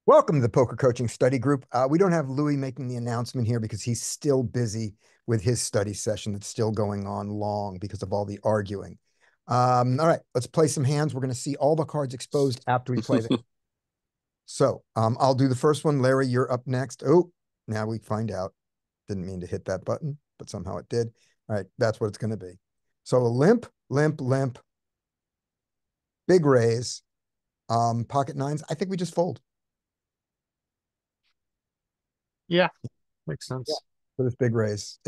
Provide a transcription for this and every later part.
Welcome to the Poker Coaching Study Group. We don't have Louis making the announcement here because he's still busy with his study session that's still going on long because of all the arguing. All right, let's play some hands. We're going to see all the cards exposed after we play them. So I'll do the first one. Larry, you're up next. Oh, now we find out. Didn't mean to hit that button, but somehow it did. All right, that's what it's going to be. So a limp, limp, limp, big raise, pocket nines. I think we just fold. Yeah, makes Yeah. sense. For this big raise.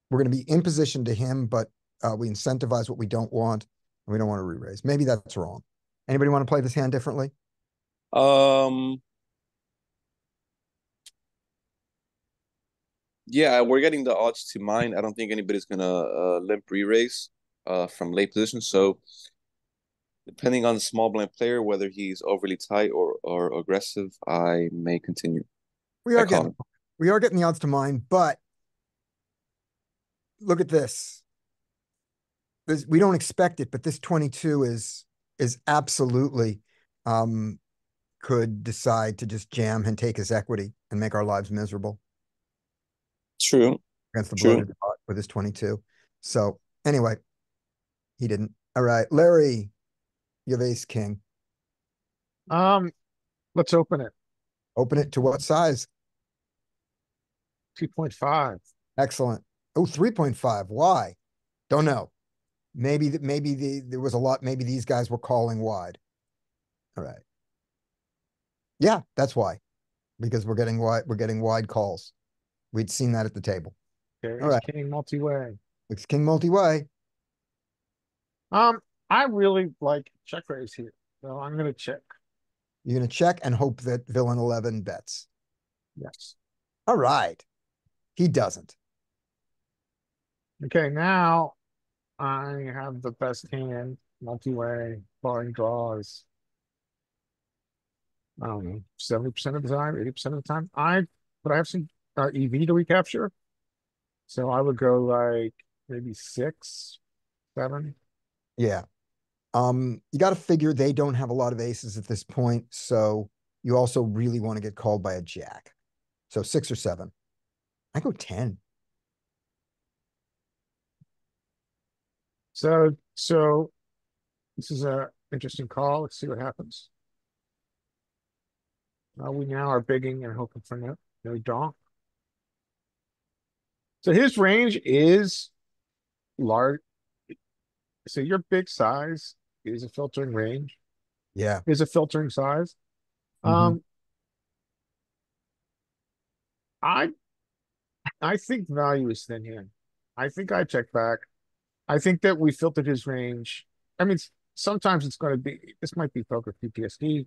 We're going to be in position to him, but we incentivize what we don't want, and we don't want to re-raise. Maybe that's wrong. Anybody want to play this hand differently? Um, yeah, we're getting the odds to mine. I don't think anybody's gonna limp re-raise from late position. So depending on the small blind player, whether he's overly tight or aggressive, I may continue. We I are call getting him. we are getting the odds to mine, but look at this. We don't expect it, but this 22 is absolutely could decide to just jam and take his equity and make our lives miserable True, against the true. bloated pot with his 22. So anyway, he didn't. All right, Larry, you have ace king. Um, let's open it. Open it to what size? 2.5. Excellent. Oh, 3.5. Why? Don't know. There was a lot. Maybe these guys were calling wide. All right. Yeah, that's why. Because we're getting wide calls. We'd seen that at the table. All There's right. king multi-way. It's king multi-way. Um, I really like check raise here. So I'm gonna check. You're gonna check and hope that villain 11 bets. Yes. All right. He doesn't. Okay, now I have the best hand, multi-way, barring draws. I don't know, 70% of the time, 80% of the time. But I have some EV to recapture. So I would go like maybe 6, 7. Yeah. You got to figure they don't have a lot of aces at this point, so you also really want to get called by a jack. So 6 or 7. I go 10. So this is a interesting call. Let's see what happens. We now are bigging and hoping for no donk. So his range is large. So your big size is a filtering range, Yeah. is a filtering size. Hmm. Um, I I think value is thin here. I think I check back. I think that we filtered his range. I mean, sometimes it's going to be, this might be poker PTSD.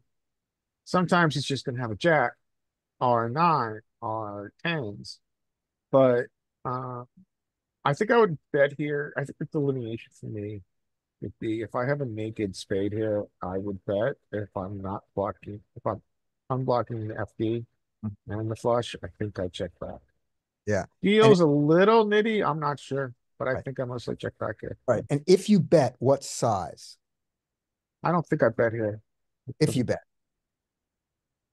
Sometimes it's just going to have a jack or a nine or tens. But uh, I think I would bet here. I think the delineation for me would be if I have a naked spade here, I would bet. If I'm not blocking, if I'm unblocking the FD and the flush, I think I check back. Yeah. And Deal's a little nitty. I'm not sure, but I right, think I mostly check back here. right. And if you bet, what size? I don't think I bet here. If you bet,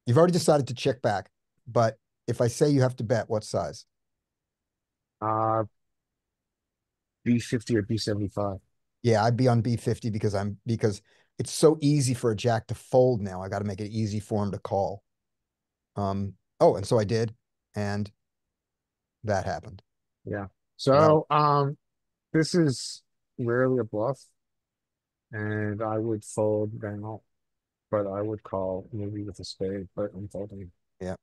you've already decided to check back, but if I say you have to bet, what size? Uh, B50 or B75. Yeah, I'd be on B50 because it's so easy for a jack to fold now. I got to make it easy for him to call. Oh, and so I did, and that happened. Yeah. Well, So, this is rarely a bluff, and I would fold now, but I would call maybe with a spade, but I'm folding. yeah.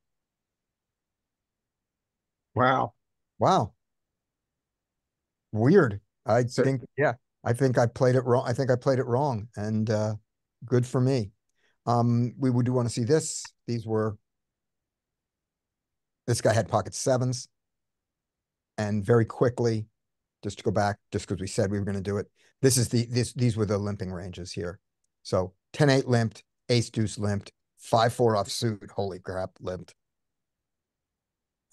Wow. Wow. Weird. I So, think, yeah, I think I played it wrong. I think I played it wrong, and good for me. We would do want to see this. This guy had pocket sevens, and very quickly, just to go back, just because we said we were going to do it. These were the limping ranges here. So 10-8 limped, ace deuce limped, 5-4 offsuit. Holy crap, limped.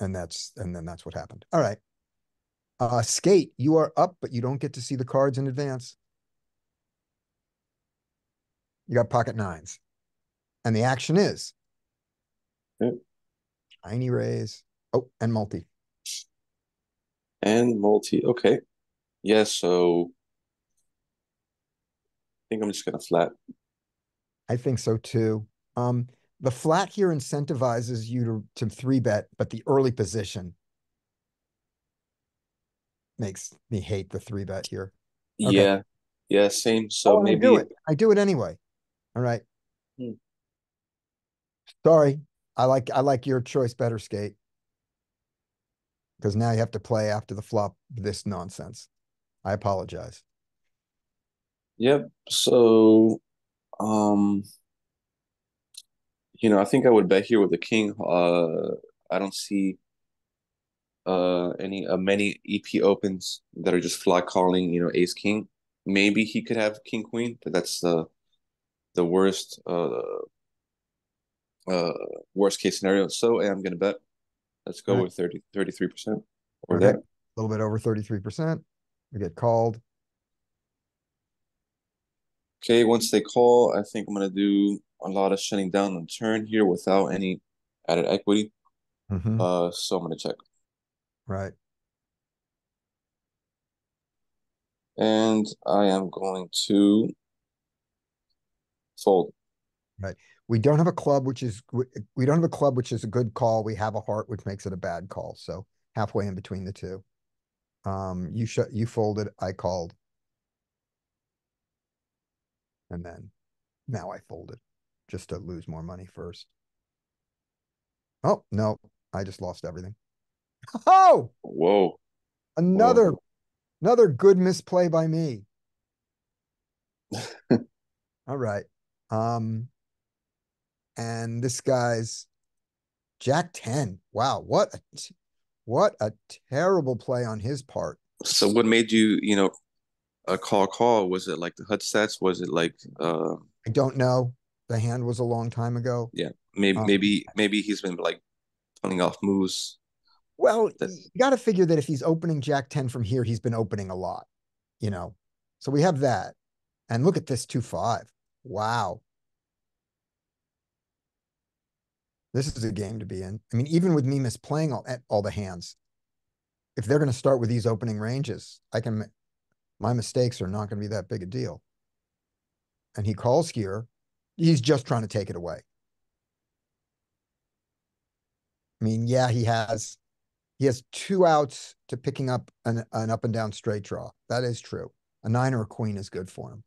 And then that's what happened. All right. Skate, you are up, but you don't get to see the cards in advance. You got pocket nines. And the action is Okay. Tiny raise. Oh, and multi. And multi. Okay. Yeah, so I think I'm just gonna flat. I think so too. Um, the flat here incentivizes you to three bet, but the early position makes me hate the three bet here. Okay. Yeah. Yeah, same. So Oh, and I do maybe it. I do it anyway. All right. hmm, Sorry. I like your choice better, Skate, because now you have to play after the flop this nonsense. I apologize. yep. So um, I think I would bet here with the king. I don't see any many EP opens that are just flat calling, ace king. Maybe he could have king queen, but that's the uh worst case scenario. So I'm gonna bet. Let's All go right. with 33% or Okay. that. A little bit over 33%. We get called. Okay, once they call, I think I'm gonna do a lot of shutting down on turn here without any added equity. Hmm. So I'm gonna check. Right. And I am going to fold. Right. We don't have a club, we don't have a club, which is a good call. We have a heart, which makes it a bad call. So halfway in between the two. You folded, I called, and then now I folded just to lose more money first. Oh, no, I just lost everything. Oh, Whoa, whoa. another another good misplay by me. All right. Um, and this guy's Jack 10. Wow, what a terrible play on his part. So what made you, a call? Was it like the HUD stats? Was it like I don't know. The hand was a long time ago. yeah, maybe Um, maybe he's been like pulling off moves well, that you got to figure that if he's opening Jack 10 from here, he's been opening a lot, you know. So we have that. And look at this 2-5. Wow. This is a game to be in. I mean, even with me misplaying all the hands, if they're going to start with these opening ranges, my mistakes are not going to be that big a deal. And he calls here. He's just trying to take it away. I mean, yeah, he has two outs to picking up an up and down straight draw. That is true. A nine or a queen is good for him.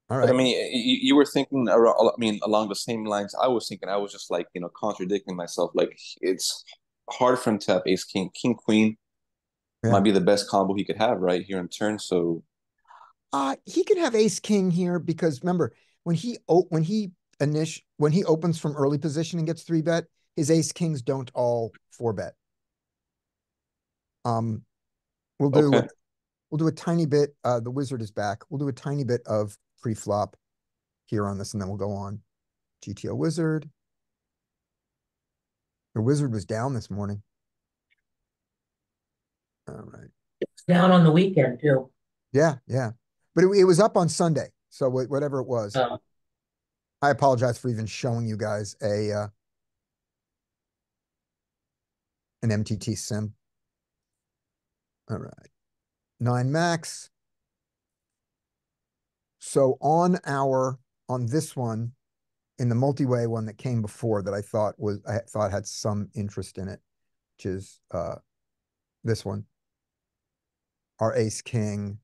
All but I right. mean, you were thinking around, I mean, along the same lines I was thinking. I was just like, contradicting myself. Like it's hard for him to have ace king, king queen might Yeah. be the best combo he could have right here in turn. So He can have ace king here because remember when he opens from early position and gets three bet, his ace kings don't all four bet. Um, we'll do okay, we'll do a tiny bit. The wizard is back. We'll do a tiny bit of pre-flop here on this, and then we'll go on. GTO wizard. The wizard was down this morning. All right. Down on the weekend too. Yeah, yeah. But it was up on Sunday. So whatever it was. Uh, I apologize for even showing you guys an MTT sim. All right. 9 max. So on this one, in the multi-way one that came before that I thought had some interest in it, which is this one. Our ace king.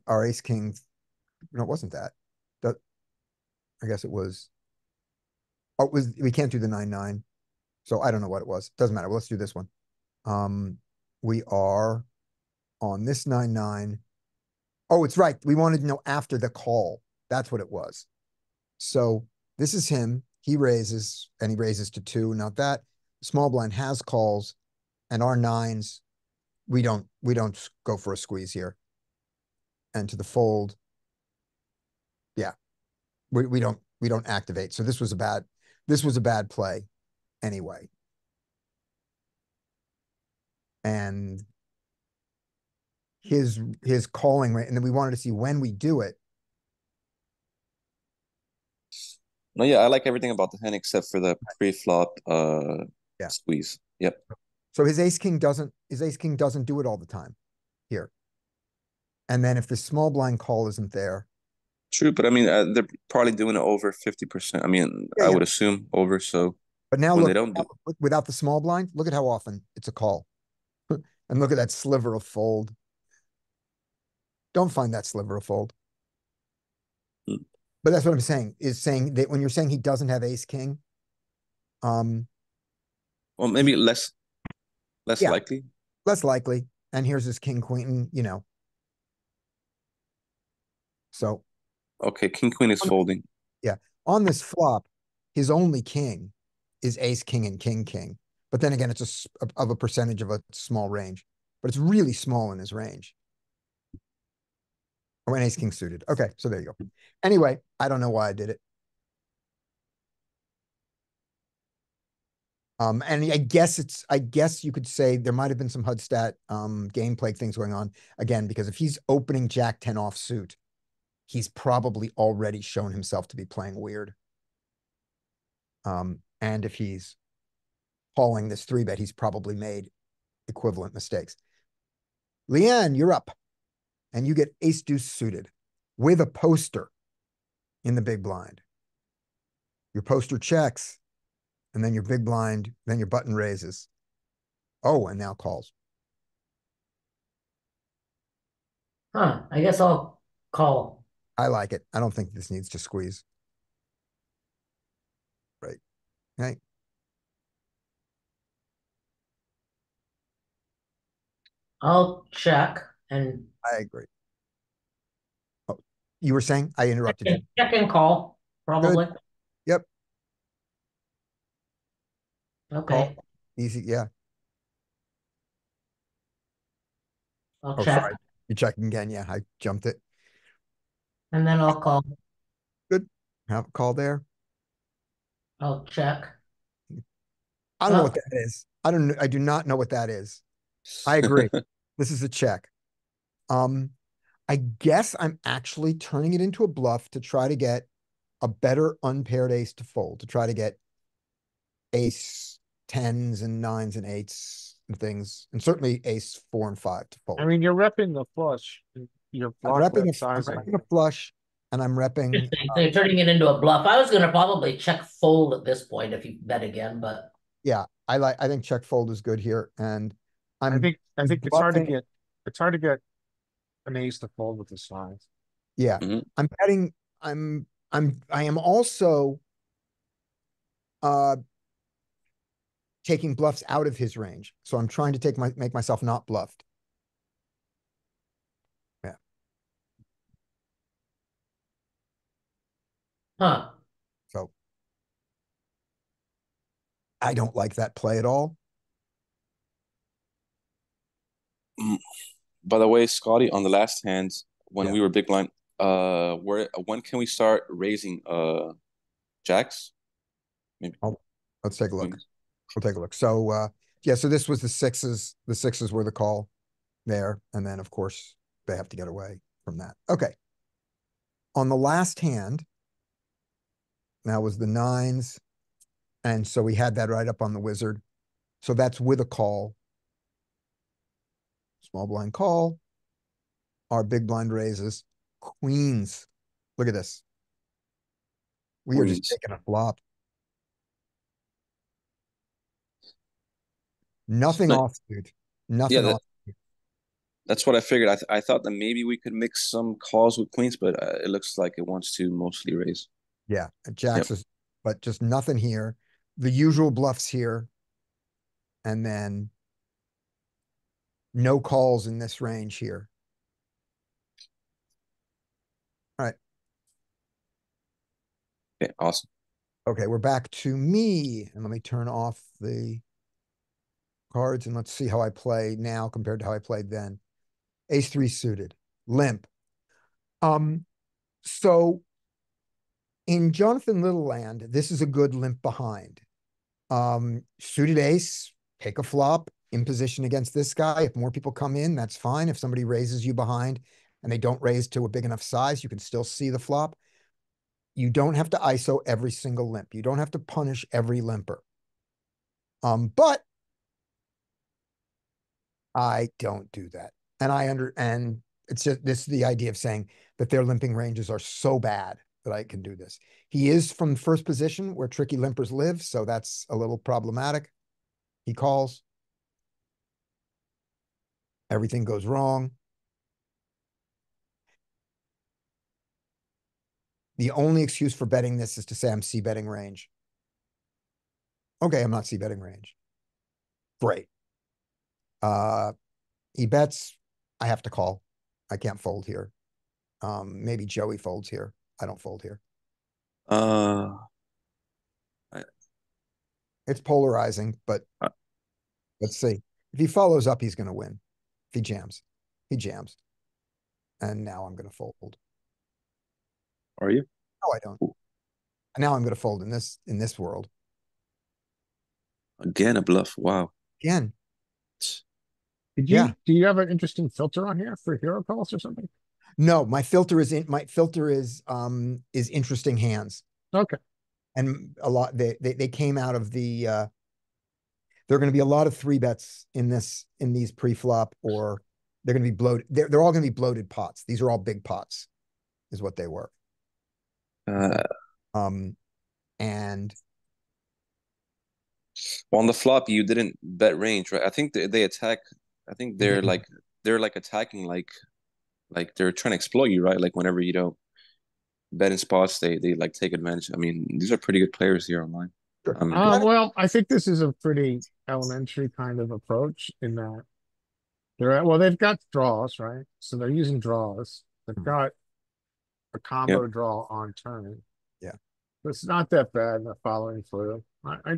Our ace king. No, it wasn't that. That I guess it was. Oh, we can't do the 9-9. So I don't know what it was. Doesn't matter. Well, let's do this one. We are on this 9-9. Oh, it's right. We wanted to know after the call. That's what it was. So this is him. He raises and he raises to 2. Not that. Small blind has calls, and our nines, we don't go for a squeeze here. And to the fold, yeah, we don't activate. So this was a bad play anyway. And his calling rate, and then we wanted to see when we do it. No, yeah, I like everything about the hand except for the pre-flop Yeah. squeeze. Yep. So his ace king doesn't do it all the time here. And then if the small blind call isn't there, True, but I mean, they're probably doing it over 50%. I mean, yeah, I yeah. would assume over. So But now when they look, don't do, without the small blind, look at how often it's a call. And look at that sliver of fold. Don't find that sliver of fold. Hmm. But that's what I'm saying, is saying that when you're saying he doesn't have ace king, well, he, maybe less yeah, likely. less likely. And here's his king queen, you know. So Okay, king queen is folding. yeah, on this flop, his only king is ace king and king king. But then again, it's of a percentage of a small range, but it's really small in his range. Or when ace king suited. Okay, so there you go. Anyway, I don't know why I did it. And I guess you could say there might have been some Hudstat gameplay things going on again, because if he's opening Jack 10 offsuit, he's probably already shown himself to be playing weird. And if he's calling this 3-bet, he's probably made equivalent mistakes. Leanne, you're up. And you get ace deuce suited with a poster in the big blind. Your poster checks, and then your big blind, then your button raises. Oh, and now calls. Huh, I guess I'll call. I like it. I don't think this needs to squeeze. Right. Okay. I'll check and I agree. Oh, you were saying? I interrupted you. check and call, Good. probably. Yep. Okay, Call. Easy. Yeah. I'll Oh, check sorry. You're checking again. Yeah, I jumped it. and then I'll call. Good. Have a call there. I'll check. I don't know what Oh, that is. I do not know what that is. I agree. This is a check. Um, I guess I'm actually turning it into a bluff to try to get a better unpaired ace to fold, to try to get ace tens and nines and eights and things, and certainly ace 4 and 5 to I fold. mean, you're repping the flush. You're block bet I'm sizing. repping a flush, and I'm repping. interesting. So you're turning it into a bluff. I was gonna probably check fold at this point if you bet again, but Yeah, I think check fold is good here, and I'm I think bluffing. it's hard to get an ace to fold with the size. Yeah, Mhm. I'm betting. I am also uh taking bluffs out of his range, so I'm trying to make myself not bluffed. Yeah, huh. so I don't like that play at all. Mm. By the way, Scotty, on the last hand, when Yeah, we were big blind, when can we start raising jacks? Maybe let's take a look. queens. We'll take a look. So yeah, so this was the sixes. The sixes were the call there, and then of course they have to get away from that. Okay. On the last hand, now was the nines, and so we had that right up on the wizard. So that's with a call. Small blind call. Our big blind raises. Queens. Look at this. We are just Queens. taking a flop. Nothing No, off, dude. yeah, Nothing off. that's what I figured. I thought that maybe we could mix some calls with queens, but it looks like it wants to mostly raise. Yeah, Yep. jacks is, but just nothing here. The usual bluffs here, and then no calls in this range here. All right. Okay, awesome. Okay, we're back to me. And let me turn off the cards and let's see how I play now compared to how I played then. Ace three suited, limp. Um, so in Jonathan Littleland, this is a good limp behind. Suited ace, take a flop in position against this guy. If more people come in, that's fine. If somebody raises you behind and they don't raise to a big enough size, you can still see the flop. you don't have to ISO every single limp. You don't have to punish every limper. But I don't do that. And it's just this is the idea of saying that their limping ranges are so bad that I can do this. He is from first position where tricky limpers live, so that's a little problematic. He calls. Everything goes wrong. The only excuse for betting this is to say I'm c-betting range. Okay, I'm not c-betting range. Great. He bets. I have to call. I can't fold here. Maybe Joey folds here. I don't fold here. It's polarizing, but let's see. If he follows up, he's going to win. If he jams, he jams. And now I'm going to fold. Are you? No, I don't. And now I'm going to fold in this world. Again, a bluff. Wow. Again. Do you have an interesting filter on here for hero calls or something? No, my filter is interesting hands. Okay. And a lot they came out of the there are going to be a lot of 3-bets in these pre-flop, or they're going to be bloated. They're all going to be bloated pots. These are all big pots, is what they were. And well, on the flop, you didn't bet range, right? I think they attack. I think they're like attacking like they're trying to exploit you, right? Like whenever you don't bet in spots, they like take advantage. I mean, these are pretty good players here online. Sure. Well, I think this is a pretty elementary kind of approach in that they've got draws, right? So they're using draws. They've got a combo draw on turn. Yeah. So it's not that bad in the following through. I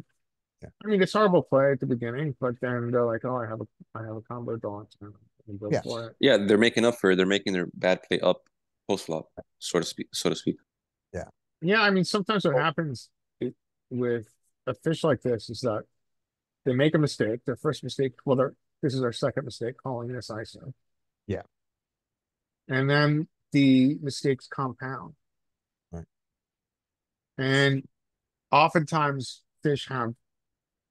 mean, it's horrible play at the beginning, but then they're like, "Oh, I have a combo draw on turn." And go for it. Yeah, they're making their bad play up post flop, so to speak. Yeah. Yeah, I mean, sometimes what happens with a fish like this is that they make a mistake. Their first mistake, this is our second mistake, calling this ISO. Yeah. And then the mistakes compound. Right. And oftentimes fish have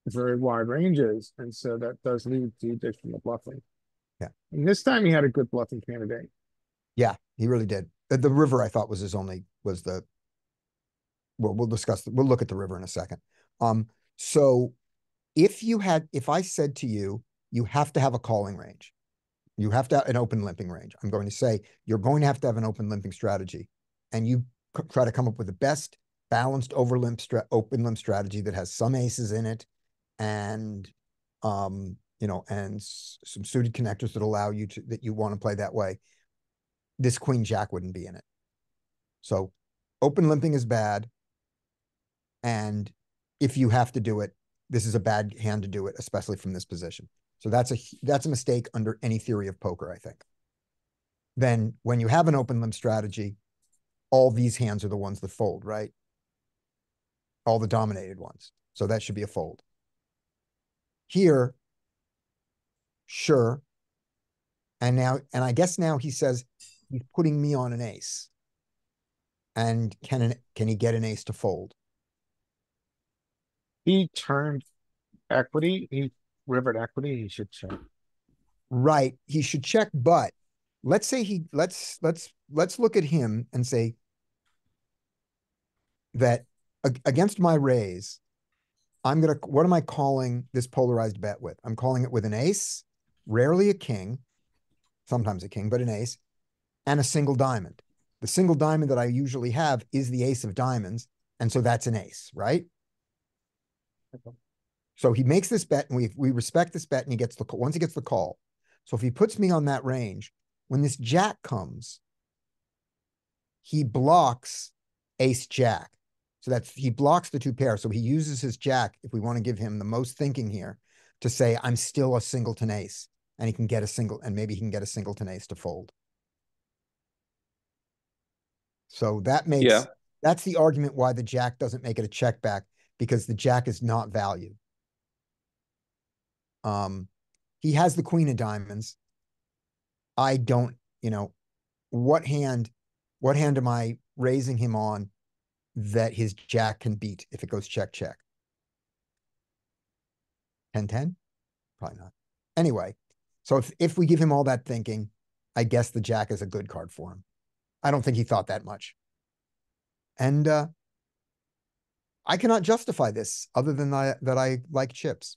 very wide ranges, and so that does lead to additional bluffing. Yeah. And this time he had a good bluffing candidate. Yeah, he really did. The river, I thought, we'll discuss, we'll look at the river in a second. So if I said to you, you have to have a calling range, you have to have an open limping range, I'm going to say, you're going to have an open limping strategy, and you try to come up with the best balanced open limp strategy that has some aces in it, and and some suited connectors that allow you that you want to play that way. This queen jack wouldn't be in it. So open limping is bad. And if you have to do it, this is a bad hand to do it, especially from this position. So that's a mistake under any theory of poker, I think. Then when you have an open limp strategy, all these hands are the ones that fold, right? All the dominated ones. So that should be a fold. Here, sure. And I guess now he says he's putting me on an ace. And can he get an ace to fold? He turned equity. He rivered equity. He should check. Right. He should check, but let's say let's look at him and say that against my raise, what am I calling this polarized bet with? I'm calling it with an ace, rarely a king, sometimes a king, but an ace, and a single diamond. The single diamond that I usually have is the ace of diamonds, and so that's an ace, right? Okay. So he makes this bet, and we respect this bet, and he gets once he gets the call. So if he puts me on that range, when this jack comes, he blocks ace jack. So he blocks the two pairs. So he uses his jack, if we want to give him the most thinking here, to say, I'm still a singleton ace, and he can get a single, and maybe he can get a singleton ace to fold. So that's the argument why the jack doesn't make it a check back, because the jack is not value. He has the queen of diamonds. I don't, what hand am I raising him on that his jack can beat if it goes check, check. 10-10? Probably not. Anyway, so if we give him all that thinking, I guess the jack is a good card for him. I don't think he thought that much. And I cannot justify this other than that I like chips.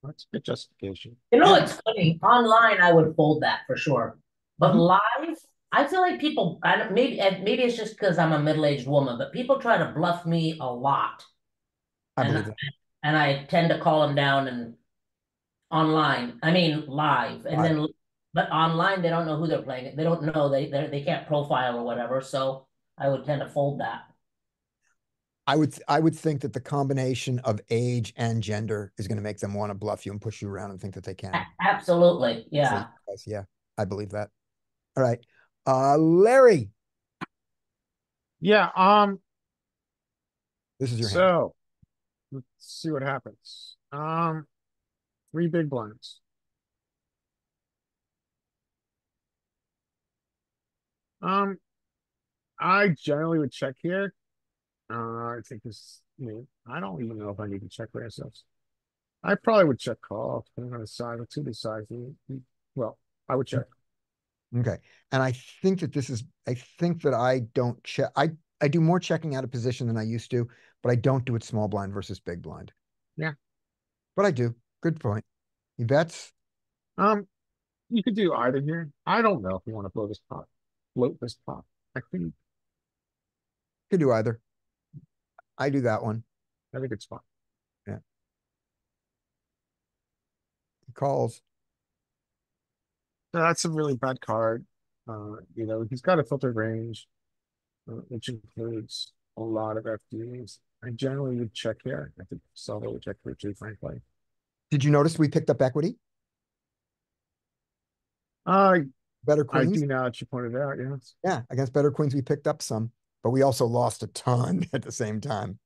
That's a good justification. You know, Yeah. it's funny. Online, I would fold that for sure. But Mhm. live, I feel like people, I don't, maybe it's just because I'm a middle-aged woman, but people try to bluff me a lot. I And believe it. and I tend to call them down and online. I mean live. And then but online they don't know who they're playing. They don't know they can't profile or whatever. So I would tend to fold that. I would think that the combination of age and gender is going to make them want to bluff you and push you around and think that they can. Absolutely. So, Yeah. yeah, I believe that. All right. Larry, Yeah, this is your hand. so let's see what happens. 3 big blinds. Um, I generally would check here. I think this, I don't even know if I need to check for ourselves. I probably would check call, depending on the size, or two the size. Well, I would check. Okay. And I think that I don't check. I do more checking out of position than I used to, but I don't do it small blind versus big blind. Yeah. But I do. Good point. He bets. You could do either here. I don't know if you want to blow this pot, float this pot. I think Could do either. I do that one. it's fine. Yeah. He calls. That's a really bad card. He's got a filtered range, which includes a lot of FDs. I generally would check here. I think Salvo would check here too, frankly. Did you notice we picked up equity? Uh, Better I queens? do now that you pointed out, yes. Yeah, against better queens, we picked up some, but we also lost a ton at the same time.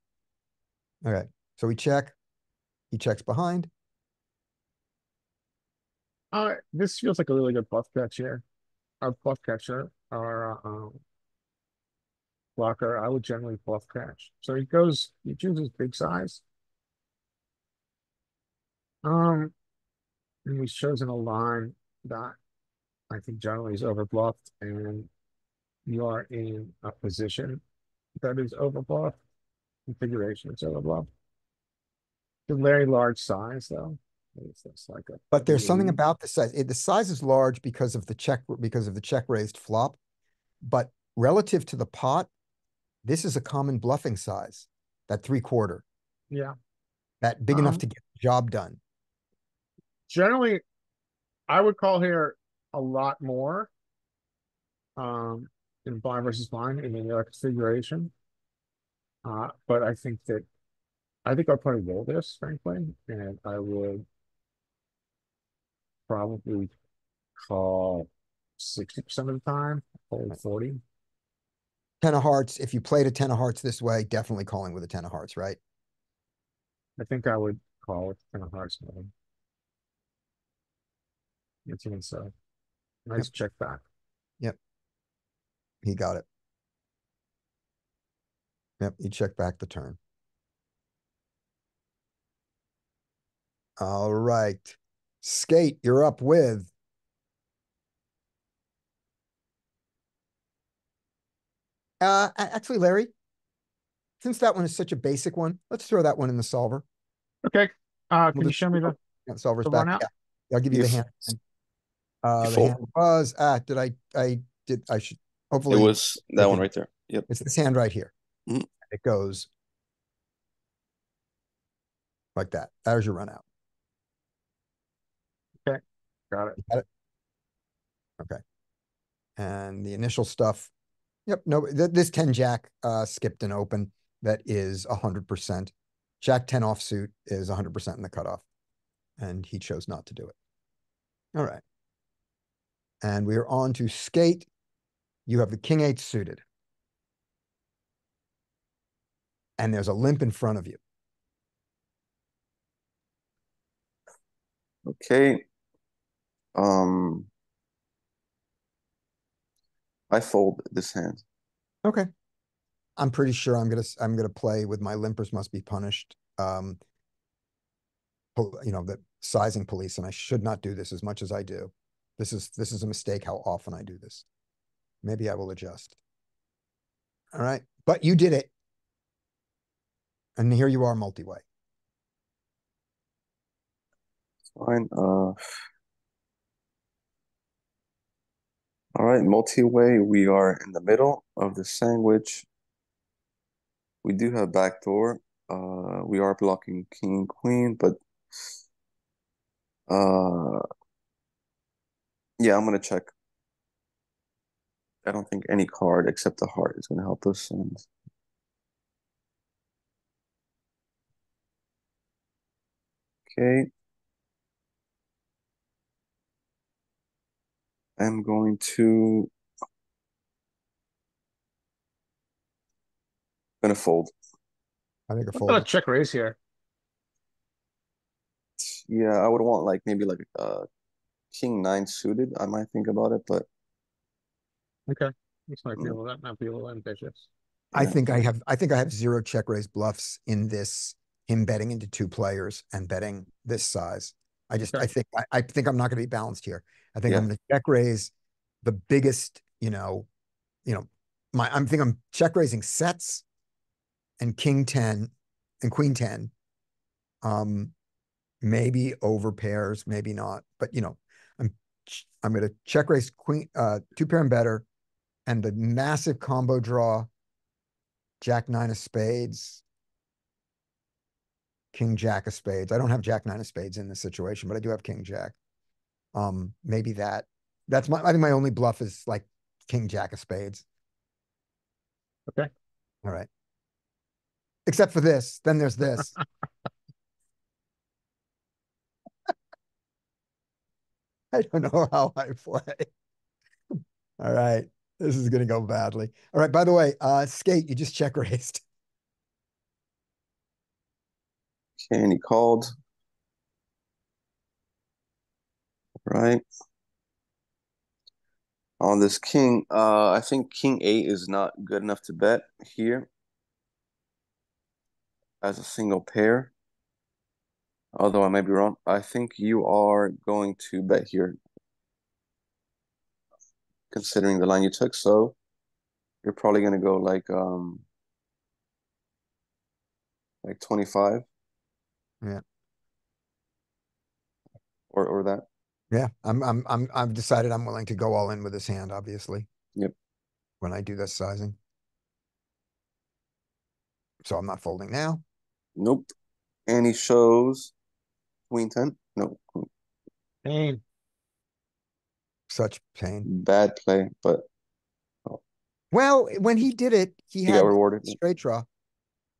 All right, so we check. He checks behind. This feels like a really good bluff catch here. A bluff catcher or blocker. I would generally bluff catch. So he chooses big size. And he's chosen a line that I think generally is overbluffed, and you are in a position that is overbluffed. Configuration is overbluffed. The very large size, though. It's like a But there's something about the size. The size is large because of the check raised flop, but relative to the pot, this is a common bluffing size. That 3/4. Yeah. That big enough to get the job done. Generally, I would call here a lot more in blind versus blind in the other configuration. But I think I'll probably roll this, frankly, and I would probably call 60% of the time, hold 40. 10 of hearts. If you played a 10 of hearts this way, definitely calling with a 10 of hearts, right? I think I would call it 10 of hearts. It's even so. Nice check back. Yep. He got it. Yep, he checked back the turn. All right. Skate, you're up with. Actually, Larry, since that one is such a basic one, let's throw that one in the solver. Okay. We'll Can you show me the solver's the back? run out? Yeah. I'll give you the hand. The fold. hand was, I should, It hopefully. was that one right there. Yep. It's this hand right here. Mhm. It goes like that. There's your run out. Okay. Got it. You got it? Okay. And the initial stuff. Yep. No, this 10 jack skipped an open that is 100%. Jack 10 offsuit is 100% in the cutoff. And he chose not to do it. All right. And we are on to skate. You have the king 8 suited. And there's a limp in front of you. Okay. I fold this hand. Okay. I'm pretty sure I'm gonna play with my limpers must be punished. You know, the sizing police, and I should not do this as much as I do. This is a mistake how often I do this. Maybe I will adjust. All right, but you did it. And here you are multi-way. Fine. All right, multi-way. We are in the middle of the sandwich. We do have backdoor. We are blocking king, queen, but yeah, I'm gonna check. I don't think any card except the heart is gonna help us. And okay, I'm going to gonna fold. I think a What about a fold. check raise here? Yeah, I would want like maybe like king nine suited. I might think about it, but Okay. This might be a little, that might be a little ambitious. I yeah. think I have zero check raise bluffs in this, him betting into two players and betting this size. Okay. I think I'm not gonna be balanced here. I think Yeah. I'm gonna check raise the biggest, I'm check raising sets and king 10 and queen 10. Maybe over pairs, maybe not, but I'm I'm gonna check raise queen, two pair and better, and the massive combo draw, jack nine of spades, king jack of spades. I don't have jack nine of spades in this situation, but I do have king jack. Maybe that's I think my only bluff is like king jack of spades. Okay. All right. Except for this, then there's this. I don't know how I play. All right. This is gonna go badly. All right, by the way, Skate, you just check raised. Okay, and he called. Right. On this king, I think king eight is not good enough to bet here as a single pair. Although I may be wrong. I think you are going to bet here, considering the line you took. So you're probably gonna go like 25. Yeah. Or that. Yeah. I've decided I'm willing to go all in with this hand, obviously. Yep. When I do this sizing. So I'm not folding now. Nope. And he shows queen 10. No, Pain. Such pain. bad play, but Well, when he did it, he he got had rewarded. straight draw,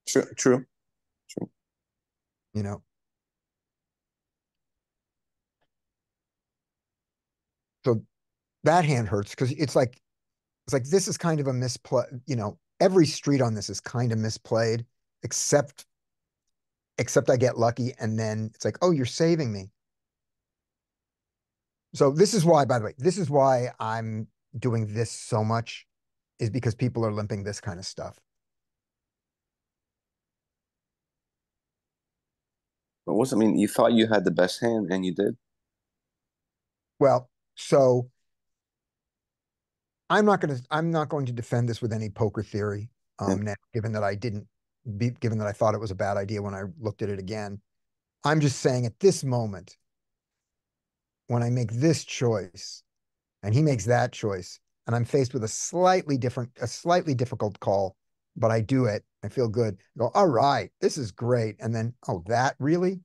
True, true. you know. So that hand hurts because it's like this is kind of a misplay, every street on this is kind of misplayed, except I get lucky and then it's like, oh, you're saving me. So this is why, by the way, this is why I'm doing this so much, is because people are limping this kind of stuff. But what's I mean? You thought you had the best hand, and you did. Well, so I'm not going to defend this with any poker theory. Yeah. Now, given that I thought it was a bad idea when I looked at it again. I'm just saying at this moment, when I make this choice and he makes that choice, and I'm faced with a slightly difficult call, but I do it. I feel good. I go, all right, this is great. And then, oh, that really?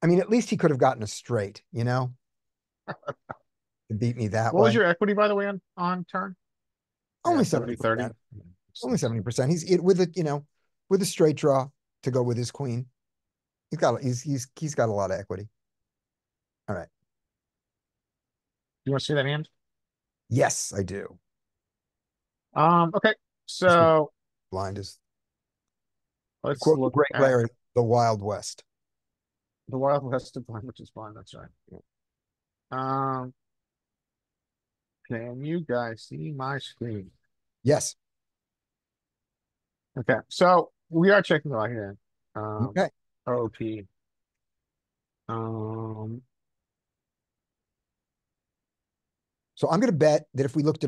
I mean, at least he could have gotten a straight, to beat me that What way. was your equity, by the way, on turn? Only Yeah, 70%. Only 70%. With a straight draw to go with his queen. He's got a lot of equity. All right. You want to see that hand? Yes, I do. Okay. So Blind is let's quote the look great at Larry, the Wild West. the Wild West of blind, which is blind. That's right. Can you guys see my screen? Yes. Okay, so we are checking right here. Okay. OP. Um, So I'm going to bet that if we looked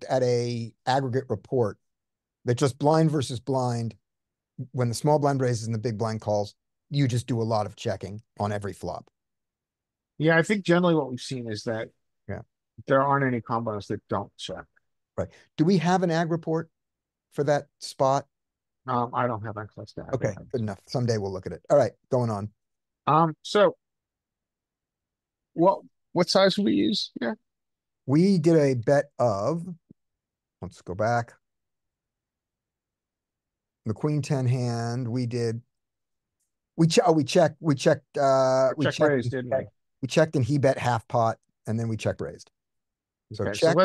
at a aggregate report that just blind versus blind, when the small blind raises and the big blind calls, you just do a lot of checking on every flop. yeah, I think generally what we've seen is that Yeah. there aren't any combos that don't check. Right. Do we have an ag report for that spot? I don't have access to that. Okay, good enough. Someday we'll look at it. All right, going on. So what size do we use? Yeah. We did a bet of, let's go back. The queen 10 hand, we checked, We check raised, didn't we? we checked and he bet half pot and then we check raised. So Okay, so check.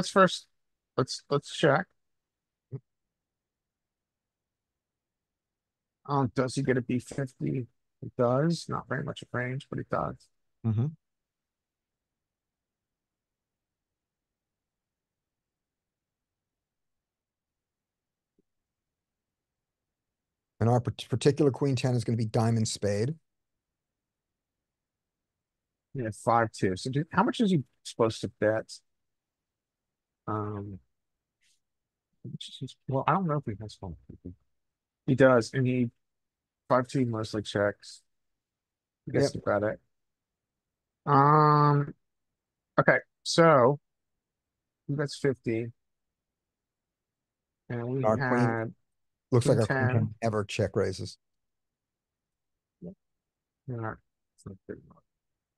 let's check. Does he get a B50? He does. Not very much of range, but he does. Mhm. And our particular queen 10 is going to be diamond spade. Yeah, 5-2. So how much is he supposed to bet? How much is well, I don't know if he has fun. He does, and he 5-2 mostly checks. He gets Yep. to bet it. Okay, so that's 50. And we Our queen had looks like queen our queen 10. 10 never check raises. Yeah, it's not good. It's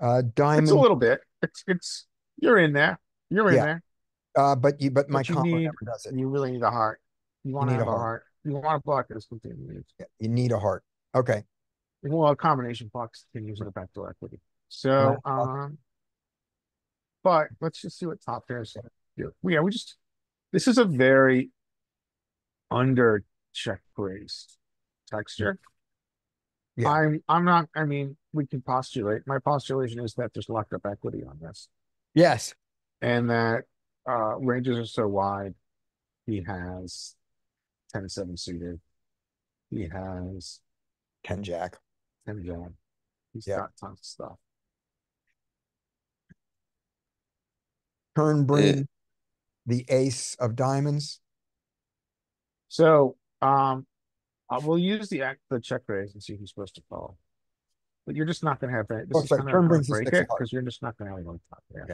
a Diamond, little bit. It's you're in there. You're in yeah. there. But my But combo never does it. you really need a heart. You You want to need a have a heart. heart. You want to block this continues. Yeah, you need a heart. Okay. Well, a combination blocks continues in the backdoor equity. Nine So, o'clock. but let's just see what top pairs do. Yeah, this is a very under check raised texture. Yeah. I'm not, I mean, we can postulate. My postulation is that there's locked up equity on this Yes. and that ranges are so wide. He has 10-7 suited. He has 10 jack. 10 jack. He's Yeah. got tons of stuff. Turn bring the ace of diamonds. So, we'll use the check raise and see who's supposed to call. But you're just not going to have that. This Oh, is sorry. kind of Turn going to brings the break six of it hearts. because you're just not going to have any top pairs.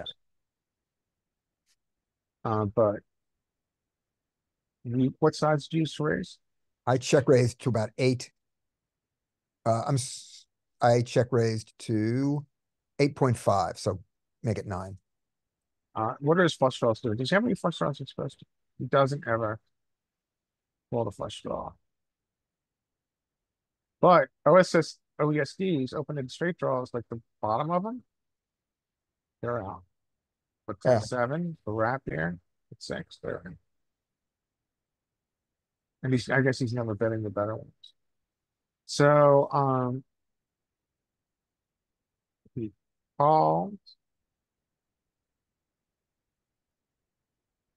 Yeah. But what sides do you use to raise? I check raised to about 8. I check raised to 8.5, so make it 9. What are his flush draws doing? Does he have any flush draws he's supposed to? He doesn't ever pull the flush draw. But OESDs open in straight draws, like the bottom of them, they're out. But Yeah. 7, the wrap here, it's 6, they're in. And I guess he's never betting the better ones. So, he calls.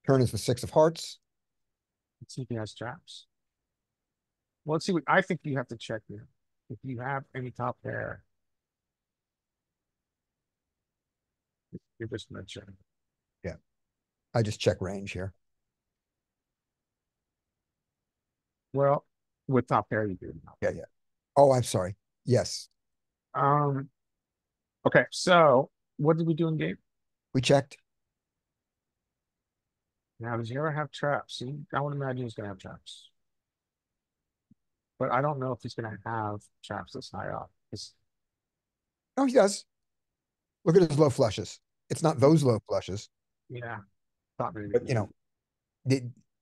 Turn is the 6 of hearts. Let's see if he has traps. Well, let's see what I think you have to check here. If you have any top pair, you're just gonna check. Yeah. I just check range here. Well, with top pair, you do. Yeah, yeah. Oh, I'm sorry. Yes. Okay, so what did we do in game? We checked. Now, does he ever have traps? See, I would imagine he's gonna have traps. But I don't know if he's gonna have traps this high up. Oh, he does. Look at his low flushes. It's not those low flushes, Yeah, thought maybe. but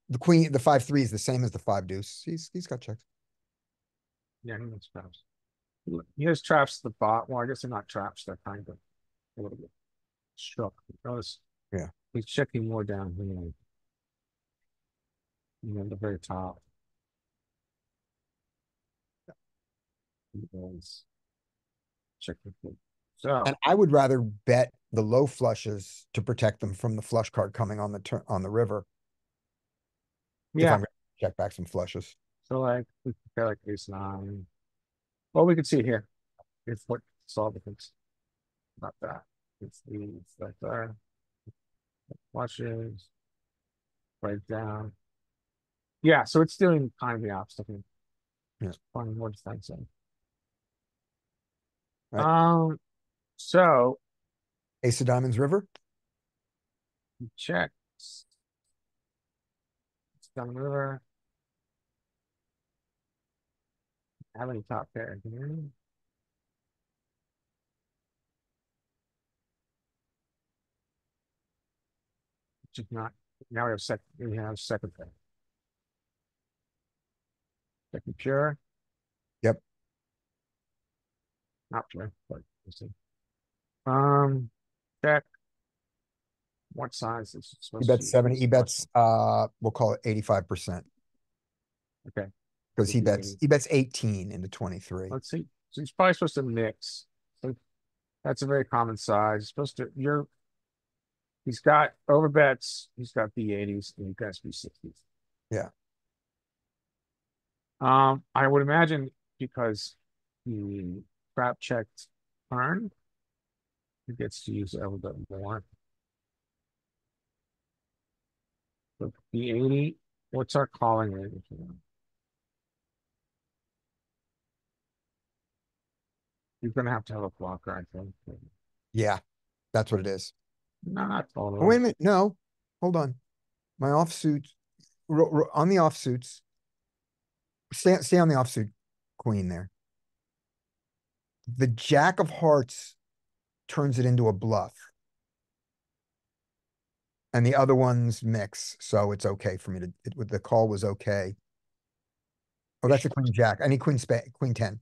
the queen, the 5-3 is the same as the 5 deuce. He's got checks. Yeah, he has traps. He has traps at the bot. Well, I guess they're not traps. They're kind of a little bit shook. Notice, Yeah. he's checking more down here. The very top. He is checking. So, And I would rather bet the low flushes to protect them from the flush card coming on the river. If yeah, I'm going to check back some flushes. So like we could play like ace nine. Well, we could see it here. It's what solve the things. Not that. It's like there. Watches. Right down. Yeah, so it's doing kind of the opposite. Yeah. Finding more defensive. Right. So Ace of diamonds, river. check. It's down the river. Have any top pair here? Just not. Now we have second pair. Second pure. Yep. Not pure, but we'll see. Check. What size is it He supposed bets to 70. be? He bets we'll call it 85%. Okay. Because he Would be- bets 18 into 23. Let's see. So he's probably supposed to mix. So that's a very common size. He's supposed to he's got overbets, he's got B80s, and he's got B60s. Yeah. I would imagine because he crap checked turn, he gets to use a little bit more. So B80, what's our calling range? You're gonna have to have a blocker, I think. Yeah, that's what it is. No, not Oh, totally. wait a minute. No, hold on. My offsuit on the offsuits. Stay on the offsuit queen there. The jack of hearts turns it into a bluff. And the other ones mix, so it's okay for me to, the call was okay. Oh, that's a queen jack. I need queen 10.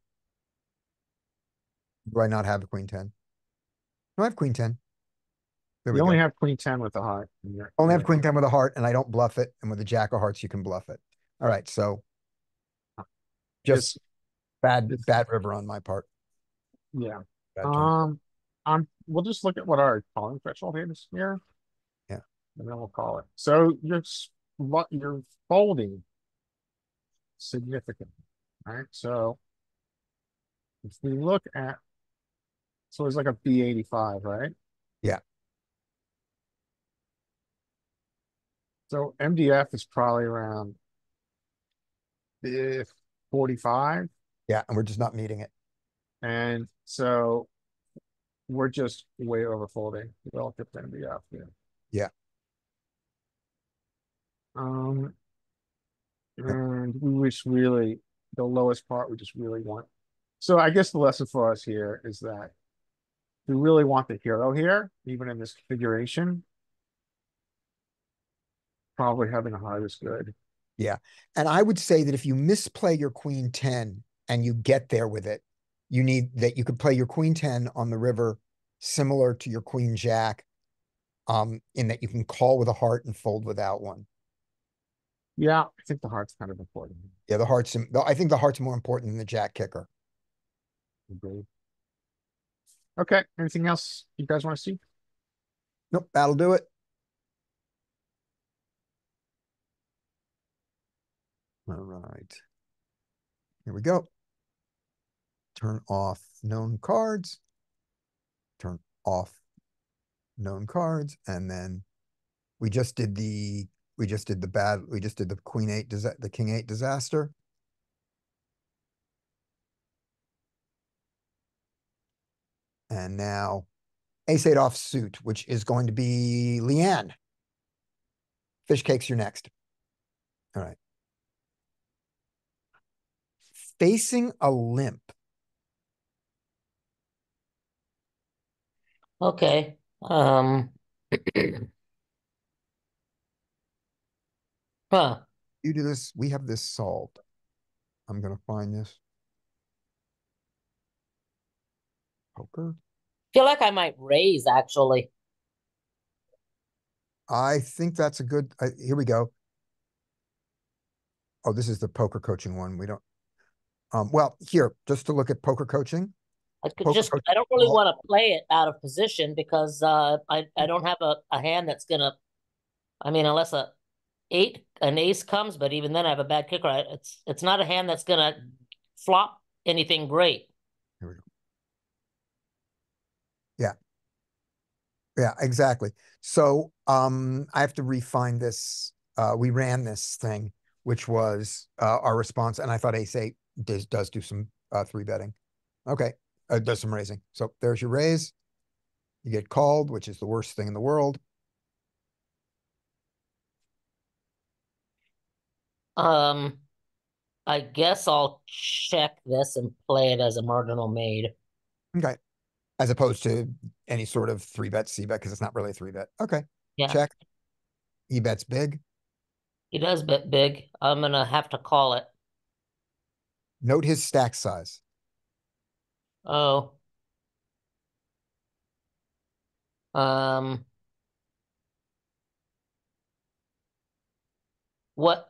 Do I not have a queen 10? No, I have queen 10. There we You only go. have queen 10 with the heart. Only have queen 10 with a heart, and I don't bluff it. And with the jack of hearts, you can bluff it. All right, so just bad river on my part. Yeah. Bad turn. We'll just look at what our calling threshold is here. Yeah. And then we'll call it. So you're folding significantly, right? So if we look at, so it's like a B85, right? Yeah. So MDF is probably around 45. Yeah, and we're just not meeting it. And so we're just way over folding relative to MDF. Yeah. And we wish really the lowest part we just really want. So I guess the lesson for us here is that we really want the hero here, even in this configuration. Probably having a heart is good. Yeah. And I would say that if you misplay your queen 10 and you get there with it, you need that you could play your queen 10 on the river similar to your queen jack, in that you can call with a heart and fold without one. Yeah, I think the heart's kind of important. Yeah, I think the heart's more important than the jack kicker. Agreed. Okay, anything else you guys want to see? Nope, that'll do it. All right. Here we go. Turn off known cards. Turn off known cards. And then we just did the queen 8, the king 8 disaster. And now ace 8 offsuit, which is going to be Leanne. Fish cakes, you're next. All right. Facing a limp. Okay. Huh. You do this. We have this solved. I'm going to find this. Poker. Feel like I might raise actually. I think that's a good, here we go. Oh, this is the poker coaching one. We don't, well, here, just to look at poker coaching. I don't really want to play it out of position because I don't have a hand that's gonna, I mean, unless an ace comes, but even then I have a bad kicker. It's not a hand that's gonna flop anything great. Here we go. Yeah. Yeah, exactly. So I have to refine this. We ran this thing, which was our response, and I thought ace eight does do some three betting. Okay, does some raising. So there's your raise. You get called, which is the worst thing in the world. I guess I'll check this and play it as a marginal made. Okay, as opposed to any sort of three bet, C bet, because it's not really a three bet. Okay, Yeah, check. He bets big. he does bet big. I'm gonna have to call it. Note his stack size. Oh. Um, what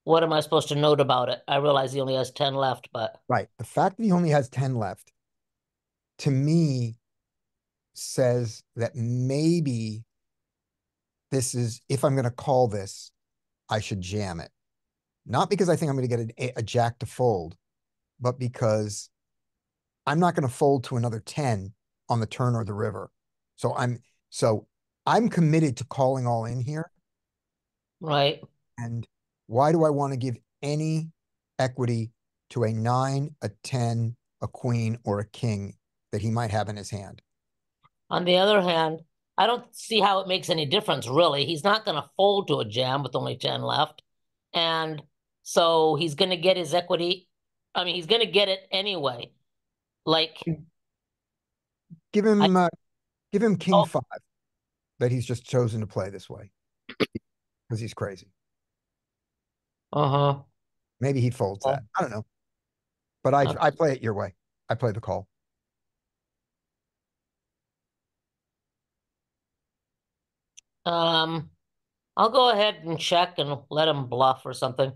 what am I supposed to note about it? I realize he only has 10 left, but Right. The fact that he only has 10 left, to me, says that maybe this is, if I'm going to call this, I should jam it. Not because I think I'm going to get a jack to fold, but because I'm not going to fold to another 10 on the turn or the river. So I'm committed to calling all in here. right. And why do I want to give any equity to a 9, a 10, a queen, or a king that he might have in his hand? On the other hand, I don't see how it makes any difference, really. He's not going to fold to a jam with only 10 left. And so he's going to get his equity. I mean, he's going to get it anyway. Like, Give I, him king oh, 5 that he's just chosen to play this way because he's crazy. uh-huh. Maybe he folds that. I don't know. But I play it your way. I play the call. Um, I'll go ahead and check and let him bluff or something.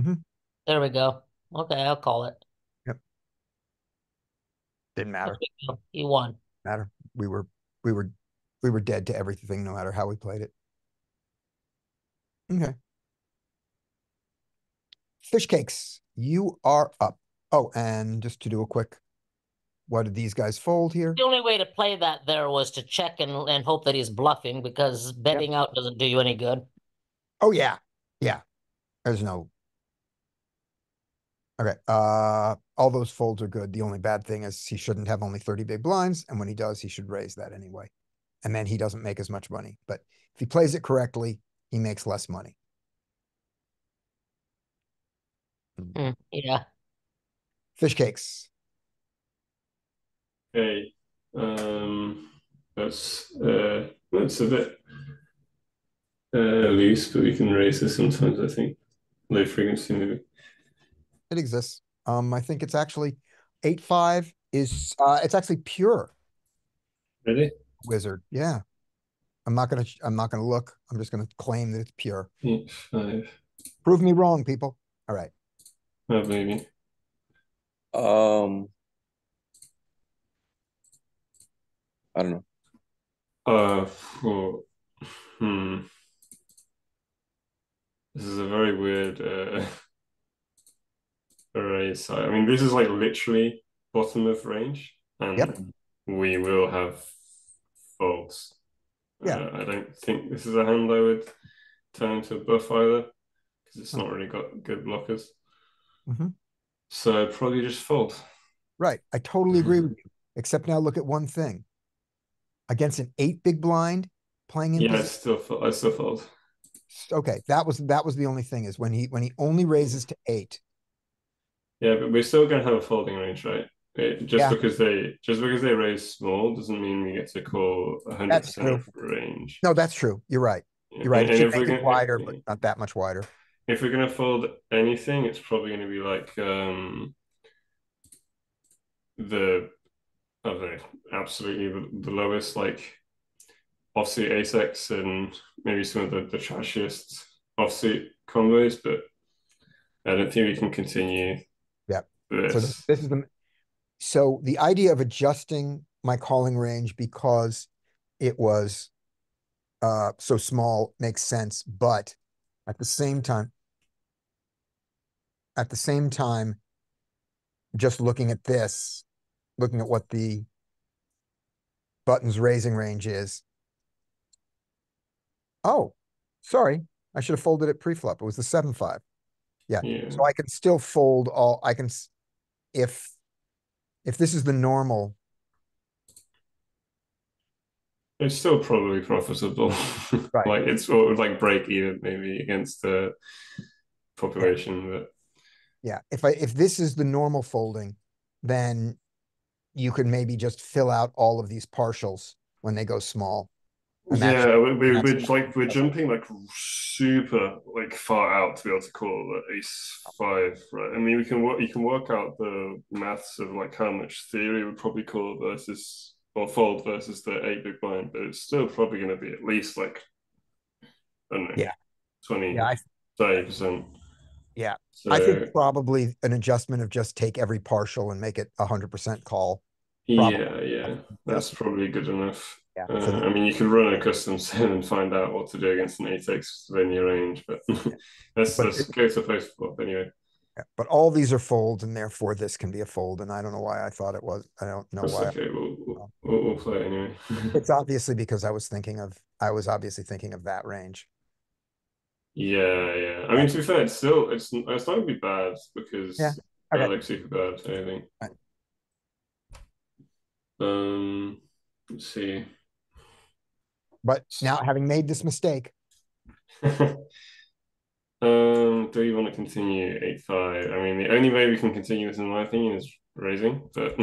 Mhm. There we go. Okay, I'll call it. Yep. Didn't matter. He won. Matter. We were dead to everything, no matter how we played it. Okay. Fish cakes, you are up. Oh, and just to do a quick, what did these guys fold here? The only way to play that there was to check and hope that he's bluffing because betting out doesn't do you any good. Oh yeah. Yeah. There's no. Okay. All those folds are good. The only bad thing is he shouldn't have only 30 big blinds, and when he does, he should raise that anyway. And then he doesn't make as much money. But if he plays it correctly, he makes less money. Yeah. Fish cakes. Okay. That's a bit loose, but we can raise this sometimes, I think. Low frequency maybe. It exists. I think it's actually 8-5 is it's actually pure Ready? wizard. Yeah. I'm not gonna look. I'm just gonna claim that it's pure. 8-5. Prove me wrong, people. All right. I believe you. I don't know. Oh, This is a very weird array. So I mean, this is like literally bottom of range, and Yep. we will have folds. Yeah. I don't think this is a hand I would turn into a buff either, because it's not really got good blockers. Mhm. So probably just fold. Right. I totally agree with you. Except now look at one thing. Against an 8 big blind playing in Yeah, I position. still fold. Okay, that was the only thing is when he only raises to 8. Yeah, but we're still gonna have a folding range, right? Yeah. Because they raise small doesn't mean we get to call 100% of range. No, that's true. You're right. You're right. It should make it wider, but not that much wider. If we're gonna fold anything, it's probably gonna be like the I don't know, absolutely the lowest, like offsuit ace-x and maybe some of the trashiest offsuit combos, but I don't think we can continue. Yeah. This. So this is so the idea of adjusting my calling range because it was so small makes sense, but At the same time, at the same time, just looking at this, looking at what the button's raising range is. Oh, sorry. I should have folded it pre-flop. It was the 7-5. Yeah. Yeah. So I can still fold all, I can, if this is the normal, It's still probably profitable. Right. Like it's sort of like break even maybe against the population, but yeah, if this is the normal folding, then you could maybe just fill out all of these partials when they go small. yeah, that's- we're jumping like super like far out to be able to call the ace five, right? I mean, you can work out the maths of like how much theory would probably call versus or fold versus the 8 big blind, but it's still probably going to be at least like I don't know, Yeah. 20, Yeah, 30%. yeah. So I think probably an adjustment of just take every partial and make it 100% call. yeah, that's probably good enough. Yeah. I mean, you could run a custom sim and find out what to do against an 8x linear range, but let's go to post flop anyway. Yeah, but all these are folds, and therefore this can be a fold. And I don't know why I thought it was. I don't know That's why. okay. We'll play it anyway. It's obviously because I was obviously thinking of that range. Yeah. I mean, to be fair, it's not gonna be bad because Yeah. Okay. like super bad. I think. Right. Let's see. But now, having made this mistake, Do you want to continue 8-5? I mean, the only way we can continue this, in my opinion, is raising. But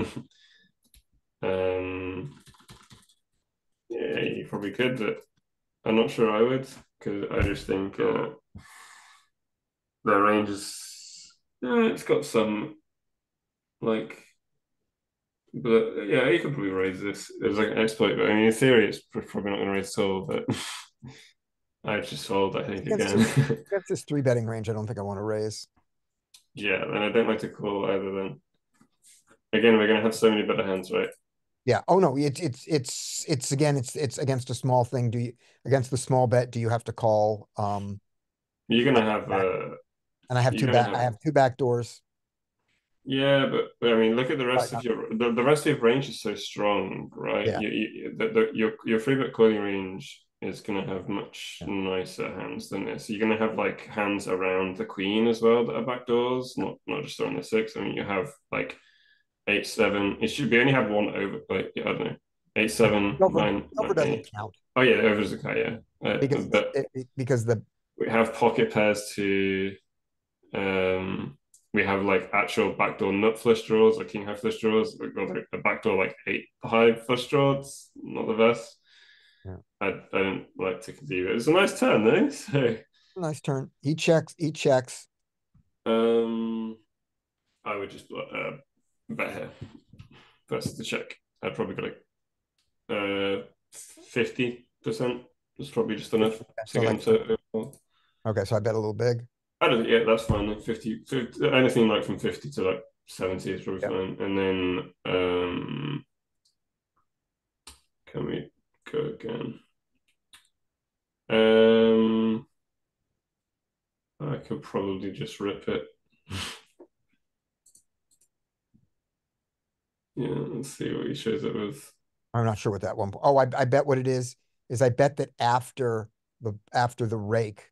yeah, you probably could, but I'm not sure I would because I just think the range is it's got some like, but yeah, you could probably raise this. It's like an exploit, but I mean, in theory, it's probably not going to raise at all. But I just fold, I think, again. That's this 3-betting range. I don't think I want to raise. Yeah, and I don't like to call either. Then again, we're going to have so many better hands, right? Yeah. Oh no, it's again, it's against a small thing. Against the small bet, do you have to call? You're gonna have and I have I have two back doors. Yeah, but I mean, look at the rest Right. of the rest of your range is so strong, right? Yeah. Your free bet calling range is gonna have much nicer hands than this. You're gonna have like hands around the queen as well that are back doors, not just on the 6. I mean, you have like 8-7. It should be only have one over, like I don't know, 8-7, Over 9, doesn't 8. count. Oh yeah, over is okay, yeah. Because we have pocket pairs to we have like actual backdoor nut flush draws, like king high flush draws. We've got like a backdoor like 8 high flush draws, not the best. Yeah. I don't like to conceive it. It's a nice turn though. So nice turn. He checks. I would just bet here versus the check. I'd probably go like 50%. It's probably just enough to get into. Okay, so I bet a little big. Yeah, that's fine. 50, anything like from 50 to like 70 is probably fine. And then can we go again? I could probably just rip it. Yeah, let's see what he shows it with. I'm not sure what that one. Oh, I bet what it is I bet that after the rake,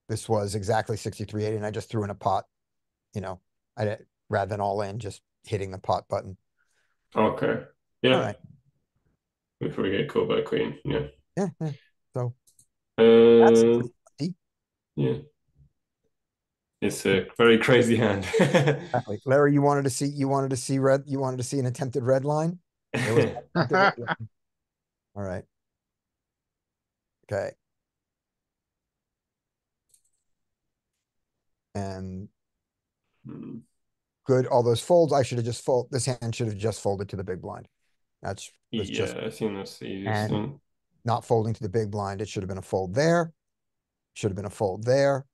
this was exactly 63.80, and I just threw in a pot. I rather than all in, just hitting the pot button. Okay. Yeah. All right. Before we get called by queen. Yeah. Yeah. So that's yeah. It's a very crazy hand. Larry, you wanted to see an attempted red line? All right. Okay. And good. All those folds. I should have just fold. This hand should have just folded to the big blind. I think that's the easiest thing. Not folding to the big blind. It should have been a fold there. Should have been a fold there.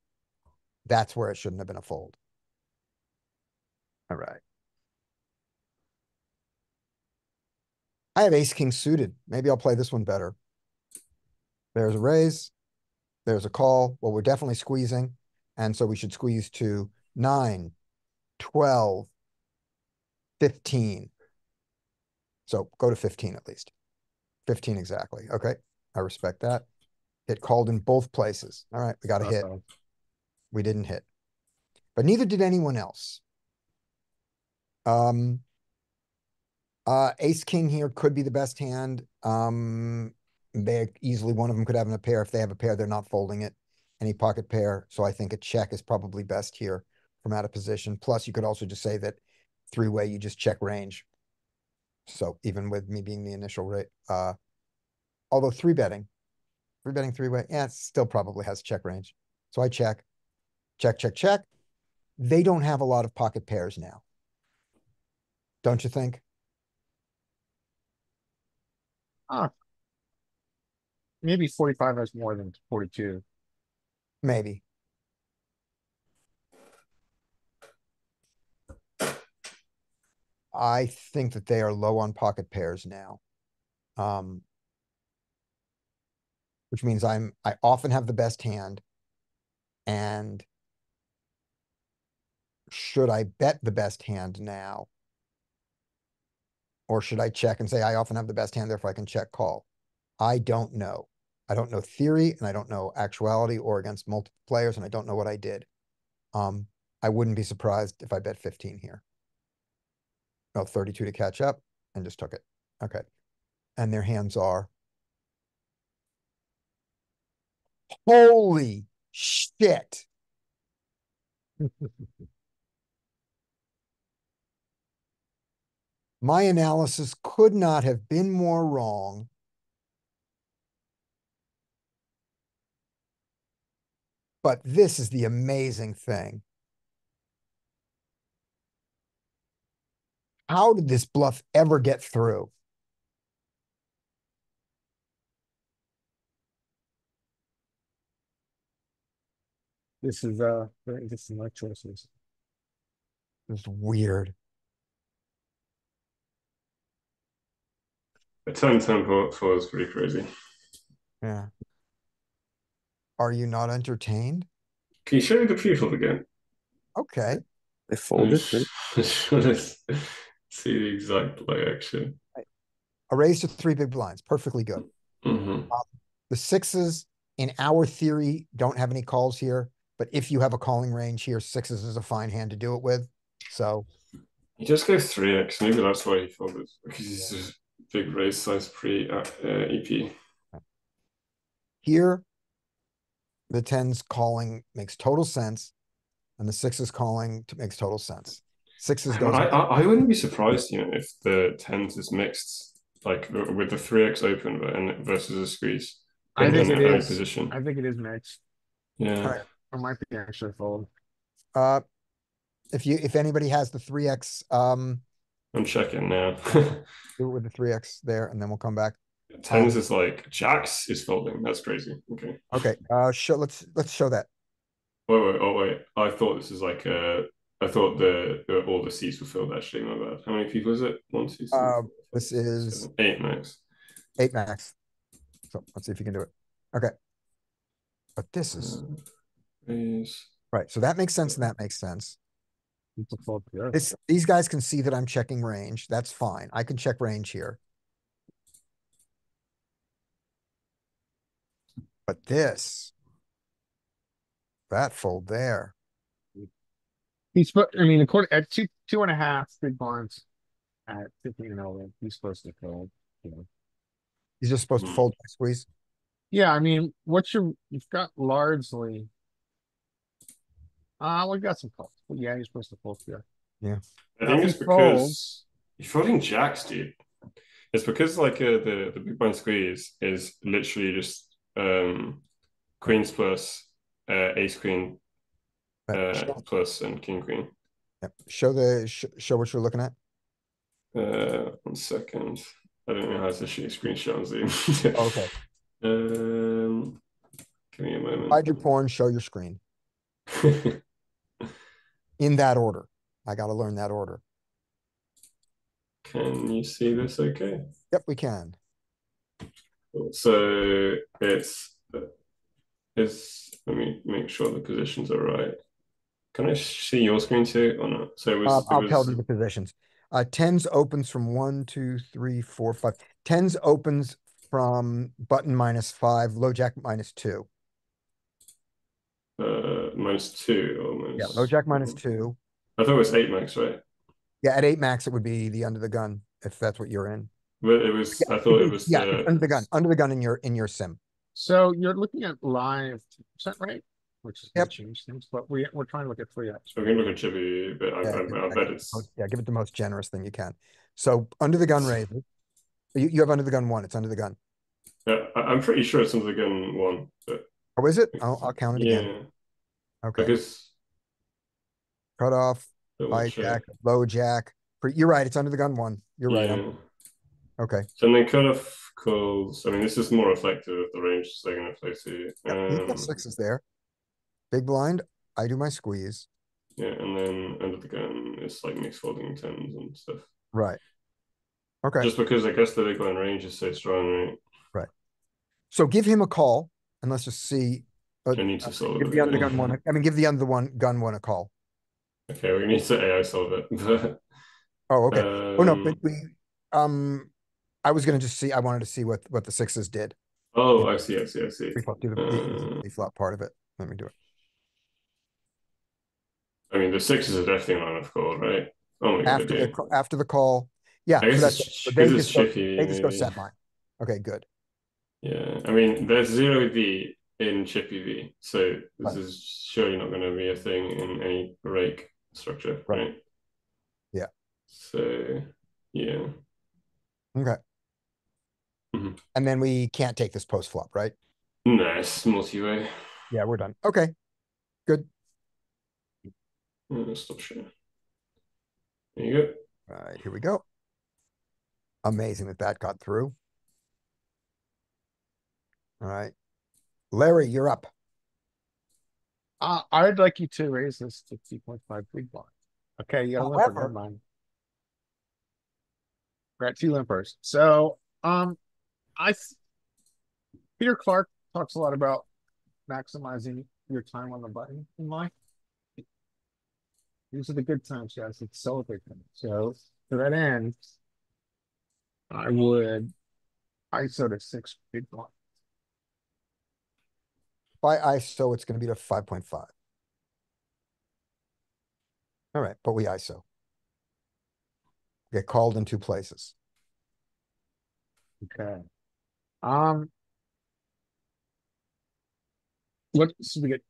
That's where it shouldn't have been a fold. All right. I have ace king suited. Maybe I'll play this one better. There's a raise. There's a call. Well, we're definitely squeezing. And so we should squeeze to 9, 12, 15. So go to 15 at least. 15 exactly. Okay. I respect that. Hit called in both places. All right. We got a hit. We didn't hit. But neither did anyone else. Ace King here could be the best hand. They easily, one of them could have a pair. If they have a pair, they're not folding it. Any pocket pair. So I think a check is probably best here from out of position. Plus, you could also just say that three-way, you just check range. So even with me being the initial rate, although three betting three-way, yeah, it still probably has check range. So I check. They don't have a lot of pocket pairs now. Don't you think? Maybe 45 has more than 42. Maybe. I think that they are low on pocket pairs now. Which means I often have the best hand. And should I bet the best hand now? Or should I check and say I often have the best hand, therefore I can check call? I don't know. I don't know theory, and I don't know actuality or against multiple players, and I don't know what I did. I wouldn't be surprised if I bet 15 here. Oh, 32 to catch up, and just took it. Okay. And their hands are. Holy shit. My analysis could not have been more wrong. But this is the amazing thing. How did this bluff ever get through? This is my choices. It's weird. The 10-10 for is pretty crazy. Yeah. Are you not entertained? Can you show me the pre-flop again? Okay. They folded. See the exact action. A raise to 3 big blinds. Perfectly good. The sixes, in our theory, don't have any calls here. But if you have a calling range here, sixes is a fine hand to do it with. So he just goes 3x. Maybe that's why he folded, because he's just big raise size pre EP. Here, the tens calling makes total sense, and the sixes calling makes total sense. Sixes goes. I wouldn't be surprised, if the tens is mixed, like with the 3x open and versus a squeeze. I think it is. Position. I think it is mixed. Yeah. Right. It might be actually fold. If anybody has the 3x, I'm checking now. do it with the 3x there, and then we'll come back. Tens is like jacks is folding. That's crazy. Okay. Okay. Let's show that. Wait. I thought this is like I thought all the seats were filled actually. My bad. How many people is it? 1, 2, 3, 4, this is 7, 8 max. 8 max. So let's see if you can do it. Okay. But this is right. So that makes sense, and that makes sense. These guys can see that I'm checking range. That's fine. I can check range here. But that fold there. According at 2.5 big blinds at 15-0, he's supposed to fold. He's just supposed to fold by squeeze. Yeah, you've got largely. We got some calls. But yeah, you're supposed to fold here. Yeah. I think it's because you're folding jacks, dude. It's because the big blind squeeze is literally just queens plus ace queen plus and king queen. Yep. Show what you're looking at. 1 second. I don't know how to shoot a screenshot on Zoom. Okay. Give me a moment. Hide your porn, show your screen. In that order. I got to learn that order. Can you see this okay? Yep, we can. So it's let me make sure the positions are right. Can I see your screen too or not? So it I'll tell was you the positions. Tens opens from 1, 2, 3, 4, 5. Tens opens from button -5, low jack -2. -2 or Yeah, low jack minus. -2. I thought it was 8 max, right? Yeah, at 8 max, it would be the under the gun if that's what you're in. But it was. I thought it was Yeah, it's under the gun in your sim. So you're looking at live 10% rate, which is gonna Yep. change things, but we're trying to look at 3x. So we're gonna look at Chippy, but I bet it's. Give it the most generous thing you can. So under the gun raises. You have under the gun 1. It's under the gun. Yeah, I'm pretty sure it's under the gun 1, but Oh, is it? I'll count it again. yeah, Okay. because Cut off, double high check. jack, low jack. You're right. It's under the gun 1. You're right. Yeah. Okay. So then cutoff calls. I mean, this is more reflective of the range they're going to play to. Yep, you've got 6s there. Big blind. I do my squeeze. Yeah, and then under the gun, it's like mixed folding 10s and stuff. Right. Okay. Just because I guess the big blind range is so strong, right? Right. So give him a call and let's just see. I need to solve give it. the under gun one. I mean, give the under gun one a call. Okay, we need to AI solve it. Oh, okay. Oh no, but I was gonna just see. I wanted to see what the 6s did. Oh, I see. Do the flop part of it. Let me do it. I mean, the 6s are definitely not enough call, right? Oh my god, after the call, yeah. I guess they it's chippy. They just go set mine. Okay, good. Yeah, I mean, there's 0D in chippy V, so this is surely not going to be a thing in any rake structure, right? Yeah. So, yeah. Okay. Mm-hmm. And then we can't take this post flop, right? Nice, multi-way. Yeah, we're done. Okay, good. Stop sharing. There you go. All right, here we go. Amazing that got through. All right. Larry, you're up. I'd like you to raise this to 2.5 big blind. Okay, you got a limper, never mind. Got 2 limpers. So, Peter Clark talks a lot about maximizing your time on the button in life. These are the good times, guys. Let's celebrate them. So, to that end, I would ISO to 6 big blind. By ISO, it's going to be to 5.5. All right, but we ISO. Get called in 2 places. Okay. So we get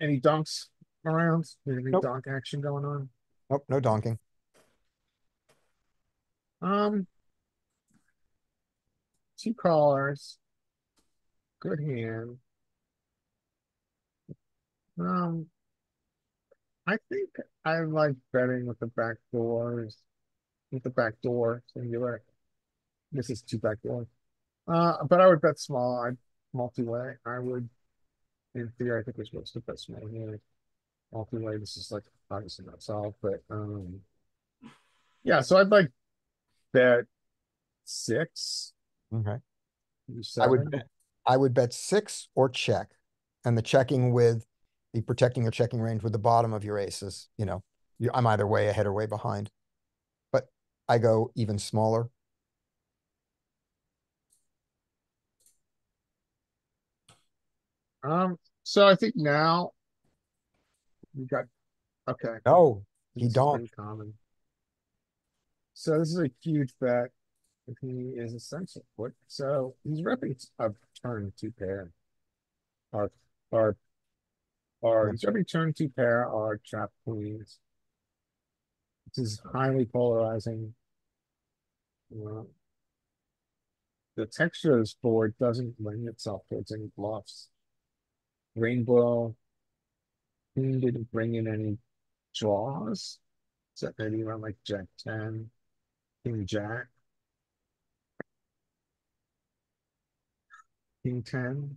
any donks around? Any Nope. donk action going on? Nope, no donking. 2 callers. Good hand. I think I like betting with the back doors. With the back door singular. This is 2 back doors. But I would bet small. I'd multi-way. I would, in theory, I think we're supposed to bet small here. Multi-way. This is like obviously not solved, but yeah. So I'd like bet 6. Okay. 7. I would bet 6 or check, and the checking with the protecting your checking range with the bottom of your aces. You know, I'm either way ahead or way behind, but I go even smaller. So I think now we got okay. No, he donked. Common. So this is a huge bet. If he is essential. So he's repping a turn 2 pair. He's repping turn 2 pair are trap queens. This is highly polarizing. The texture of this board doesn't lend itself towards any bluffs. Rainbow didn't bring in any draws. Except maybe around like Jack 10, King Jack, King 10.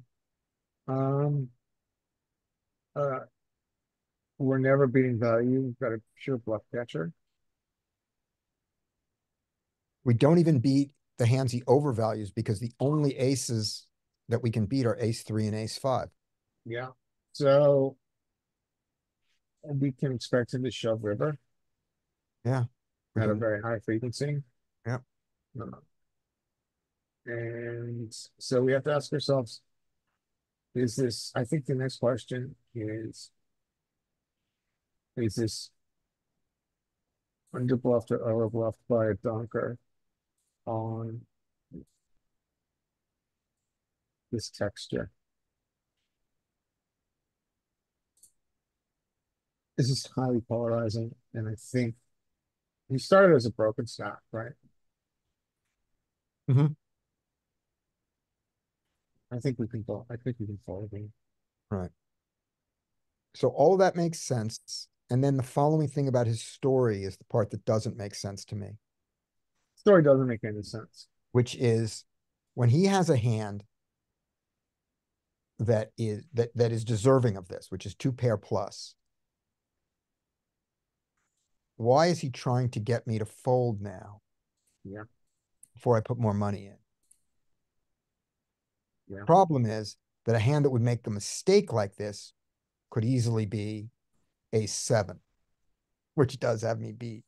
We're never beating value. We've got a pure bluff catcher. We don't even beat the hands he overvalues because the only aces that we can beat are ace 3 and ace 5. Yeah. So we can expect him to shove river Yeah. We at a can, very high frequency. yeah. Uh, And so we have to ask ourselves, is this, I think the next question is this underbluffed or overbluffed by a donker on this texture? This is highly polarizing, and I think he started as a broken stack, right? Hmm. I think we can go. I think we can fold him. Right. So all of that makes sense. And then the following thing about his story is the part that doesn't make sense to me, Story doesn't make any sense. which is when he has a hand that is deserving of this, which is two pair plus. Why is he trying to get me to fold now Yeah, before I put more money in? yeah. Problem is that a hand that would make the mistake like this could easily be a7, which does have me beat.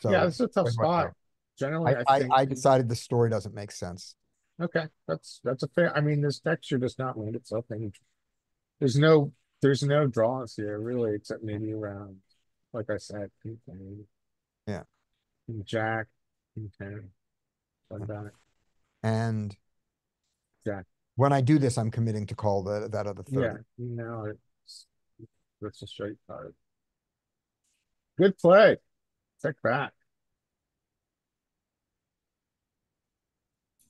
Yeah, So it's a tough what do I spot. do? Generally, I think I decided the story doesn't make sense. okay, that's a fair. I mean, this texture does not lend itself to any. There's no there's no draws here really, except maybe around, like I said, king queen, Yeah. king jack, king ten, like that. And Jack. when I do this, I'm committing to call that other 30. Yeah, you know it's a straight card. Good play. Check back.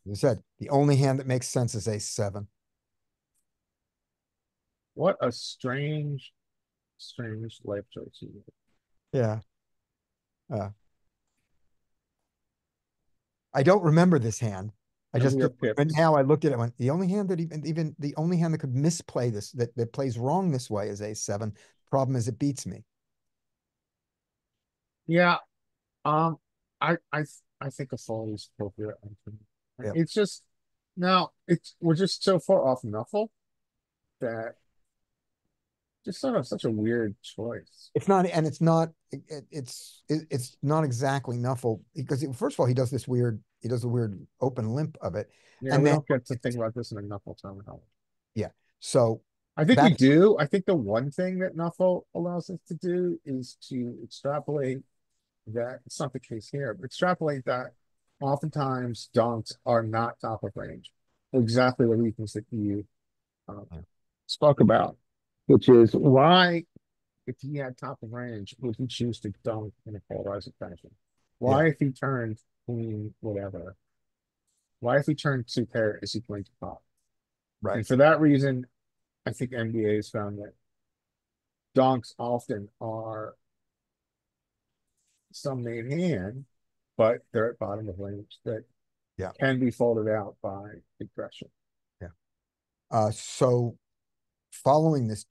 As I said, the only hand that makes sense is a7. What a strange life choice you made. Yeah. Uh, I don't remember this hand. I And just we are and pipped. now I looked at it and went, the only hand that even the only hand that could misplay this that plays wrong this way is a7. Problem is it beats me. Yeah. Um, I think a fold is appropriate. I think. Yep. It's just now we're just so far off Nuffle that just sort of such a weird choice. It's not, and it's not, it's not exactly Nuffle because first of all, he does the weird open limp of it. Yeah, And we then, don't get to think about this in a Nuffle terminology. yeah. So I think we that, do. I think the one thing that Nuffle allows us to do is to extrapolate that it's not the case here, but extrapolate that oftentimes donks are not top of range for exactly the reasons that you yeah. spoke about, which is why, if he had top of range, would he choose to dunk in a polarizing fashion? Yeah. Why, if he turned queen, whatever, why, if he turned two pair, is he going to pop? Right. And for that reason, I think NBA has found that donks often are some main hand, but they're at bottom of range that Yeah. can be folded out by aggression. Yeah. So following this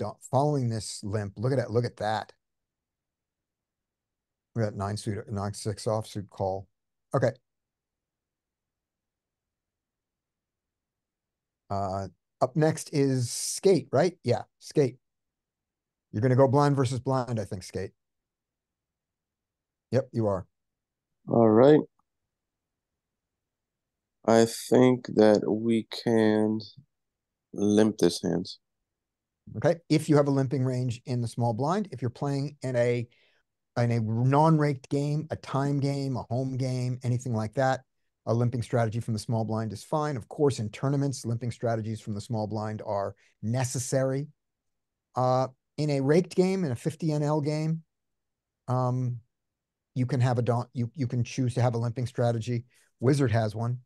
limp, look at that. Look at that. We got 9-6 offsuit call. Okay. Up next is skate, right? Yeah, skate. You're gonna go blind versus blind, I think, skate. Yep, you are. All right. I think that we can limp this hand. Okay. If you have a limping range in the small blind, if you're playing in a non-raked game, a time game, a home game, anything like that, a limping strategy from the small blind is fine. Of course, in tournaments, limping strategies from the small blind are necessary. In a raked game, in a 50 NL game, you can have you can choose to have a limping strategy. Wizard has one.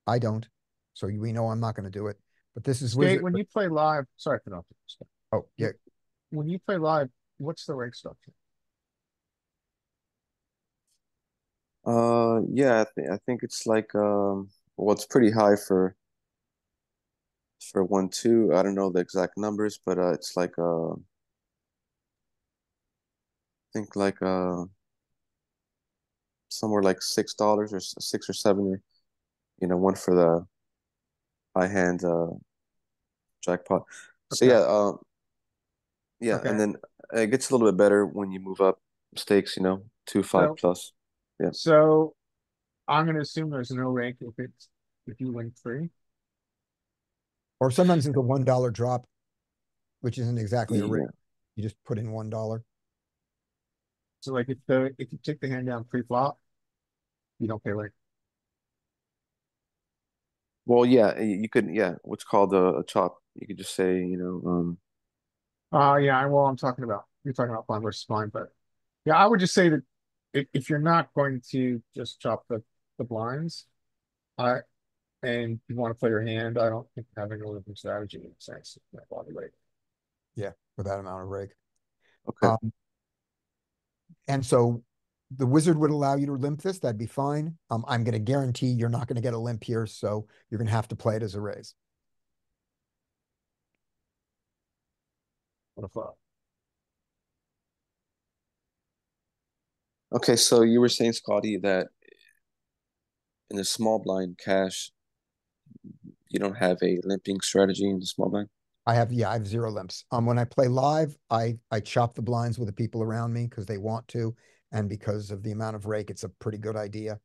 I don't. So we know I'm not going to do it. But this is Skate, Wizard. when you play live, sorry for not. Oh, yeah. When you play live, what's the rate structure? Yeah, I think it's like well, it's pretty high for 1-2. I don't know the exact numbers, but it's like I think like somewhere like $6 or 6 or 7, or one for high hand jackpot. So Okay. yeah, Okay. and then it gets a little bit better when you move up stakes, 2-5 So plus. Yeah. so I'm gonna assume there's no rank if you win free. Or sometimes it's a $1 drop, which isn't exactly a rate. Yeah. You just put in $1. So like if you take the hand down pre-flop, you don't pay rank. Well, yeah, you could, yeah, what's called a chop. You could just say, Yeah, well, you're talking about blind versus blind, but yeah, I would just say that if you're not going to just chop the blinds, I and you want to play your hand, I don't think having a living strategy makes sense. That body weight. Yeah, with that amount of rake. okay. Um, and so the wizard would allow you to limp this. That'd be fine. I'm going to guarantee you're not going to get a limp here, so you're going to have to play it as a raise. What a flop. Okay, so you were saying, Scotty, that in the small blind cash, you don't have a limping strategy in the small blind? I have zero limps. When I play live, I chop the blinds with the people around me because they want to, and because of the amount of rake, it's a pretty good idea.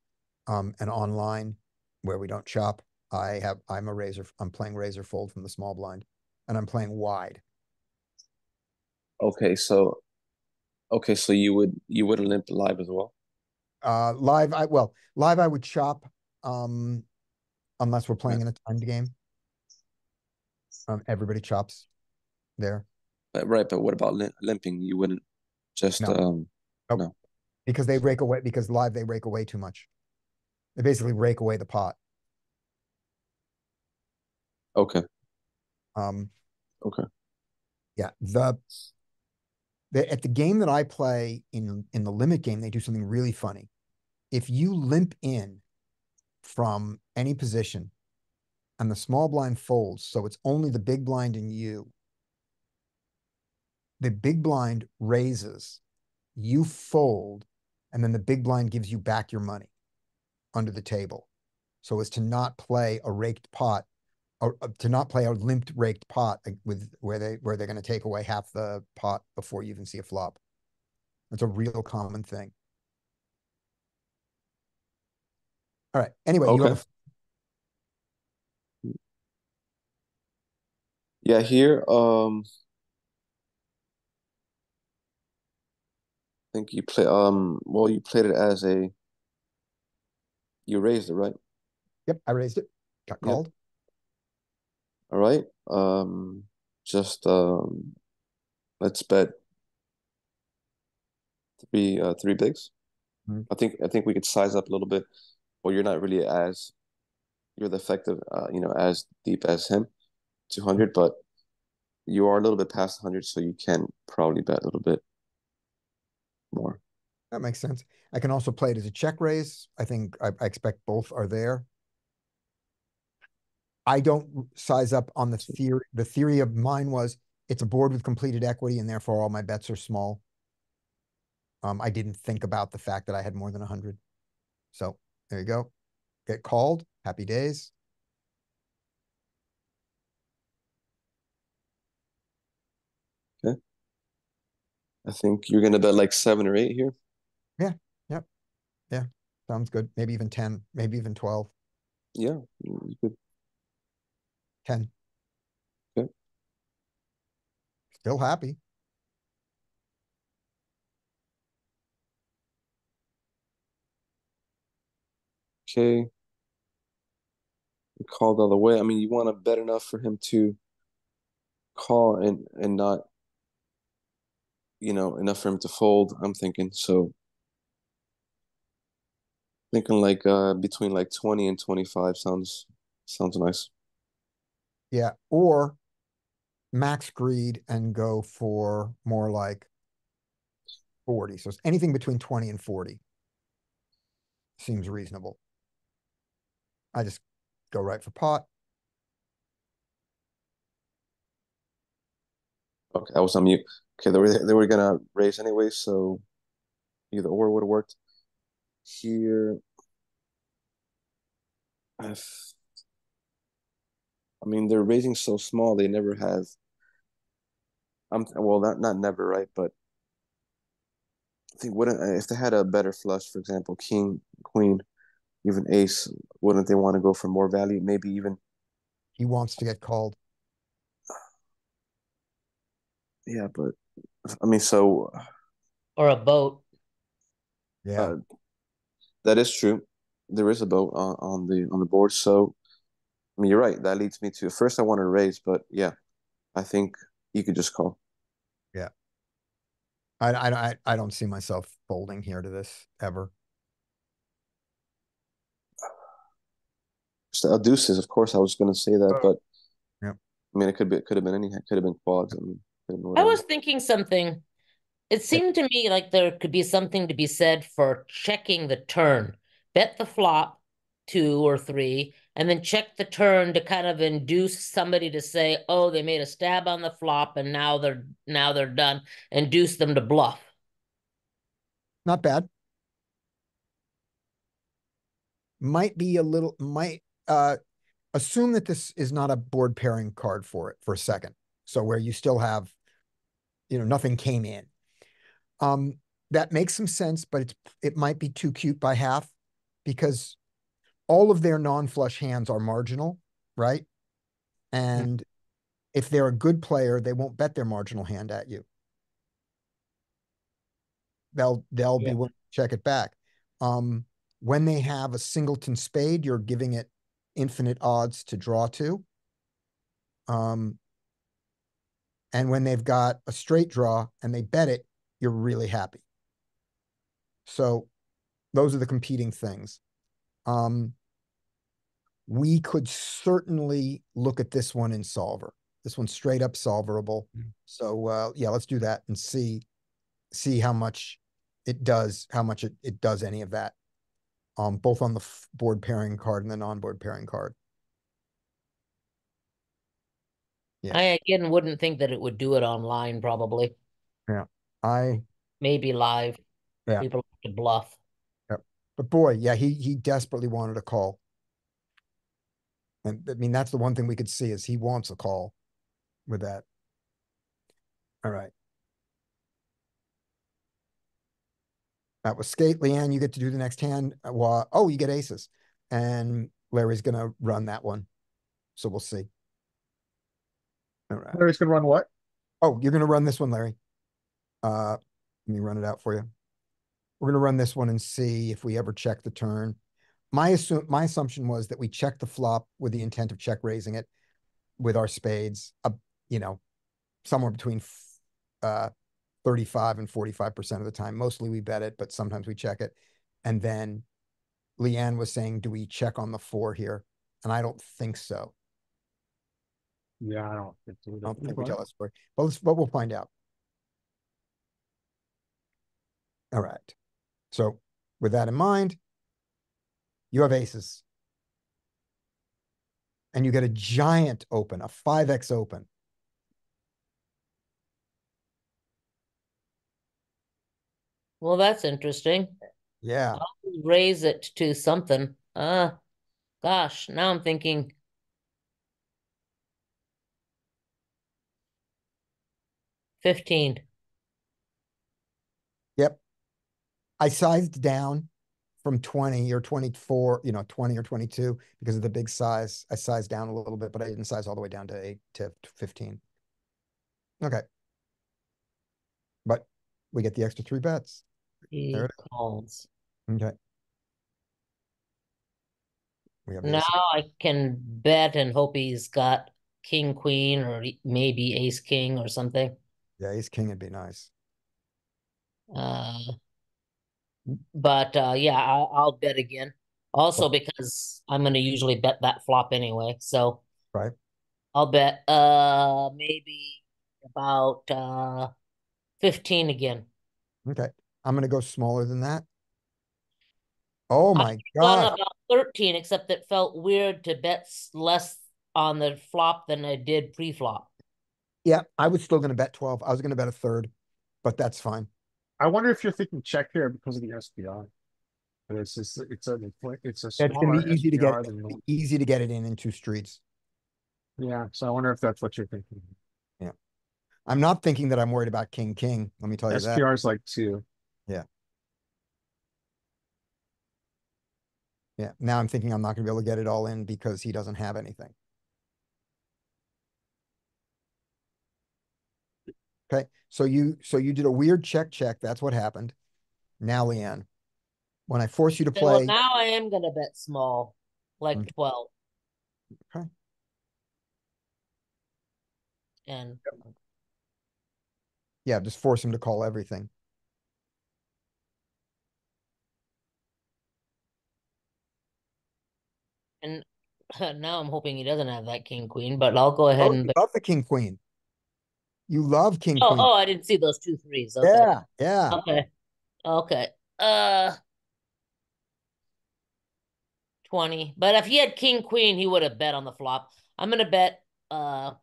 And online, where we don't chop, I'm playing razor fold from the small blind, and I'm playing wide. Okay, so you wouldn't limp live as well? Live I would chop, um, unless we're playing in a timed game. Everybody chops there. Right, but what about limping? You wouldn't just No, nope. no. Because they rake away because live they rake away too much. They basically rake away the pot. Okay. Um, Okay. yeah. At the game that I play in the limit game, they do something really funny. If you limp in from any position and the small blind folds, so it's only the big blind and you, the big blind raises, you fold, and then the big blind gives you back your money under the table, so as to not play a raked pot or to not play a limped raked pot with where they're going to take away half the pot before you even see a flop. It's a real common thing. All right. Anyway, you have Okay. a Yeah, here, I think you played it as you raised it, right? yep. I raised it. Got Yep. called. All right. Just let's bet three bigs. Mhm. I think we could size up a little bit. Well, you're the effective, as deep as him, 200, but you are a little bit past 100, so you can probably bet a little bit more. That makes sense. I can also play it as a check raise. I expect both are there. I don't size up on the theory. The theory of mine was it's a board with completed equity, and therefore all my bets are small. I didn't think about the fact that I had more than 100. So there you go. Get called. Happy days. Okay. I think you're gonna bet like 7 or 8 here. Yeah. Yep. Yeah. Sounds good. Maybe even 10, maybe even 12. Yeah, you could. 10. Okay. Still happy. Okay. Called all the way. I mean, you want to bet enough for him to call and not, enough for him to fold. I'm thinking so. Thinking like between like 20 and 25 sounds nice. Yeah. Or max greed and go for more like 40. So anything between 20 and 40 seems reasonable. I just go right for pot. Okay, I was on mute. Okay, they were gonna raise anyway, so either or would have worked. Here, I I mean, they're raising so small, they never have. Well, not never, right? But I think wouldn't if they had a better flush, for example, king, queen, even ace, wouldn't they want to go for more value? Maybe even, He wants to get called. yeah. But I mean, so Or a boat. Yeah. uh, that is true. There is a boat on the board. So I mean, you're right. That leads me to first I want to raise, but yeah, I think you could just call. Yeah. I don't see myself folding here to this ever. Deuces, of course, I was going to say that, but Yep. I mean, could have been could have been quads. I mean, could have been I whatever. was thinking something. It seemed to me like there could be something to be said for checking the turn. Bet the flop 2 or 3, and then check the turn to kind of induce somebody to say, "Oh, they made a stab on the flop, and now they're done." Induce them to bluff. Not bad. Might be a little, might assume that this is not a board pairing card for it for a second. So where you still have, nothing came in. That makes some sense, but it might be too cute by half because all of their non-flush hands are marginal, right? And if they're a good player, they won't bet their marginal hand at you. They'll be willing to check it back. When they have a singleton spade, you're giving it infinite odds to draw to. And when they've got a straight draw and they bet it, you're really happy. So those are the competing things. We could certainly look at this one in solver. This one's straight up solverable. So yeah, let's do that and see how much it does, it does any of that. Both on the board pairing card and the non-board pairing card. Yeah. I again wouldn't think that it would do it online, probably. Yeah. Maybe live. Yeah. People like to bluff. Yep. But boy, yeah, he desperately wanted a call. And I mean, that's the one thing we could see is he wants a call with that. All right. That was skate. Leanne, you get to do the next hand. Oh, you get aces. And Larry's going to run that one. So we'll see. All right. Larry's gonna run what? Oh, you're going to run this one, Larry. Let me run it out for you. We're going to run this one and see if we ever check the turn. My assumption was that we check the flop with the intent of check raising it with our spades, somewhere between 35 and 45% of the time. Mostly we bet it, but sometimes we check it. And then Leanne was saying, do we check on the 4 here? And I don't think so. Yeah, I don't think so. I don't think we tell that story, but we'll find out. All right. So with that in mind, you have aces. And you get a giant open, a 5x open. Well, that's interesting. Yeah. I'll raise it to something. Gosh, now I'm thinking 15. Yep. I sized down from 20 or 24, 20 or 22 because of the big size. I sized down a little bit, but I didn't size all the way down to 8 to 15. Okay. But we get the extra 3 bets. He There it calls. Okay. We have Now ace. I can bet and hope he's got king, queen, or maybe ace, king, or something. Yeah, ace king would be nice. But yeah, I'll bet again. Also because I'm going to usually bet that flop anyway. So Right. I'll bet maybe about 15 again. Okay. I'm going to go smaller than that. Oh my Gone God. about 13, except it felt weird to bet less on the flop than I did pre-flop. Yeah, I was still going to bet 12. I was going to bet a third, but that's fine. I wonder if you're thinking check here because of the SPR. But it's just it's a It's smaller going to be SPR than easy to get it in 2 streets. Yeah, so I wonder if that's what you're thinking. Yeah. I'm not thinking that I'm worried about king, king. Let me tell you that. SPR is like 2. Yeah. Yeah. Now I'm thinking I'm not going to be able to get it all in because he doesn't have anything. Okay. So you did a weird check. That's what happened. Now, Leanne, when I force you to Okay, well, play, now I am gonna bet small, like Okay. 12. Okay. And yeah, just force him to call everything. and now I'm hoping he doesn't have that king queen, but I'll go ahead Oh, and you bet. love the king, queen. You love king, Oh, queen. oh, I didn't see those 2 threes. Okay. Yeah. Yeah. Okay. Okay. Uh 20. But if he had king queen, he would have bet on the flop. I'm gonna bet I'm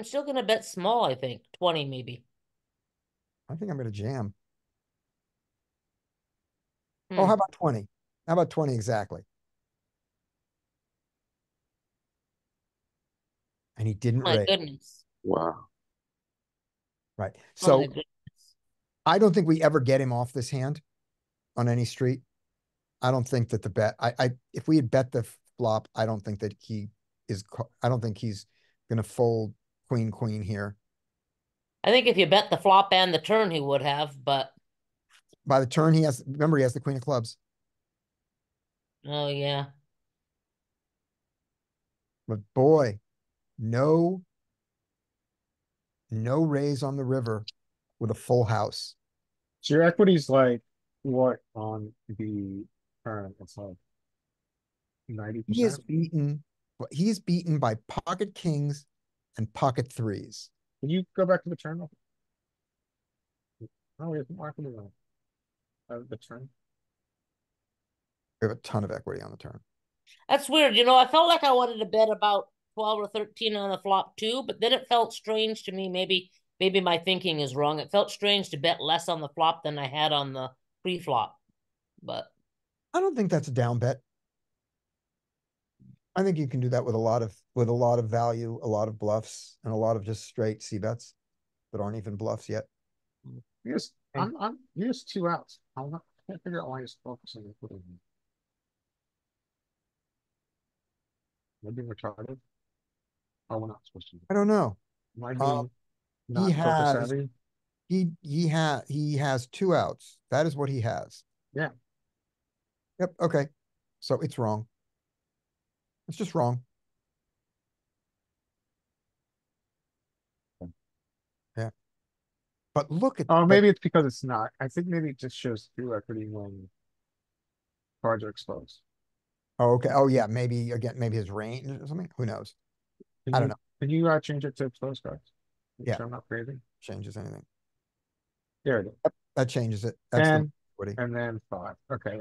still gonna bet small, I think. 20 maybe. I think I'm going to jam. Oh, Hmm. how about 20? How about 20 exactly? And he didn't Oh my raise. goodness. Wow. Right. Oh my So goodness. I don't think we ever get him off this hand on any street. I don't think that the bet, if we had bet the flop, I don't think that I don't think he's going to fold queen, queen here. I think if you bet the flop and the turn, he would have, but By the turn, remember, he has the queen of clubs. oh yeah. But boy, no raise on the river with a full house. So your equity's like what on the turn? It's like He is 90%. beaten, he's beaten by pocket kings and pocket threes. Can you go back to the turn? Oh, we have more equity on the turn. We have a ton of equity on the turn. That's weird. I felt like I wanted to bet about 12 or 13 on the flop too, but then it felt strange to me. Maybe my thinking is wrong. It felt strange to bet less on the flop than I had on the pre-flop. But I don't think that's a down bet. I think you can do that with a lot of value, a lot of bluffs, and a lot of just straight C bets that aren't even bluffs yet. Here's here's 2 outs. I can't figure out why he's focusing on putting him. Maybe retarded. Oh, we're not supposed to. I don't know. Might Um, be not focus savvy. he has 2 outs. That is what he has. Yeah. Yep. Okay. So it's wrong. It's just wrong. Yeah. But look at, Oh, maybe it's because it's not. I think maybe it just shows through equity when cards are exposed. oh, okay. Oh yeah. Maybe again, maybe his range or something. Who knows? I don't know. Can you change it to exposed cards? Make Yeah. sure I'm not crazy. Changes anything. There it is. Yep, that changes it. That's the equity. And then 5. Okay,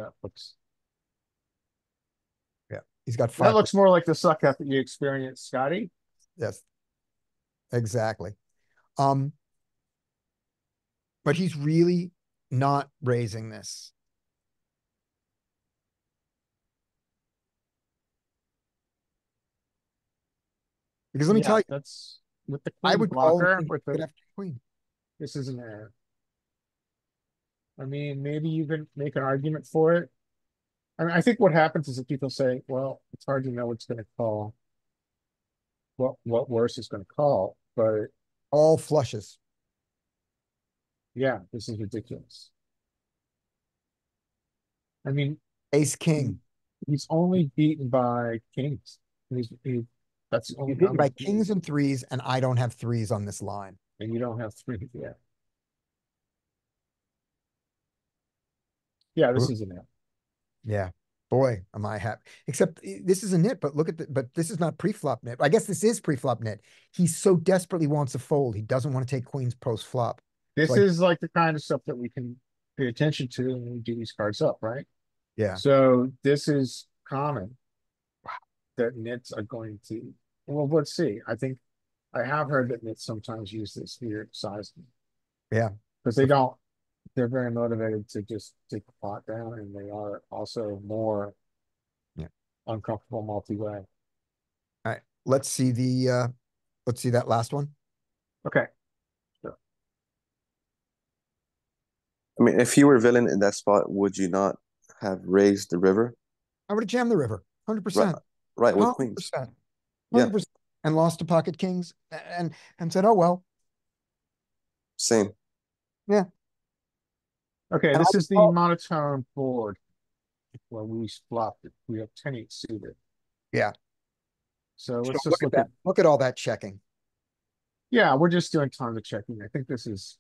Yeah. He's got that 5. looks more like the suck that you experienced, Scotty. Yes. Exactly. But he's really not raising this. Because let me tell you, That's with the I queen would call him blocker king, with good the after queen. this is an error. I mean, maybe you can make an argument for it. I mean, I think what happens is that people say, well, it's hard to know what's going to call, what worse is going to call, but All flushes. yeah, this is ridiculous. I mean, Ace king. he's only beaten by kings. That's the only He's beaten by combination. kings and threes, and I don't have threes on this line. And you don't have 3 yet. Yeah, this is an F. Yeah. Boy, am I happy. Except this is a nit, but but this is not pre-flop nit. I guess this is pre-flop nit. He so desperately wants a fold. He doesn't want to take queens post-flop. This is like the kind of stuff that we can pay attention to when we do these cards up, right? Yeah. So this is common that nits are going to, well, let's see. I think I have heard that nits sometimes use this here size. Yeah. Because they're very motivated to just take the pot down, and they are also more Yeah. uncomfortable multi-way. All right, let's see that last one. Okay. I mean, if you were villain in that spot, would you not have raised the river? I would have jammed the river, Right, 100%. right, with queens. 100%. Yeah, 100%. And lost to pocket kings and said, oh, well. same. Yeah. Okay, And this I is the would- monotone board where we flopped it. We have 10-8 suited. Yeah. So So let's look just at look that. at, Look at all that checking. yeah, we're just doing tons of checking. I think this is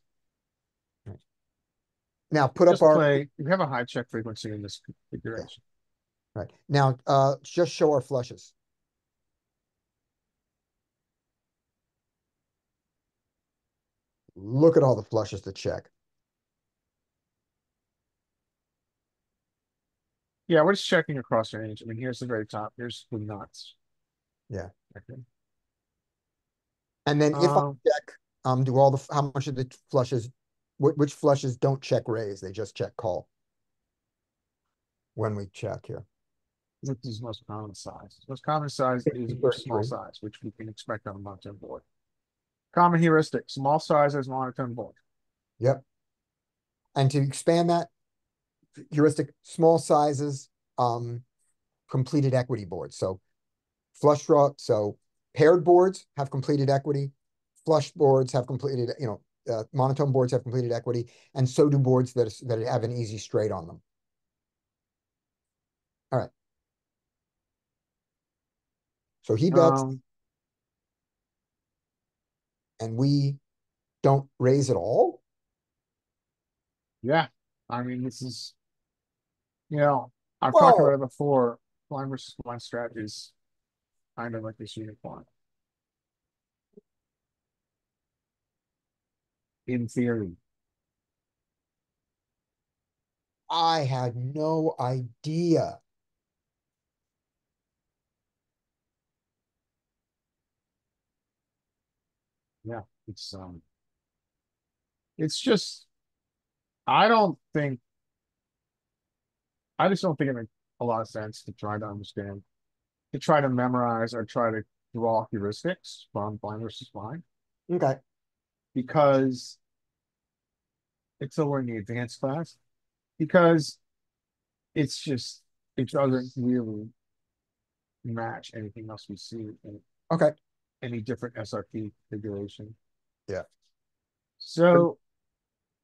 Now put up just our play. We have a high check frequency in this configuration. right. Now just show our flushes. Look at all the flushes to check. Yeah, we're just checking across range. I mean, here's the very top. Here's the nuts. Yeah. Okay. And then if I Um, check, do all the how much of the flushes, which flushes don't check raise, they just check call when we check here. This is most common size. Most common size is a small size, which we can expect on a monotone board. Common heuristic, small size as monotone board. Yep. And to expand that heuristic, small sizes, completed equity boards. So flush draw, so paired boards have completed equity, flush boards have completed, monotone boards have completed equity, and so do boards that have an easy straight on them. All right. So he bets, and we don't raise at all. Yeah, I mean, this is, I've talked Whoa. about it before. Blind versus blind strategies, kind of like this unicorn. In theory, I had no idea. yeah, it's just, I just don't think it makes a lot of sense to try to understand, to try to memorize or try to draw heuristics from blind versus blind, Okay. because it's we're in the advanced class, because it's just, it doesn't really match anything else we see in Okay. any different SRP configuration. Yeah. So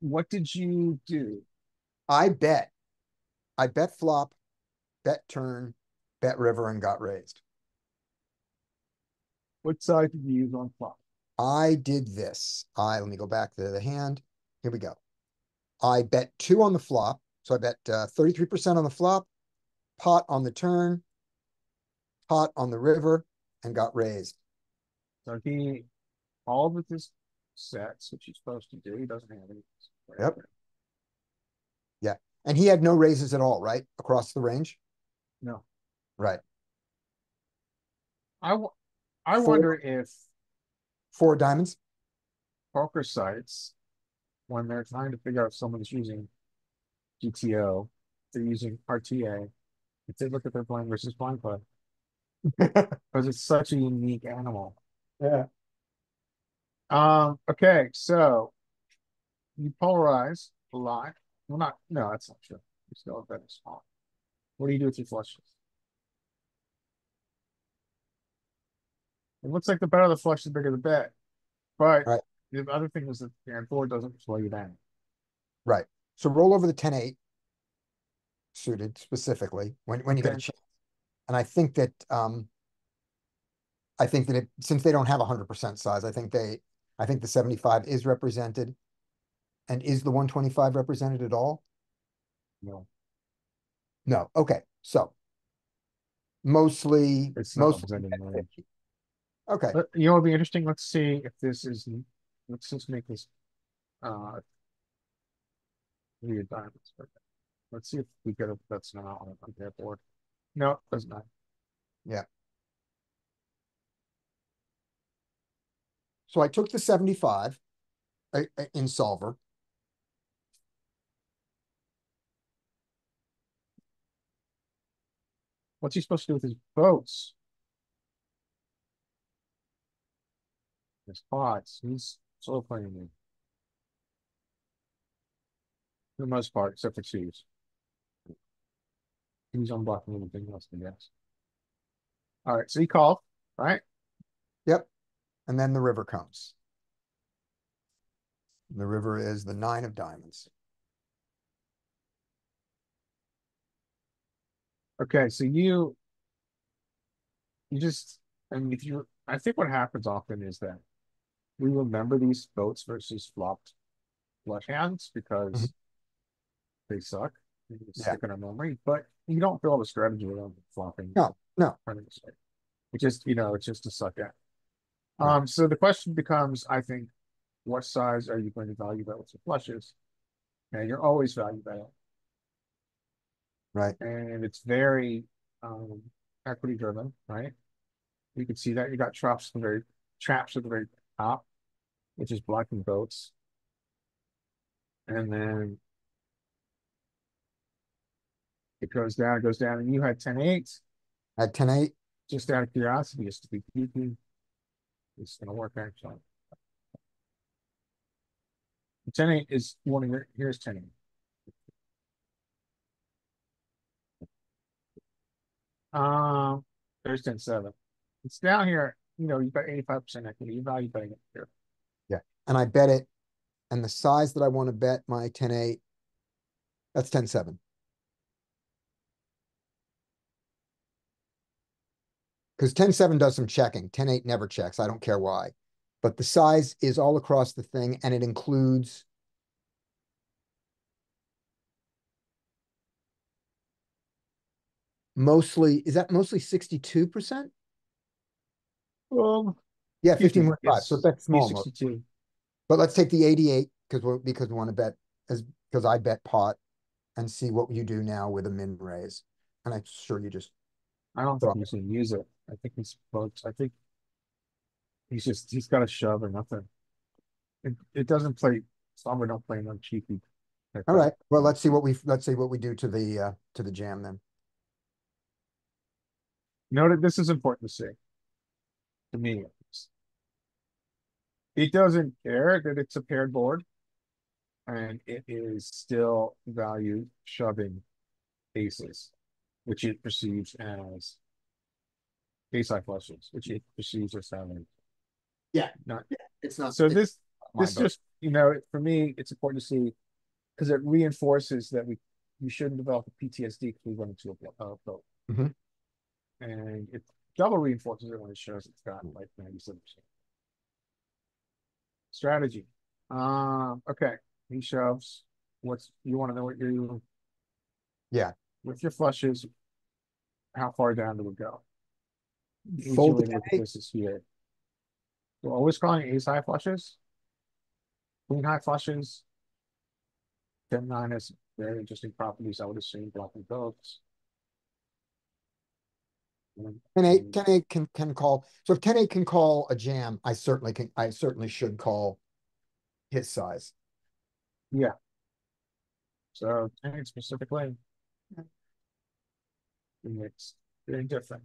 what did you do? I bet flop, bet turn, bet river, and got raised. What side did you use on flop? I did this. Let me go back to the hand. Here we go. I bet 2 on the flop. So I bet 33% on the flop, pot on the turn, pot on the river, and got raised. So all of his sets, which he's supposed to do, he doesn't have any. Yep. Yeah. And he had no raises at all, right? Across the range? No. Right. I wonder if 4 diamonds. poker sites, when they're trying to figure out if someone's using GTO, they're using RTA, if they look at their blind versus blind play, because it's such a unique animal. Yeah. Okay, so you polarize a lot. Well, no, that's not true. You still have better small. What do you do with your flushes? It looks like the better the flush, the bigger the bet. But Right. the other thing is that the hand board doesn't slow you down. Right. So roll over the 10-8 suited specifically when you get a Okay. chance. And I think that since they don't have 100% size, I think the 75 is represented. And is the 125 represented at all? No, No. Okay. So mostly it's not mostly represented in the range. okay. You know what would be interesting? Let's see if this is, let's just make this weird diamonds. Let's see if we get a that's not on a compare board. No, it does not. Yeah. So I took the 75 in solver. What's he supposed to do with his boats? His pots. He's solo playing me. For the most part, except for twos. He's unblocking everything else, I guess. All right, so he called, right? Yep. And then the river comes. The river is the 9 of diamonds. Okay, so you just, and if you, I think what happens often is that we remember these boats versus flopped flush hands because they suck. They stick in our memory, but you don't build a strategy around flopping. No. It's just, it's just to suck at. Right. So the question becomes, I think, what size are you going to value bet with your flushes? And you're always value betting. Right. And it's very equity driven, right? You can see that you got traps at the very top, which is blocking boats. And then it goes down, and you had 10-8. At 10-8. Just out of curiosity, just to be geeky. It's gonna work actually. 10-8 is one of your, here's 10-8. There's 10-7. It's down here, you've got 85% equity. You value betting it here. Yeah. And I bet it. And the size that I want to bet my 10-8, that's 10-7. Because 10-7 does some checking. 10-8 never checks. I don't care why. But the size is all across the thing, and it includes mostly, is that mostly 62%? Yeah, 15.5. So that's small. 62. But let's take the 88 because we want to bet because I bet pot and see what you do now with a min raise. And I'm sure you just I don't think he's gonna use it. I think he's both. I think he's got a shove or nothing. It doesn't play. Somber don't play no cheeky. all right. Well, let's see what we do to the jam then. Note this is important to see. To me, it doesn't care that it's a paired board, and it is still value shoving aces, which it perceives as ace high flushes, which it perceives as having. Yeah, not. It's not. So this just for me, it's important to see because it reinforces that we shouldn't develop a PTSD because we run into a vote. And it double reinforces it when it shows it's got like 97%. Strategy. Okay. He shoves. You want to know what you with your flushes, how far down do we go? Fold this is here. We're always calling ace high flushes. Queen high flushes. 10-9 has very interesting properties, I would assume, blocking boats. 10-8 can call. So if 10-8 can call a jam, I certainly should call his size. Yeah. So 10-8 specifically. It's very different.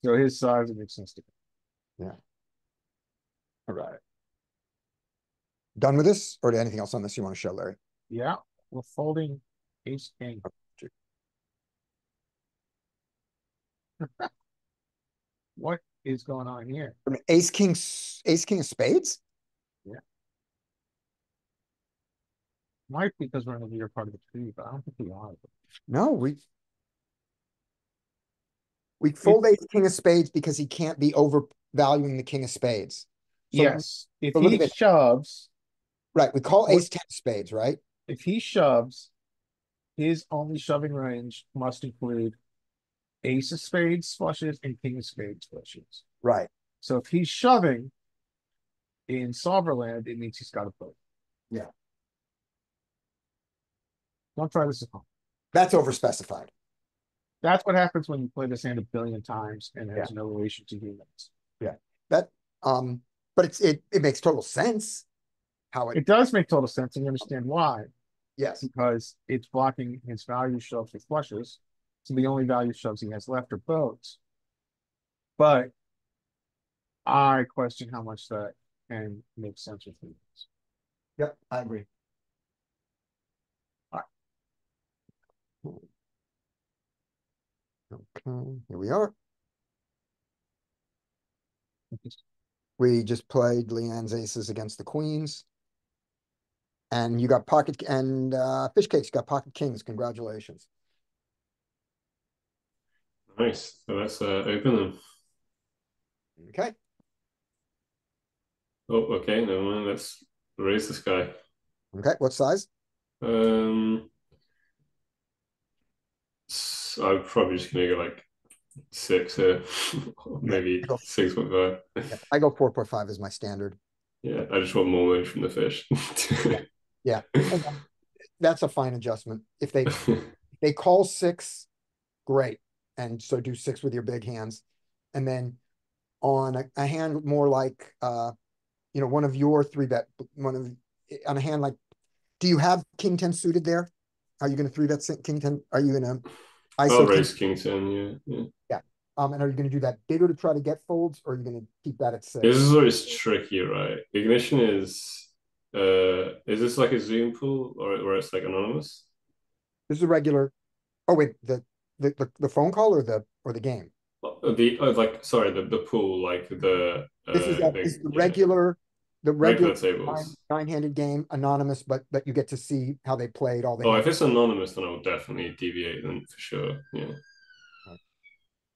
So his size, it makes sense to me. Yeah. All right. Done with this, or anything else on this you want to show, Larry? Yeah, we're folding ace king. What is going on here? Ace king of spades? Yeah. Might because we're in the weird part of the tree, but I don't think we are. No, we fold ace king of spades because he can't be overvaluing the king of spades. So, yes. If he shoves. Right. We call ace 10 of spades, right? If he shoves, his only shoving range must include ace of spades flushes and king of spades flushes. Right. So if he's shoving in Solverland, it means he's got a boat. Yeah. Don't try this at home. That's overspecified. That's what happens when you play this hand a billion times and has no relation to humans. Yeah. But it makes total sense. how it, It does make total sense, and you understand why, yes. because it's blocking his value shoves with flushes. So the only value shoves he has left are boats. But I question how much that can make sense with me. Yep, I agree. All right. Okay, here we are. We just played Leanne's aces against the queens. And you got pocket and fish cakes, you got pocket kings. Congratulations. Nice. So let's open them. Okay. Oh, okay. Never mind. Let's raise this guy. Okay. What size? I'm probably just gonna go like 6 here, maybe 6.5. Yeah, I go 4.5 is my standard. Yeah, I just want more money from the fish. Yeah. That's a fine adjustment. If they call 6, great. And so do 6 with your big hands. And then on a hand more like one of your 3-bet, on a hand like, do you have King 10 suited there? Are you going to 3-bet King 10? Are you going to I'll ISO raise King 10, yeah. Yeah. And are you going to do that bigger to try to get folds, or are you going to keep that at 6? This is always tricky, right? Ignition is this like a Zoom pool or it's like anonymous? This is a regular. Oh wait, the phone call or the game? The pool, like the This is the regular regular tables. nine-handed game, anonymous, but you get to see how they played all the Oh, hands. if it's anonymous, then I will definitely deviate then for sure. Yeah.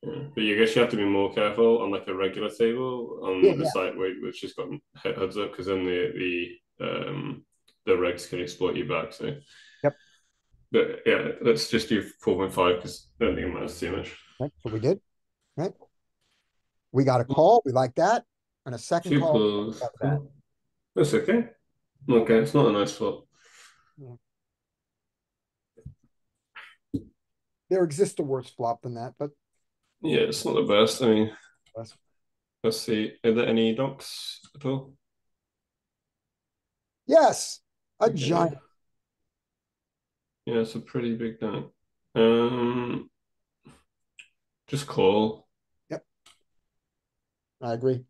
Yeah. But I guess you have to be more careful on like a regular table on the site which has got heads up, because then the regs can exploit you back. So yep. But yeah, let's just do 4.5 because I don't think it matters too much. Right, so we did. Right. We got a call. We like that. And a second call. Cool. That's okay. Okay, it's not a nice flop. Yeah. There exists a worse flop than that, but yeah, it's not the best. I mean, let's see. Are there any donks at all? Yes, a giant. Yeah, it's a pretty big donk. Just call. Yep, I agree.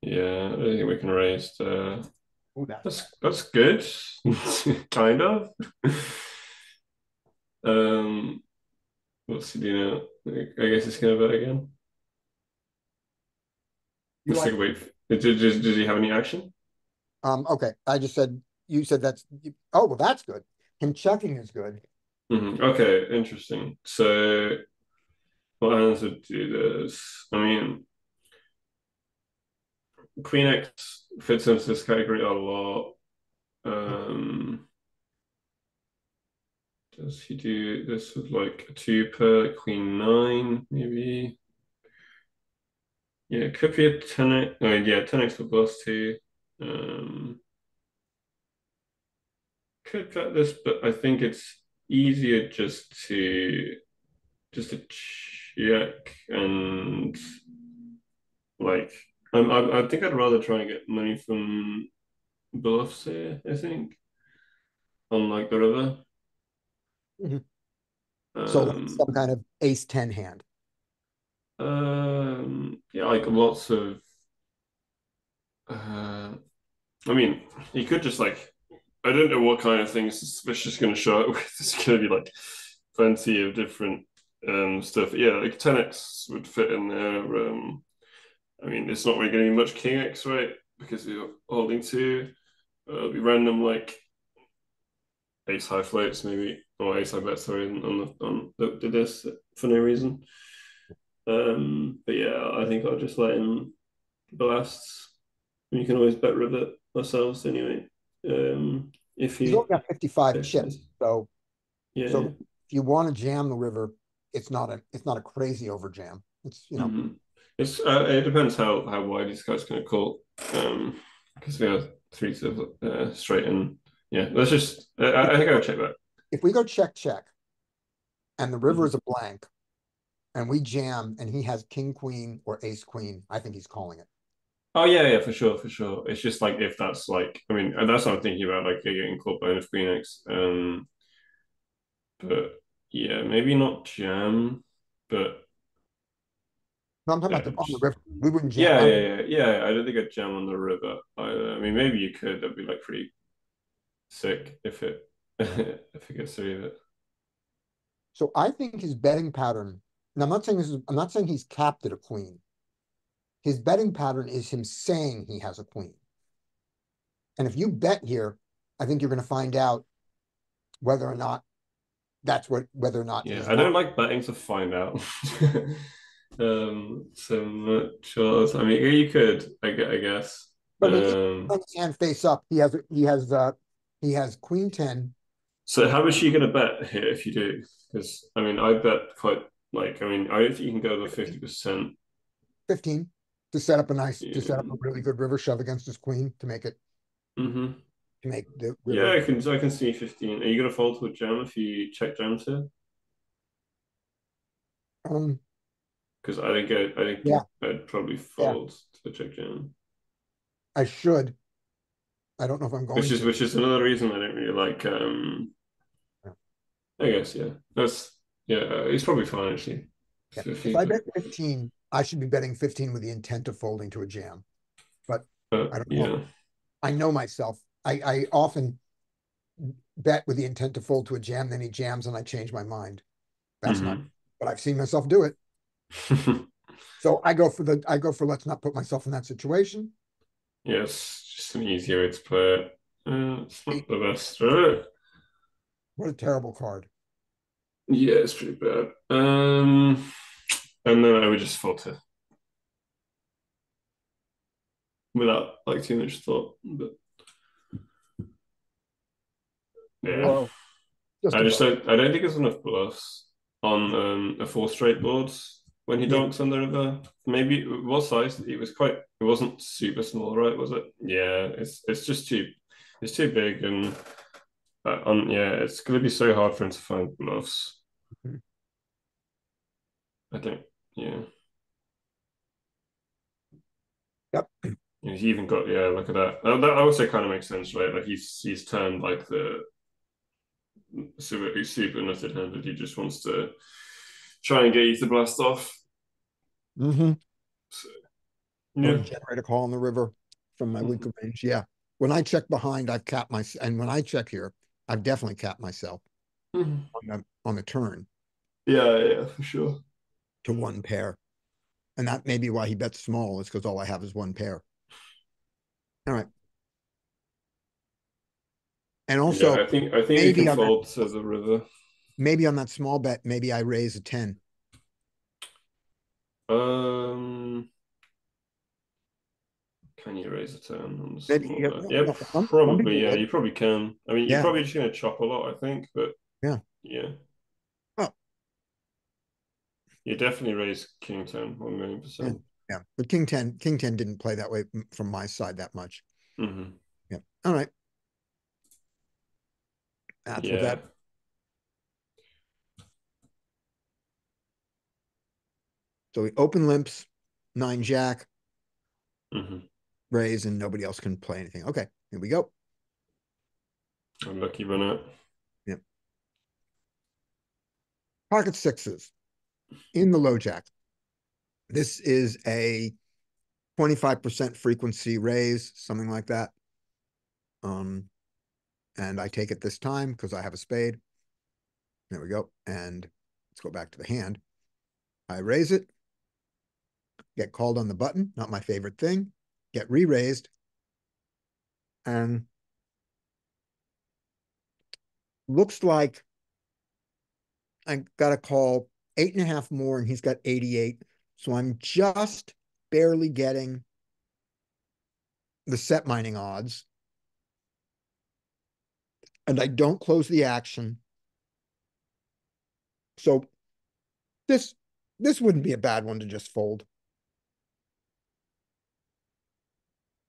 Yeah, I don't think we can raise the. That's good, kind of. What's he do now? I guess it's gonna bet again. Let's take a wait. Does he have any action? Okay. I just said you said that's. Oh well, that's good. Him checking is good. Okay, interesting. So, what hands would do this? I mean, Queen X fits into this category a lot. Does he do this with like a 2 per Queen 9, maybe? Yeah, could be a 10x. Oh, yeah, 10x for plus 2. Could cut this, but I think it's easier just to check and like I think I'd rather try and get money from bluffs here, I think, on like the river. So like some kind of ace 10 hand. Yeah, like lots of I mean, you could just like, I don't know what kind of things Suspicious going to show up with. It's going to be like plenty of different stuff. Yeah, like 10x would fit in there. I mean, it's not really going to be much King X, right? Because you're holding 2. It'll be random like ace high floats maybe, or ace high bets, sorry, on the this for no reason. But yeah, I think I'll just let him blast. You can always bet river ourselves anyway. If He's only got 55 chips, so yeah. So if you want to jam the river, it's not a crazy over jam. It's It's it depends how wide this guy's going to call. Because we have 3 to straight and yeah. Let's just I think I'll check that. If we go check, and the river is a blank, and we jam, and he has king queen or ace queen, I think he's calling it. Oh yeah, for sure, for sure. It's just like if that's like, I mean, and that's what I'm thinking about, like you're getting called by enough Queen X. But yeah, maybe not jam, but No, I'm talking yeah, about on the river. We wouldn't jam. yeah. I don't think I'd jam on the river either. I mean, maybe you could. That'd be like pretty sick if it if it gets through it. So I think his betting pattern, and I'm not saying he's capped at a queen. His betting pattern is him saying he has a queen. And if you bet here, I think you're going to find out whether or not whether or not Yeah, he's I don't not. like betting to find out. So much. Sure. I mean, you could, I guess. But I mean, if his hand face up, he has queen 10. So how much are you going to bet here if you do? Because I mean, I bet quite like I mean, I don't think you can go over 50%. 15 to set up a really good river shove against his queen to make it Mm-hmm. to make the Yeah, river. I can see 15. Are you going to fold to a jam if you check jams here? Um, Because I think yeah, I'd probably yeah, fold to the check jam. I should. I don't know if I'm going to. Which is another reason I don't really like I guess yeah. That's yeah, he's probably fine actually. Yeah. 15, If I bet 15, I should be betting 15 with the intent of folding to a jam. But I don't know. yeah. I know myself. I often bet with the intent to fold to a jam, then he jams and I change my mind. That's not, Mm-hmm. but I've seen myself do it. So I go for let's not put myself in that situation. Yes, just an easier way to play it. It's not the best, What a terrible card. Yeah, it's pretty bad. And then I would just filter without like too much thought. But yeah, Whoa. Just about. I don't think there's enough bluffs on a four straight boards when he Yeah. donks on the river. Maybe what size? It wasn't super small, right? Was it? Yeah, it's just too it's too big and yeah, it's gonna be so hard for him to find bluffs. Mhm. I think, yeah. Yep. He's even got look at that. That also kind of makes sense, right? Like he's turned like the super nutted handed. He just wants to try and get you to blast off. Mm-hmm. So, Or yeah. generate a call in the river from my weaker range. Yeah. When I check behind, I've capped and when I check here, I've definitely capped myself Mhm. on the turn Yeah, for sure. to one pair. And that may be why he bets small, is because all I have is one pair. All right. And also, Yeah, I think you maybe can on that, fold to the river. maybe on that small bet, maybe I raise a 10. Can you raise a turn on the Maybe small you bet? get, Yeah, no, some people probably. Yeah, would. you probably can. I mean, you're Yeah. probably just gonna chop a lot, I think, but Yeah. yeah. Oh, You definitely raise king 10, yeah. 1,000,000%. Yeah. But King 10 didn't play that way from my side that much. Mm-hmm. Yeah. All right. That's what Yeah. that. So we open limps, 9 jack, Mm-hmm. raise, and nobody else can play anything. Okay, here we go. Unlucky runner. Yeah. Pocket sixes in the low jack. This is a 25% frequency raise, something like that. And I take it this time because I have a spade. There we go. And let's go back to the hand. I raise it, get called on the button, not my favorite thing, get re-raised, and looks like I got to call 8.5 more, and he's got 88. So I'm just barely getting the set mining odds. And I don't close the action. So this wouldn't be a bad one to just fold.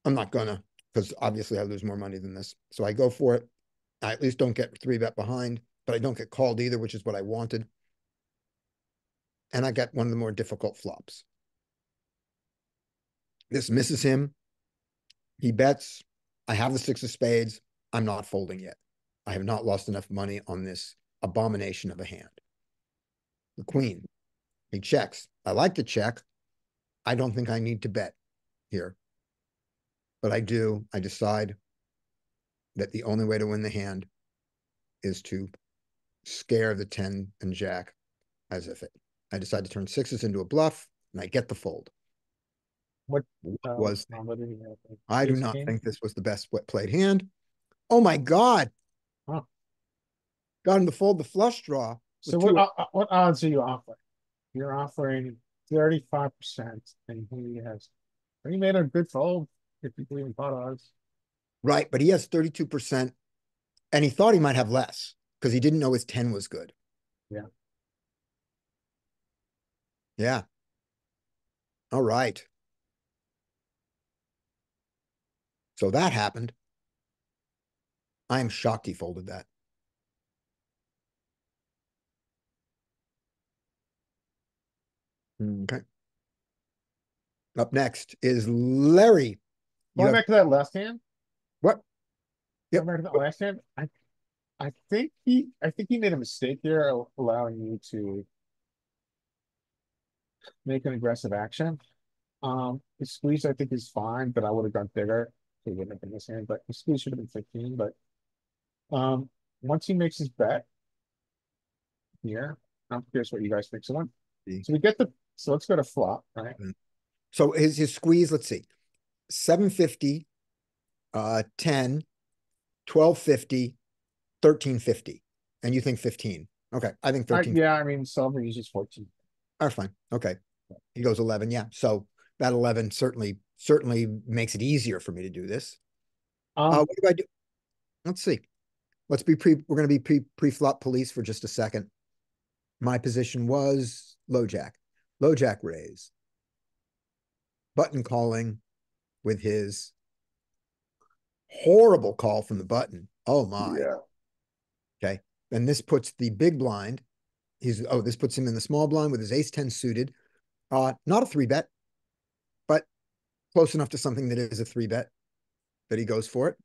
I'm not gonna, because obviously I lose more money than this. So I go for it. I at least don't get 3-bet behind, but I don't get called either, which is what I wanted. And I get one of the more difficult flops. This misses him. He bets. I have the 6 of spades. I'm not folding yet. I have not lost enough money on this abomination of a hand. The queen. He checks. I like to check. I don't think I need to bet here. But I do. I decide that the only way to win the hand is to scare the 10 and jack as if it. I decide to turn 6s into a bluff, and I get the fold. What Was what did he have? I do Ace not king? think this was the best played hand. Oh my God. Huh. Got him to fold the flush draw. So with what odds are you offering? You're offering 35%, and he has. He made a good fold if you believe in pot odds. Right, but he has 32%, and he thought he might have less because he didn't know his 10 was good. Yeah. Yeah. All right. So that happened. I am shocked he folded that. Okay. Up next is Larry. Going back to that last hand. What? Yep. Going back to that last hand. I think he made a mistake here, allowing you to make an aggressive action. His squeeze I think is fine, but I would have gone bigger. He wouldn't have been this hand, but his squeeze should have been 15. But once he makes his bet here, I'm curious what you guys think. So let's go to flop, right? So his squeeze, let's see. 750, 10, 1250, 1350. And you think 15. Okay. I think 13. Yeah, I mean, solver uses 14. Are fine. Okay. He goes 11. Yeah. So that 11 certainly makes it easier for me to do this. What do I do? Let's see. We're going to be pre-flop police for just a second. My position was low jack raise. Button calling with his horrible call from the button. Oh my. Yeah. Okay. And this puts the big blind. This puts him in the small blind with his ace 10 suited. Not a 3-bet, but close enough to something that is a 3-bet that he goes for it.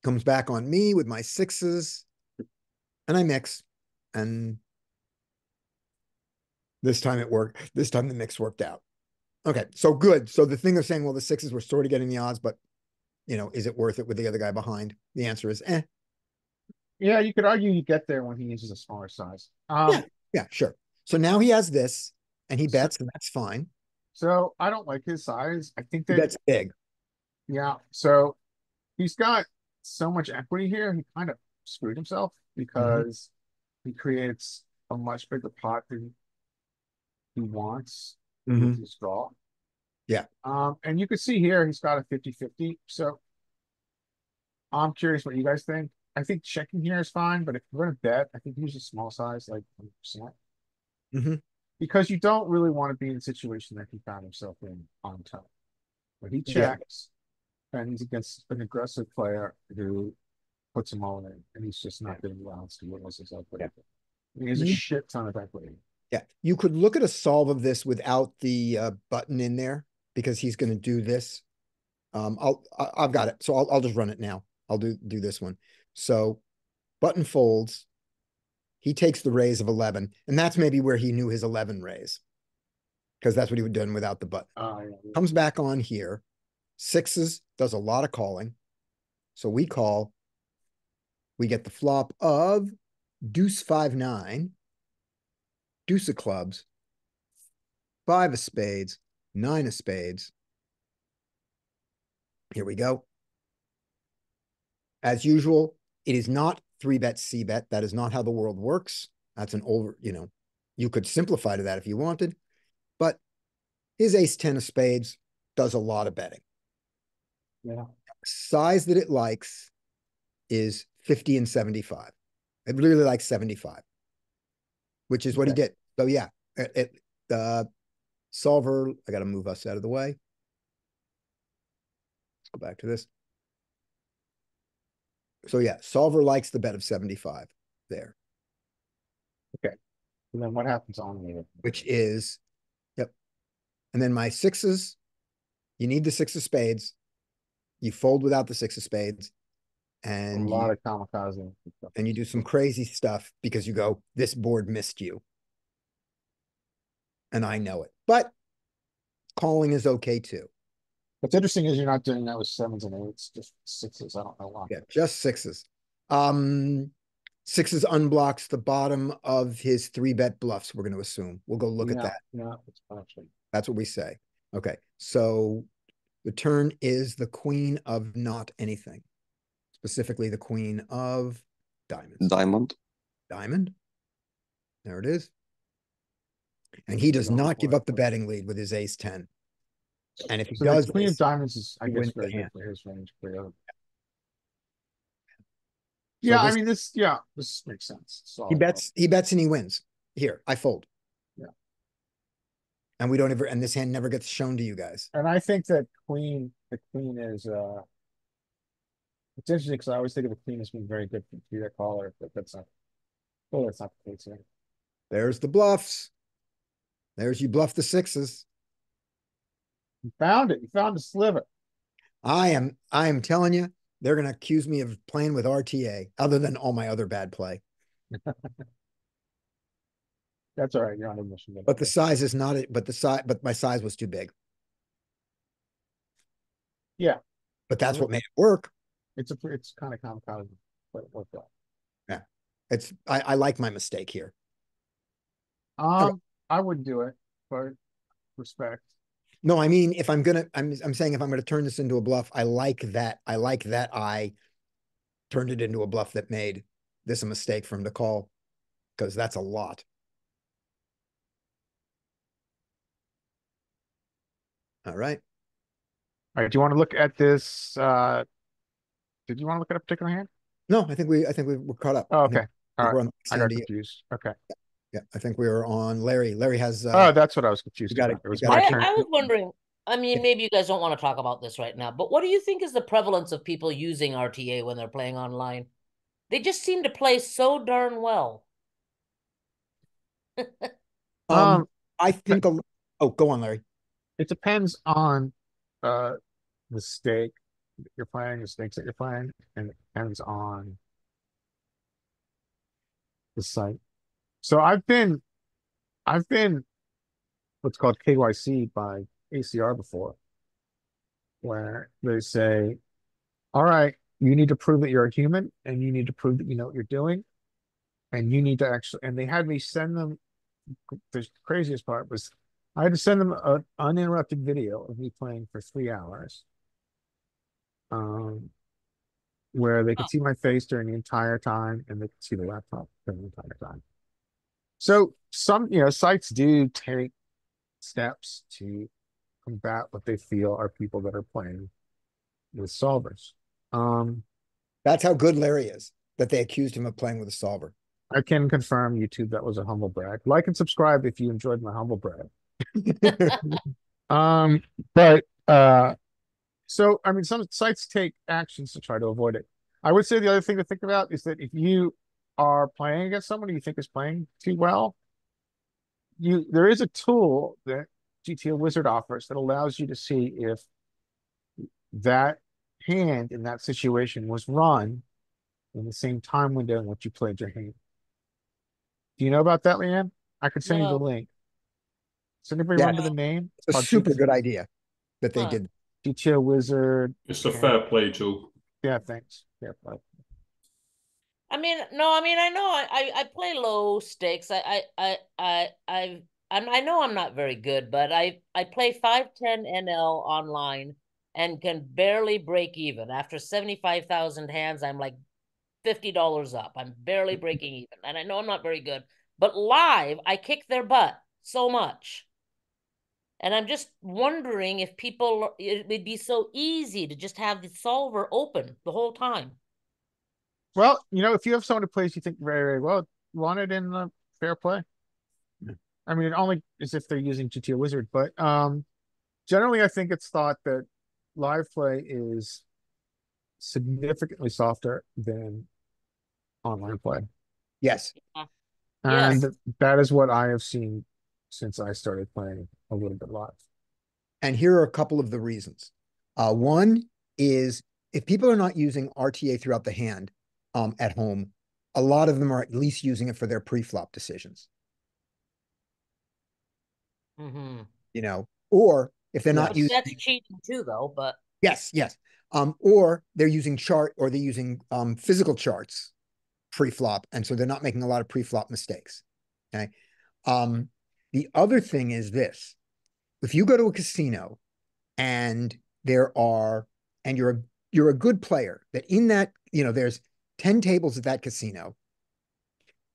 Comes back on me with my 6s, and I mix. And this time it worked. This time the mix worked out. Okay, so good. So the thing of saying, well, the 6s were sort of getting the odds, but is it worth it with the other guy behind? The answer is Yeah, you could argue you get there when he uses a smaller size. Yeah, sure. So now he has this, and he bets, and that's fine. So I don't like his size. I think That's big. Yeah. So he's got so much equity here. He kind of screwed himself because he creates a much bigger pot than he wants with his draw. Yeah. And you can see here he's got a 50-50. So I'm curious what you guys think. I think checking here is fine, but if you're going to bet, I think use a small size, like 100%. Because you don't really want to be in a situation that he found himself in on top. But he checks, and he's against an aggressive player who puts him all in, and he's just not getting allowance to realize his equity. He has a shit ton of equity. Yeah, you could look at a solve of this without the button in there because he's going to do this. I've got it, so I'll just run it now. I'll do this one. So button folds. He takes the raise of 11, and that's maybe where he knew his 11 raise because that's what he would have done without the button. Comes back on here. 6s, does a lot of calling. So we call. We get the flop of deuce 5-9, deuce of clubs, 5 of spades, 9 of spades. Here we go. As usual, it is not 3-bet, C-bet. That is not how the world works. That's an you could simplify to that if you wanted, but his ace 10 of spades does a lot of betting. Yeah. Size that it likes is 50 and 75. It really likes 75, which is what he did. So yeah, solver, I got to move us out of the way. Let's go back to this. So yeah, solver likes the bet of 75 there. Okay. And then what happens on here? Which is, and then my 6s You need the six of spades. You fold without the six of spades. A And lot of kamikaze. you do some crazy stuff because you go, this board missed you. And I know it. But calling is okay too. What's interesting is you're not doing that with sevens and eights, just sixes. I don't know why. Yeah, just sixes. Sixes unblocks the bottom of his 3-bet bluffs, we're going to assume. We'll go look at that. Yeah, it's actually. That's what we say. Okay, so the turn is the queen of not anything. Specifically, the queen of diamonds. Diamond. Diamond. There it is. And he does not give up the betting lead with his ace 10. And if he So does the queen of this, diamonds is, I he guess, wins the very good hand. for his range. For the other. So Yeah, I this- mean, this makes sense. So he bets and he wins. Here, I fold. Yeah. And we don't ever, and this hand never gets shown to you guys. And I think that the queen is, it's interesting because I always think of the queen as being very good for that caller, but that's not the case here. There's the bluffs. There's you bluff the sixes. You found it. You found the sliver. I am telling you, they're going to accuse me of playing with RTA, other than all my other bad play. That's all right. You're on admission. But the size is not it. But my size was too big. Yeah. But that's what made it work. It's kind of kamikaze, but it worked out. Yeah. I like my mistake here. I wouldn't do it, but respect. No, I mean, if I'm saying if I'm gonna turn this into a bluff, I like that. I like that I turned it into a bluff that made this a mistake for him to call, because that's a lot. All right. All right. Do you want to look at this? Did you want to look at a particular hand? No, I think we're caught up. Oh, I think- okay. I think All we're right. on I got Sandy. confused. Okay. Yeah, I think we were on Larry. Larry has Oh, that's what I was confused you got about. it. It was You got my it. turn. I was wondering, I mean, Yeah. maybe you guys don't want to talk about this right now, but what do you think is the prevalence of people using RTA when they're playing online? They just seem to play so darn well. I think oh, go on, Larry. It depends on the stake that you're playing, the stakes that you're playing, and it depends on the site. So I've been what's called KYC by ACR before, where they say, all right, you need to prove that you're a human, and you need to prove that you know what you're doing, and you need to actually, and they had me send them, the craziest part was I had to send them an uninterrupted video of me playing for 3 hours, where they could see my face during the entire time, and they could see the laptop during the entire time. So some, sites do take steps to combat what they feel are people that are playing with solvers. That's how good Larry is, that they accused him of playing with a solver. I can confirm, YouTube, that was a humble brag. Like and subscribe if you enjoyed my humble brag. So I mean, some sites take actions to try to avoid it. I would say the other thing to think about is that if you are playing against someone you think is playing too well, there is a tool that GTO Wizard offers that allows you to see if that hand in that situation was run in the same time window in which you played your hand. Do you know about that, Leanne? I could send you the No. link. Does anybody remember the name? It's a Called super good idea that they Huh. did. GTO Wizard. It's a fair play tool. Yeah, thanks. Yeah, but I mean, no, I mean, I know I play low stakes. I know I'm not very good, but I play 510 NL online and can barely break even. After 75,000 hands, I'm like $50 up. I'm barely breaking even. And I know I'm not very good, but live, I kick their butt so much. And I'm just wondering if it would be so easy to just have the solver open the whole time. well, if you have someone who plays you think very, very well, run it in the fair play. Yeah. I mean, only as if they're using GTO Wizard, but generally I think it's thought that live play is significantly softer than online play. Yes. And Yes. that is what I have seen since I started playing a little bit live. And here are a couple of the reasons. One is if people are not using RTA throughout the hand at home, a lot of them are at least using it for their pre-flop decisions. Mm-hmm. You know, or if they're not But using, that's cheating too, though. But yes, yes. Or they're using chart, or they're using physical charts pre-flop, and so they're not making a lot of pre-flop mistakes. Okay. The other thing is this: if you go to a casino and you're a good player, that in that, there's 10 tables at that casino,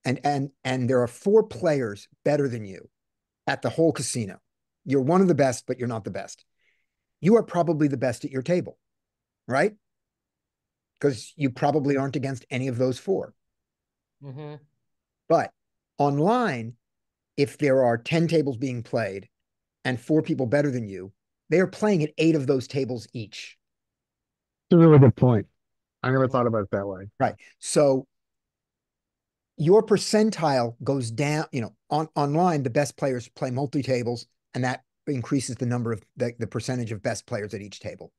and there are 4 players better than you at the whole casino. You're one of the best, but you're not the best. You are probably the best at your table, right? Because you probably aren't against any of those 4. mm-hmm. But online, if there are 10 tables being played and 4 people better than you, they are playing at 8 of those tables each. That's a really good point. I never thought about it that way. Right. So your percentile goes down, online, the best players play multi-tables, and that increases the number of the percentage of best players at each table.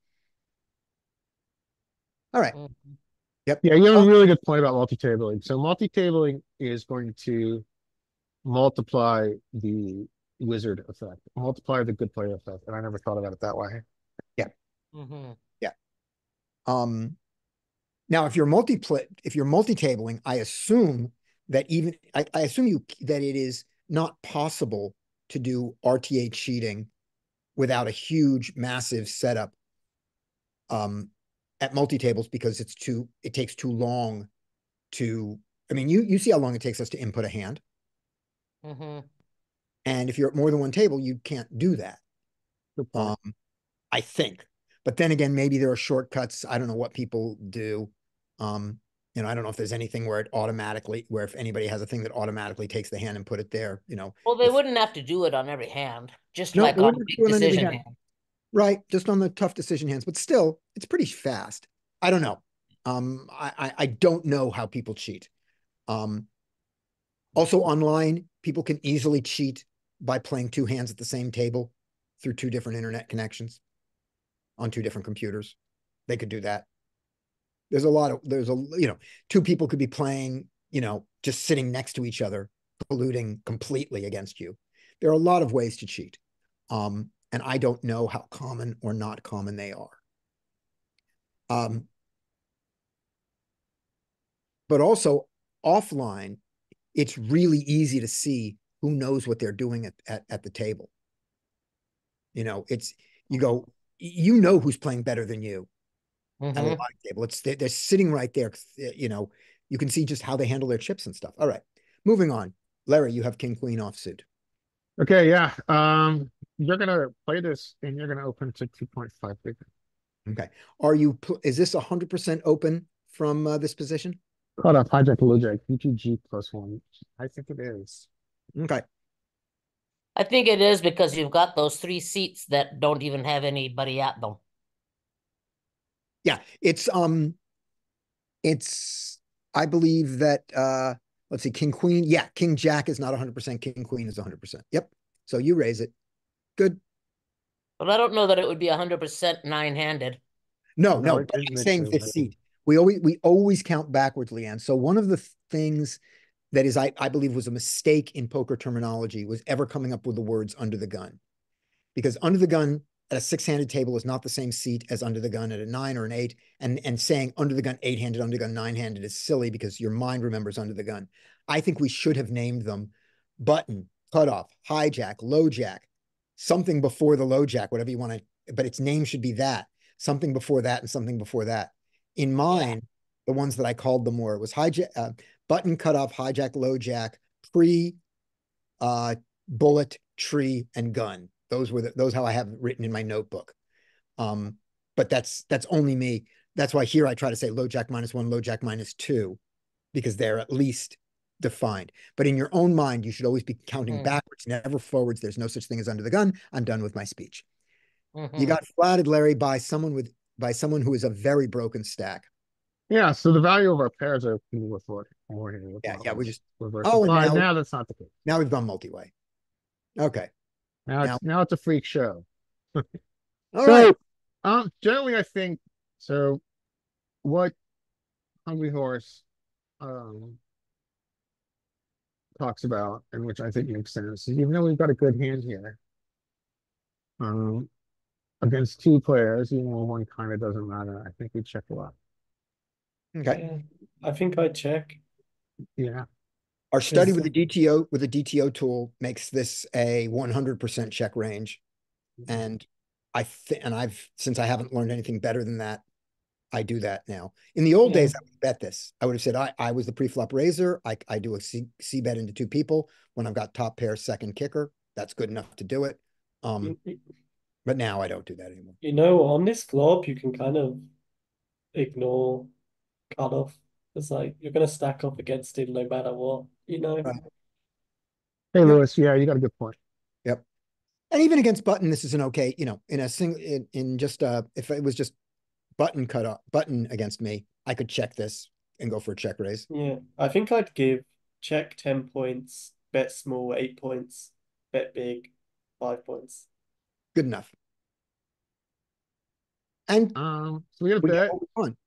All right. Mm-hmm. Yep. Yeah, you have a really good point about multi-tabling. So multi-tabling is going to multiply the wizard effect, multiply the good player effect. And I never thought about it that way. Yeah. Mm-hmm. Yeah. Now, if you're multi-tabling, I assume that I assume that it is not possible to do RTA cheating without a huge, massive setup at multi-tables, because it takes too long to, I mean, you see how long it takes us to input a hand. Mm-hmm. And if you're at more than one table, you can't do that. Good point. I think. But then again, maybe there are shortcuts. I don't know what people do. I don't know if there's anything where if anybody has a thing that automatically takes the hand and put it there, Well, they wouldn't have to do it on every hand, just No, like they on wouldn't big do it on every decision hand. hand. Right, just on the tough decision hands, but still, it's pretty fast. I don't know. I don't know how people cheat. Also online, people can easily cheat by playing 2 hands at the same table through 2 different internet connections on 2 different computers. They could do that. There's 2 people could be playing, just sitting next to each other, colluding completely against you. There are a lot of ways to cheat. And I don't know how common or not common they are. But also offline, it's really easy to see who knows what they're doing at the table. You know who's playing better than you at a Mm-hmm. live table. They're sitting right there. You can see just how they handle their chips and stuff. All right, moving on. Larry, you have king queen offsuit. Okay, yeah. You're gonna play this and you're gonna open to 2.5 big. Okay. Is this 100% open from this position? Caught up hijack low jack, UTG +1. I think it is. Okay. I think it is because you've got those 3 seats that don't even have anybody at them. Yeah, it's I believe that let's see, king queen. Yeah, king jack is not 100%, king queen is 100%. Yep. So you raise it. Good. But I don't know that it would be 100% 9-handed. No, No, but I'm it saying makes this sense. seat. We always count backwards, Leanne. So one of the things that is, I believe, was a mistake in poker terminology was ever coming up with the words under the gun. Because under the gun at a 6-handed table is not the same seat as under the gun at a 9 or an 8. And saying under the gun 8-handed, under the gun 9-handed is silly because your mind remembers under the gun. I think we should have named them button, cutoff, hijack, low jack, something before the low jack, whatever you want to, but its name should be that. Something before that and something before that. In mine, the ones that I called them were, it was hijack, button, cutoff, hijack, low jack, pre, bullet, tree, and gun. Those how I have it written in my notebook. But that's only me. That's why here I try to say low jack -1, low jack -2, because they're at least defined. But in your own mind, you should always be counting backwards, never forwards. There's no such thing as under the gun. I'm done with my speech. You got flatted, Larry, by someone who is a very broken stack. Yeah, so the value of our pairs are with what more here. Yeah, we just and now that's not the case. Now we've gone multi-way. Okay. Now it's a freak show. All right. Generally, I think so. What Hungry Horse um talks about, and which I think makes sense, is even though we've got a good hand here, um, against two players, even though one kind of doesn't matter, I think we check a lot. Okay. Yeah, I think I check. Yeah. Our study Is with the DTO tool makes this a 100% check range. And since I haven't learned anything better than that, I do that now. In the old Yeah. days, I would bet this. I would have said I was the pre-flop raiser. I do a C bet into two people when I've got top pair second kicker. That's good enough to do it. But now I don't do that anymore. You know, on this flop, you can kind of ignore cutoff. It's like you're gonna stack up against it no matter what, you know. Right. Hey, Yep. Lewis. Yeah, you got a good point. Yep. And even against button, this is an okay, in a single, in just if it was just button cut off button against me, I could check this and go for a check raise. Yeah, I think I'd give check 10 points, bet small 8 points, bet big 5 points. Good enough. And So we got a we get bet. what we want.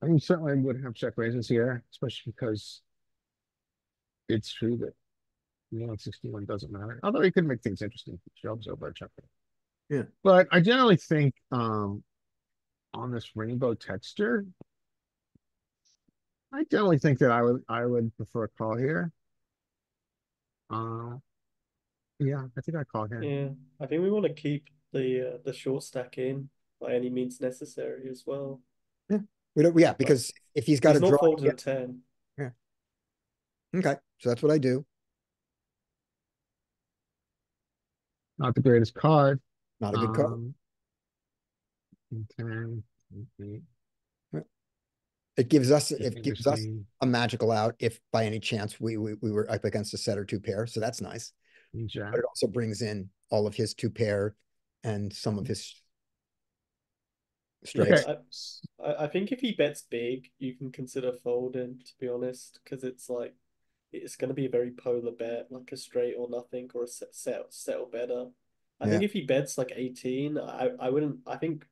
I mean, certainly would have check raises here, especially because it's true that 61 doesn't matter. Although he could make things interesting. Shoves over a check. Yeah. But I generally think on this rainbow texture, I generally think that I would prefer a call here. Yeah, I think I call here. Yeah, I think we want to keep the short stack in by any means necessary as well. Yeah. We don't, yeah, because if he's got He's a not draw. folded a 10. Yeah. Okay. So that's what I do. Not the greatest card. Not a good card. 10, It gives us interesting. a magical out if by any chance we were up against a set or two pair. So that's nice. Jack. But it also brings in all of his two pair and some of his straights. Okay. I think if he bets big, you can consider folding, to be honest, because it's like it's going to be a very polar bet, like a straight or nothing, or a set or better. I think if he bets like 18, I wouldn't. I think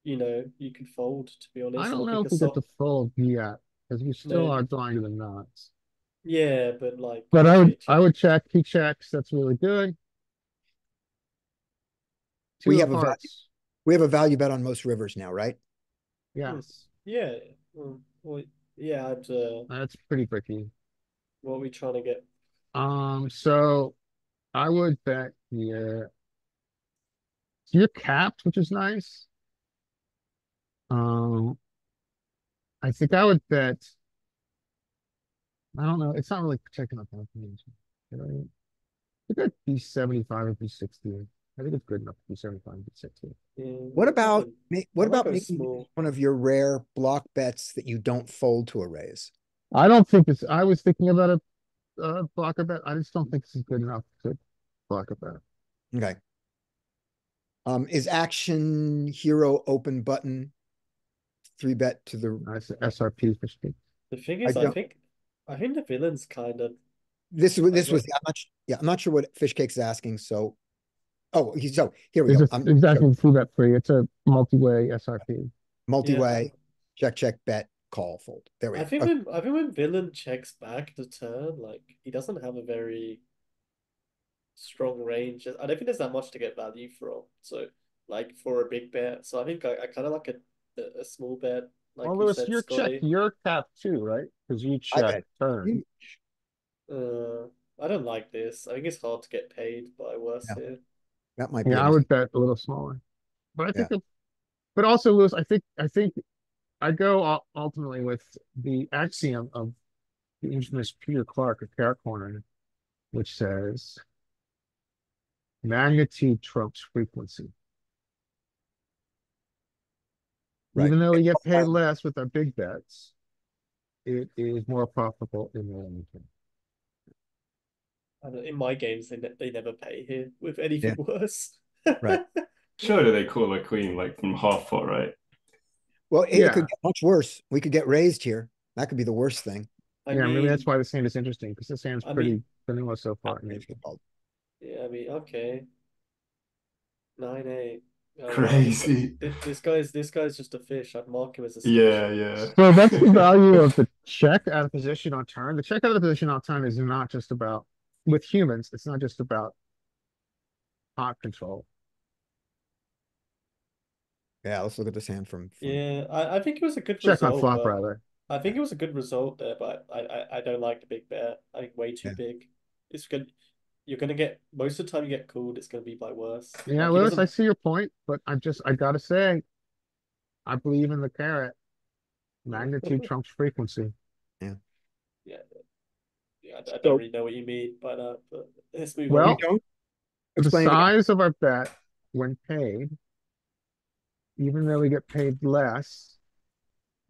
you could fold, to be honest. I don't or know pick if a we get soft- to fold yet because we still No. are drawing to the nuts. Yeah, but like. But I would check. He checks. That's really good. We Two have of hearts. We have a value bet on most rivers now, right? Yeah, Yes. Yeah. Well, yeah. that's pretty tricky. What are we trying to get? So I would bet here. So you're capped, which is nice. I think I would bet. I don't know. It's not really protecting my confirmation. I think I'd be 75 or be 60. I think it's good enough to be 75 and be 60. Yeah, What about I might go making small. one of your rare block bets that you don't fold to a raise? I don't think it's. I was thinking about a blocker bet. I just don't think this is good enough to block a bet. Okay. Is action hero open button 3-bet to the That's SRP for speed. The thing is, don't- I think the villain's kind of. this was don't- I'm not sure what Fishcake's asking. So here we It's go. exactly 3-bet free. It's a multi-way SRP. Multi-way, check, bet, call, fold. There we I go. think Okay. when villain checks back the turn, like he doesn't have a very strong range. I don't think there's that much to get value from. So like for a big bet, so I think I kind of like a small bet. Like Well, you Lewis, said, you're Scotty. you're capped too, right? Because you I check bet. turn. I don't like this. I think it's hard to get paid by worse Yeah. here. That might be. Yeah, I would bet a little smaller. But I think, but also, Lewis, I think I go ultimately with the axiom of the infamous Peter Clark of Carrot Corner, which says magnitude trumps frequency. Right. Even though we get paid less with our big bets, it is more profitable in the long term. In my games, they never pay here with anything worse. Right. Surely they call a queen like from half pot, right? Well, it could get much worse. We could get raised here. That could be the worst thing. Maybe that's why this hand is interesting because this hand's I pretty mean- vanilla so far. Yeah, I mean, okay. 9-8. Oh wow. Crazy. This guy's just a fish. I'd mark him as a Yeah, fish. yeah. So that's the value of the check out of position on turn. The check out of the position on turn is not just about, with humans, it's not just about pot control. Yeah, let's look at this hand from Yeah, I think it was a good Check on result, flop, but rather. I think it was a good result there, but I don't like the big bet. I think way too Yeah. big. It's good. You're gonna get most of the time you get called, it's gonna be by worse. Yeah, Like he Lewis, I doesn't. see your point, but I gotta say, I believe in the carrot. Magnitude trumps frequency. Yeah, yeah. I don't So really know what you mean by that, but let's move you Well, on. don't the explain it again. size of our bet when paid, even though we get paid less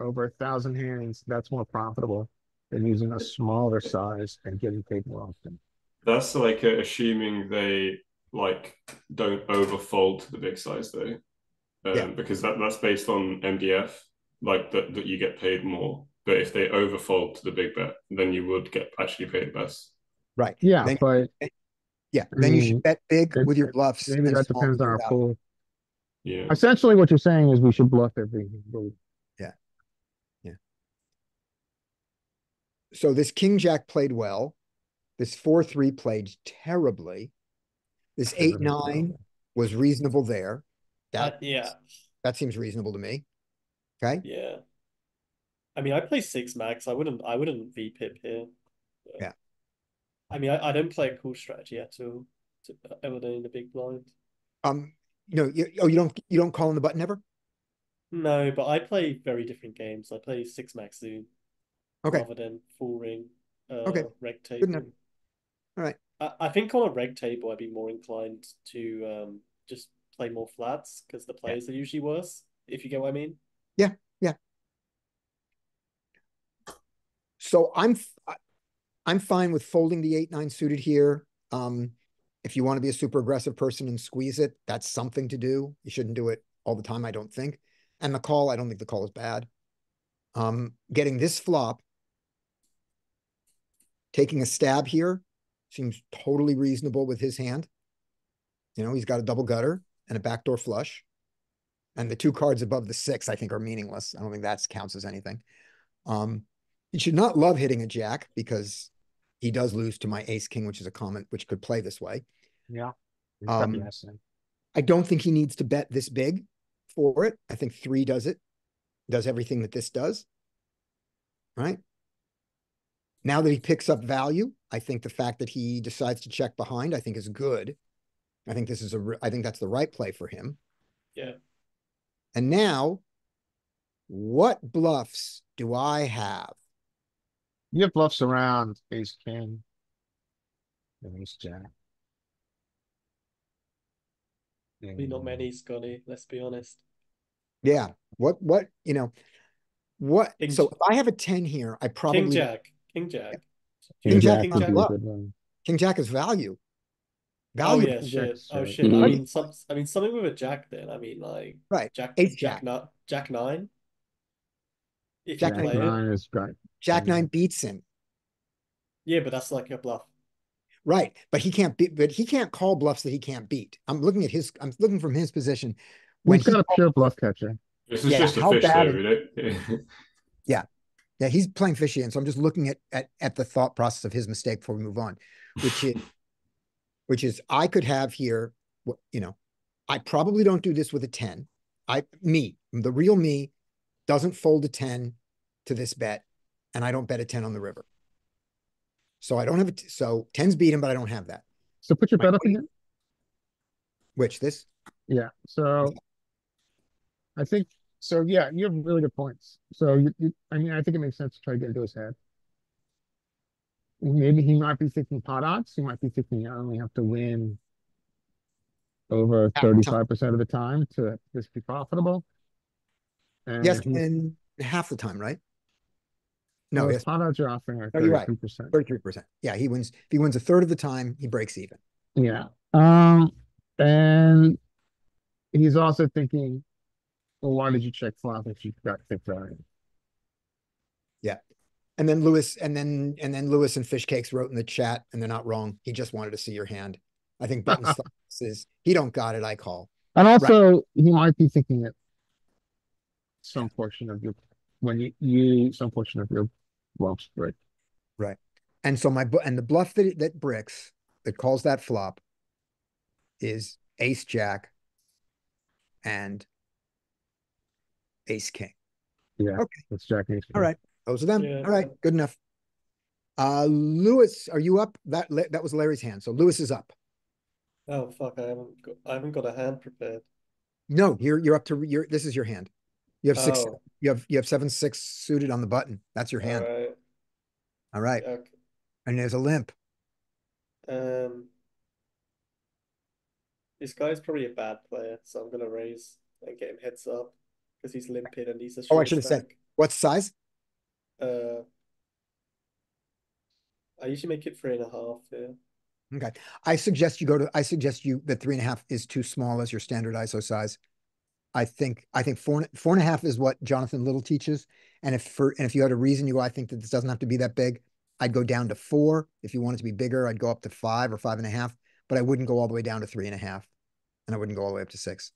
over 1,000 hands, that's more profitable than using a smaller size and getting paid more often. That's like assuming they like don't overfold to the big size though. Yeah. Because that's based on MDF, like that you get paid more. But if they overfold to the big bet, then you would get actually paid less. Right. Yeah, Then, but I then you should mean, bet big with your it, bluffs maybe and that small depends with on your our value. pool. Yeah. Essentially, what you're saying is we should bluff everything. Yeah. Yeah. So this king jack played well. This 4-3 played terribly. This 8-9 was reasonable there. Yeah, That seems reasonable to me. Okay. yeah. I mean, I play 6 max. I wouldn't VPip here. But, Yeah. I mean, I don't play a cool strategy at all to elevate in the big blind. No, you don't call in the button ever? No, but I play very different games. I play 6 max Zoom Okay. rather than full ring, Okay. reg Good enough. table. All right. I think on a reg table, I'd be more inclined to just play more flats because the players are usually worse, if you get what I mean. Yeah. Yeah. So I'm fine with folding the 8-9 suited here. If you want to be a super aggressive person and squeeze it, that's something to do. You shouldn't do it all the time, I don't think. And the call, I don't think the call is bad. Getting this flop, taking a stab here seems totally reasonable with his hand. You know, he's got a double gutter and a backdoor flush. And the two cards above the 6, I think, are meaningless. I don't think that counts as anything. He should not love hitting a jack because he does lose to my ace king, which is a common, which could play this way. Yeah. I don't think he needs to bet this big for it. I think 3 does it, does everything that this does. Right. Now that he picks up value, I think the fact that he decides to check behind, I think is good. I think I think that's the right play for him. Yeah. And now, what bluffs do I have? You have bluffs around ace king and ace jack. Not many, Scotty. Let's be honest. Yeah. What, King, so if I have a 10 here, I probably King Jack. King Jack. King Jack King not Jack. bluff. King Jack is value. Oh Value. yeah, shit. Oh Jack. shit. Mhm. I mean something with a jack then. I mean like Right. Jack Ace Jack jack. not Jack 9. If Jack you Jack play it. 9 is great. Jack 9 beats him. Yeah, but that's like a bluff. Right. But he can't call bluffs that he can't beat. I'm looking from his position. When He's got a pure bluff catcher. This is Yeah, just a how fish bad though, is- really. Yeah, he's playing fishy, and so I'm just looking at the thought process of his mistake before we move on, which is I could have here, I probably don't do this with a 10. The real me doesn't fold a 10 to this bet, and I don't bet a 10 on the river. So I don't have so 10s beat him, but I don't have that. So put your My bet up queen- again. Which this? Yeah. So I think so. Yeah, you have really good points. So I mean, I think it makes sense to try to get into his head. Maybe he might be thinking pot odds. He might be thinking I only have to win over 35% of the time to this be profitable. And Yes, and half the time, right? No, his yes, pot odds are offering are you're right. 33%. 33%. Yeah, he wins. If he wins a third of the time, he breaks even. Yeah. And he's also thinking, well, why did you check flop if you got thick value? Yeah. And then Lewis and Lewis and Fish Cakes wrote in the chat, and they're not wrong. He just wanted to see your hand. I think button is he don't got it, I call. And Right. also, he might be thinking that some portion of your some portion of your bluffs break. Right. And so and the bluff that bricks that calls that flop is ace jack and ace king. Yeah. Okay. That's Jack ace. All right. Those are them. Yeah. All right. Good enough. Lewis, are you up? That was Larry's hand. So Lewis is up. Oh fuck! I haven't got a hand prepared. No, you're up to this is your hand. You have six. Oh. You have 7-6 suited on the button. That's your hand. All right. All right. Okay. And there's a limp. This guy's probably a bad player, so I'm gonna raise and get him heads up because he's limping and he's a Oh, I short should have said, stack. what size? I usually make it 3.5. Yeah. Okay. I suggest you that 3.5 is too small as your standard ISO size. I think 4.5 is what Jonathan Little teaches. And if you had a reason you go, I think that this doesn't have to be that big, I'd go down to 4. If you want it to be bigger, I'd go up to 5 or 5.5, but I wouldn't go all the way down to 3.5, and I wouldn't go all the way up to 6.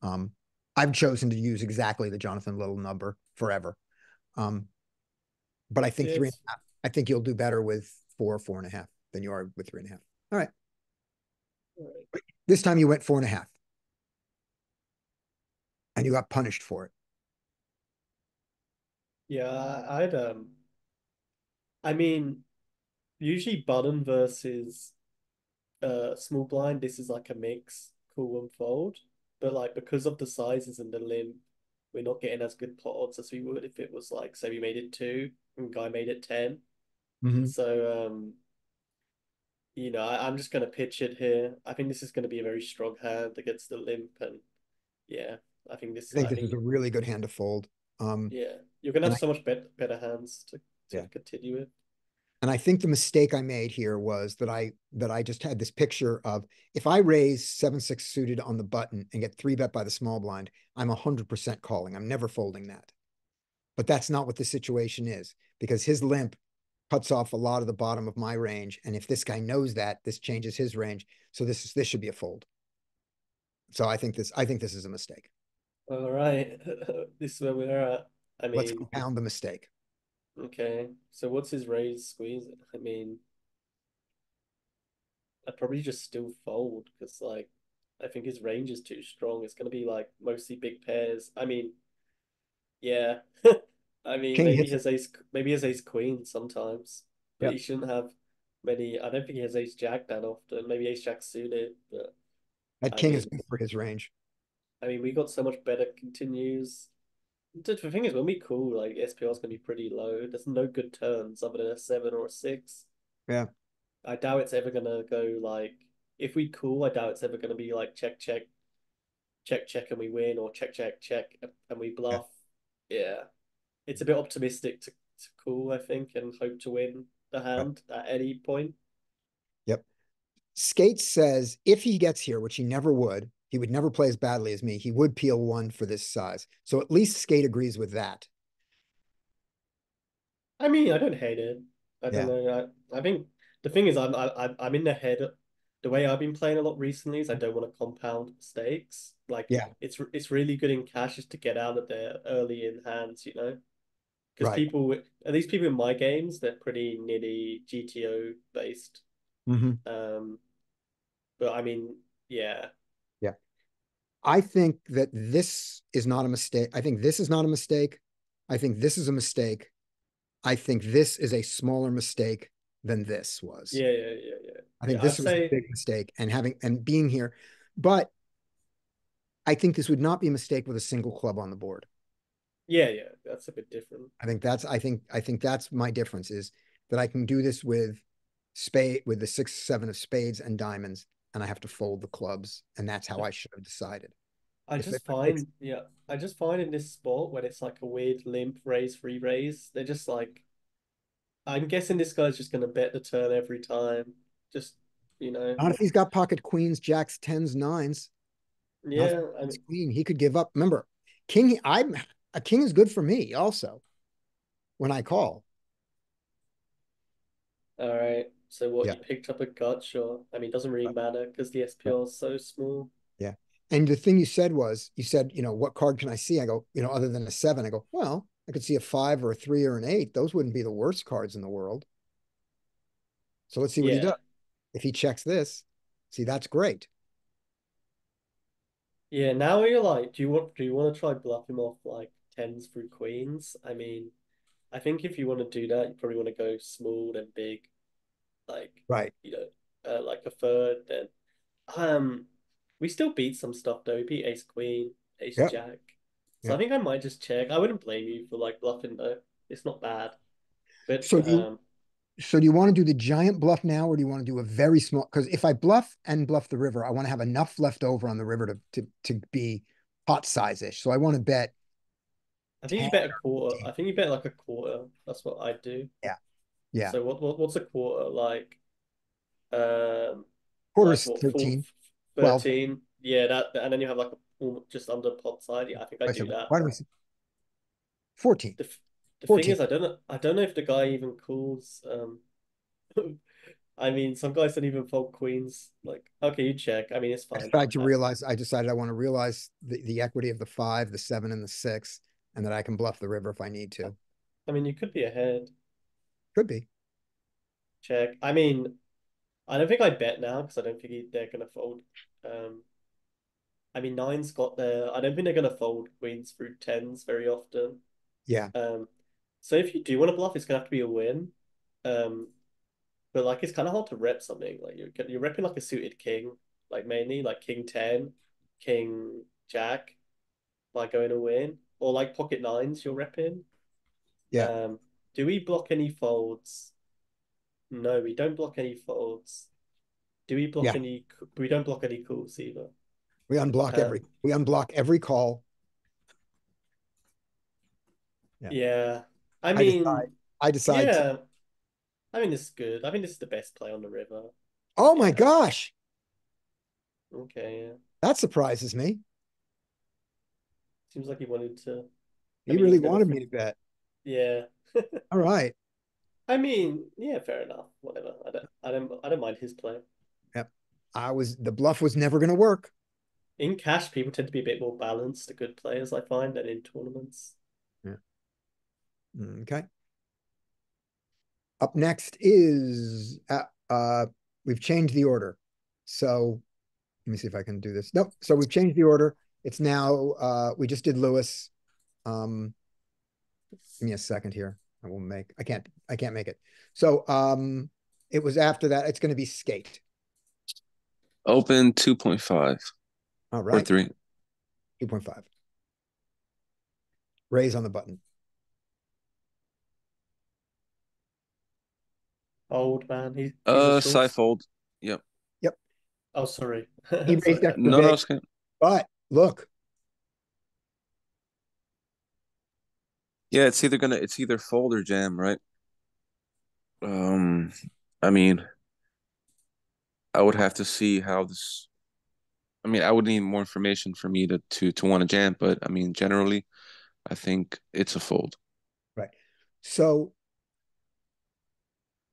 I've chosen to use exactly the Jonathan Little number forever. But I think 3.5. I think you'll do better with 4 or 4.5 than you are with 3.5. All right. This time you went 4.5. And you got punished for it. Yeah, I mean, usually button versus small blind, this is like a mix, cool and fold. But like because of the sizes and the limp, we're not getting as good pot odds as we would if it was like, say we made it 2 and guy made it 10. So I'm just gonna pitch it here. I think this is gonna be a very strong hand against the limp, and yeah, I think this is a really good hand to fold. Yeah, you're gonna have so much better hands to continue with. And I think the mistake I made here was that I just had this picture of if I raise 7-6 suited on the button and get 3-bet by the small blind, I'm 100% calling. I'm never folding that. But that's not what the situation is, because his limp cuts off a lot of the bottom of my range. And if this guy knows that, this changes his range. So this should be a fold. So I think this is a mistake. All right, this is where we're at. I mean, let's compound the mistake. Okay, so what's his raise squeeze? I mean, I'd probably just still fold because like I think his range is too strong. It's gonna be like mostly big pairs. I mean, yeah. I mean, maybe he has ace queen sometimes, but he shouldn't have many. I don't think he has ace jack that often. Maybe ace jack suited, but that king is good for his range. I mean, we got so much better continues. The thing is, when we call, like SPR is gonna be pretty low. There's no good turns other than a 7 or a 6. Yeah. I doubt it's ever gonna go like if we call, I doubt it's ever gonna be like check check and we win, or check check check and we bluff. Yeah. It's a bit optimistic to call, I think, and hope to win the hand at any point. Yep. Skate says if he gets here, which he never would, he would never play as badly as me. He would peel 1 for this size. So at least Skate agrees with that. I mean, I don't hate it. I don't know. I think the thing is, I'm in the head. The way I've been playing a lot recently is I don't want to compound mistakes. Like, it's really good in cash just to get out of there early in hands, you know? Because at least people in my games, they're pretty nitty GTO based. But I mean, yeah. I think that this is not a mistake. I think this is not a mistake. I think this is a mistake. I think this is a smaller mistake than this was. Yeah. I think this was a big mistake and being here. But I think this would not be a mistake with a single club on the board. Yeah, that's a bit different. I think that's my difference, is that I can do this with the 6, 7 of spades and diamonds, and I have to fold the clubs, and that's how I should have decided. I just find in this spot when it's like a weird limp raise, free raise, they're just like, I'm guessing this guy's just gonna bet the turn every time. Just, you know. Not if he's got pocket queens, jacks, 10s, 9s. Yeah, I mean, queen, he could give up. Remember, a king is good for me also when I call. All right. So what, Yeah. you picked up a gut shot? I mean, it doesn't really matter because the SPR is so small. Yeah. And the thing you said was, you said, what card can I see? I go, other than a 7, I go, well, I could see a 5 or a 3 or an 8. Those wouldn't be the worst cards in the world. So let's see what he Yeah. does. If he checks this, see, that's great. Yeah, now you're like, do you want to try bluff him off like tens through queens? I mean, I think if you want to do that, you probably want to go small and big, like Right. like a third. Then, we still beat some stuff though. We beat ace queen, ace Yep. jack. So I Yep. think I might just check. I wouldn't blame you for like bluffing though. It's not bad. But So do you want to do the giant bluff now, or do you want to do a very small? Because if I bluff the river, I want to have enough left over on the river to be pot size-ish. So I want to bet. I think you 10 bet a or quarter. 15. I think you bet like a quarter. That's what I do. Yeah. Yeah. So what's a quarter like? Like Quarters what, 13, 12. 13? Yeah, that, and then you have like just under pot side. Yeah, I think I I do said, that. why do we say 14? The thing 14. is, I don't know if the guy even calls. I mean, some guys don't even fold queens. Like, okay, you check. I mean, it's fine. I decided I want to realize the equity of the 5, the 7, and the 6, and that I can bluff the river if I need to. I mean, you could be ahead. Could be. Check. I mean, I don't think I bet now because I don't think they're gonna fold. I mean, nine's got there. I don't think they're gonna fold queens through tens very often. Yeah. So if you do want to bluff, it's gonna have to be a win. But like it's kind of hard to rep something. Like you're repping like a suited king, like mainly like king 10, king jack, like going to win, or like pocket nines you're repping. Yeah. Do we block any folds? No, we don't block any folds. Do we block Yeah. any? We don't block any calls either. We unblock every call. Yeah. Yeah. I mean, I decide to, yeah. I mean, this is good. I think this is the best play on the river. oh my Yeah. gosh, Okay, yeah. that surprises me. Seems like he wanted to. I He mean, really he's gonna wanted me to bet. Yeah. All right. I mean, yeah, fair enough. Whatever. I don't mind his play. Yep. The bluff was never going to work. In cash, people tend to be a bit more balanced, the good players, I find, than in tournaments. Yeah. Okay. Up next is we've changed the order. So let me see if I can do this. Nope. So we've changed the order. It's now we just did Lewis. Give me a second here. I can't make it. So it was after that. It's going to be skate. Open 2.5 All or right. 3. 2.5. Raise on the button. Old man. He's a Side short. fold. Yep. Yep. Oh, sorry. He raised Sorry. extra No, big, it's good. but look, Yeah, it's either fold or jam, right? I mean, I would have to see how this. I mean, I would need more information for me to want to jam, but I mean, generally, I think it's a fold. right. So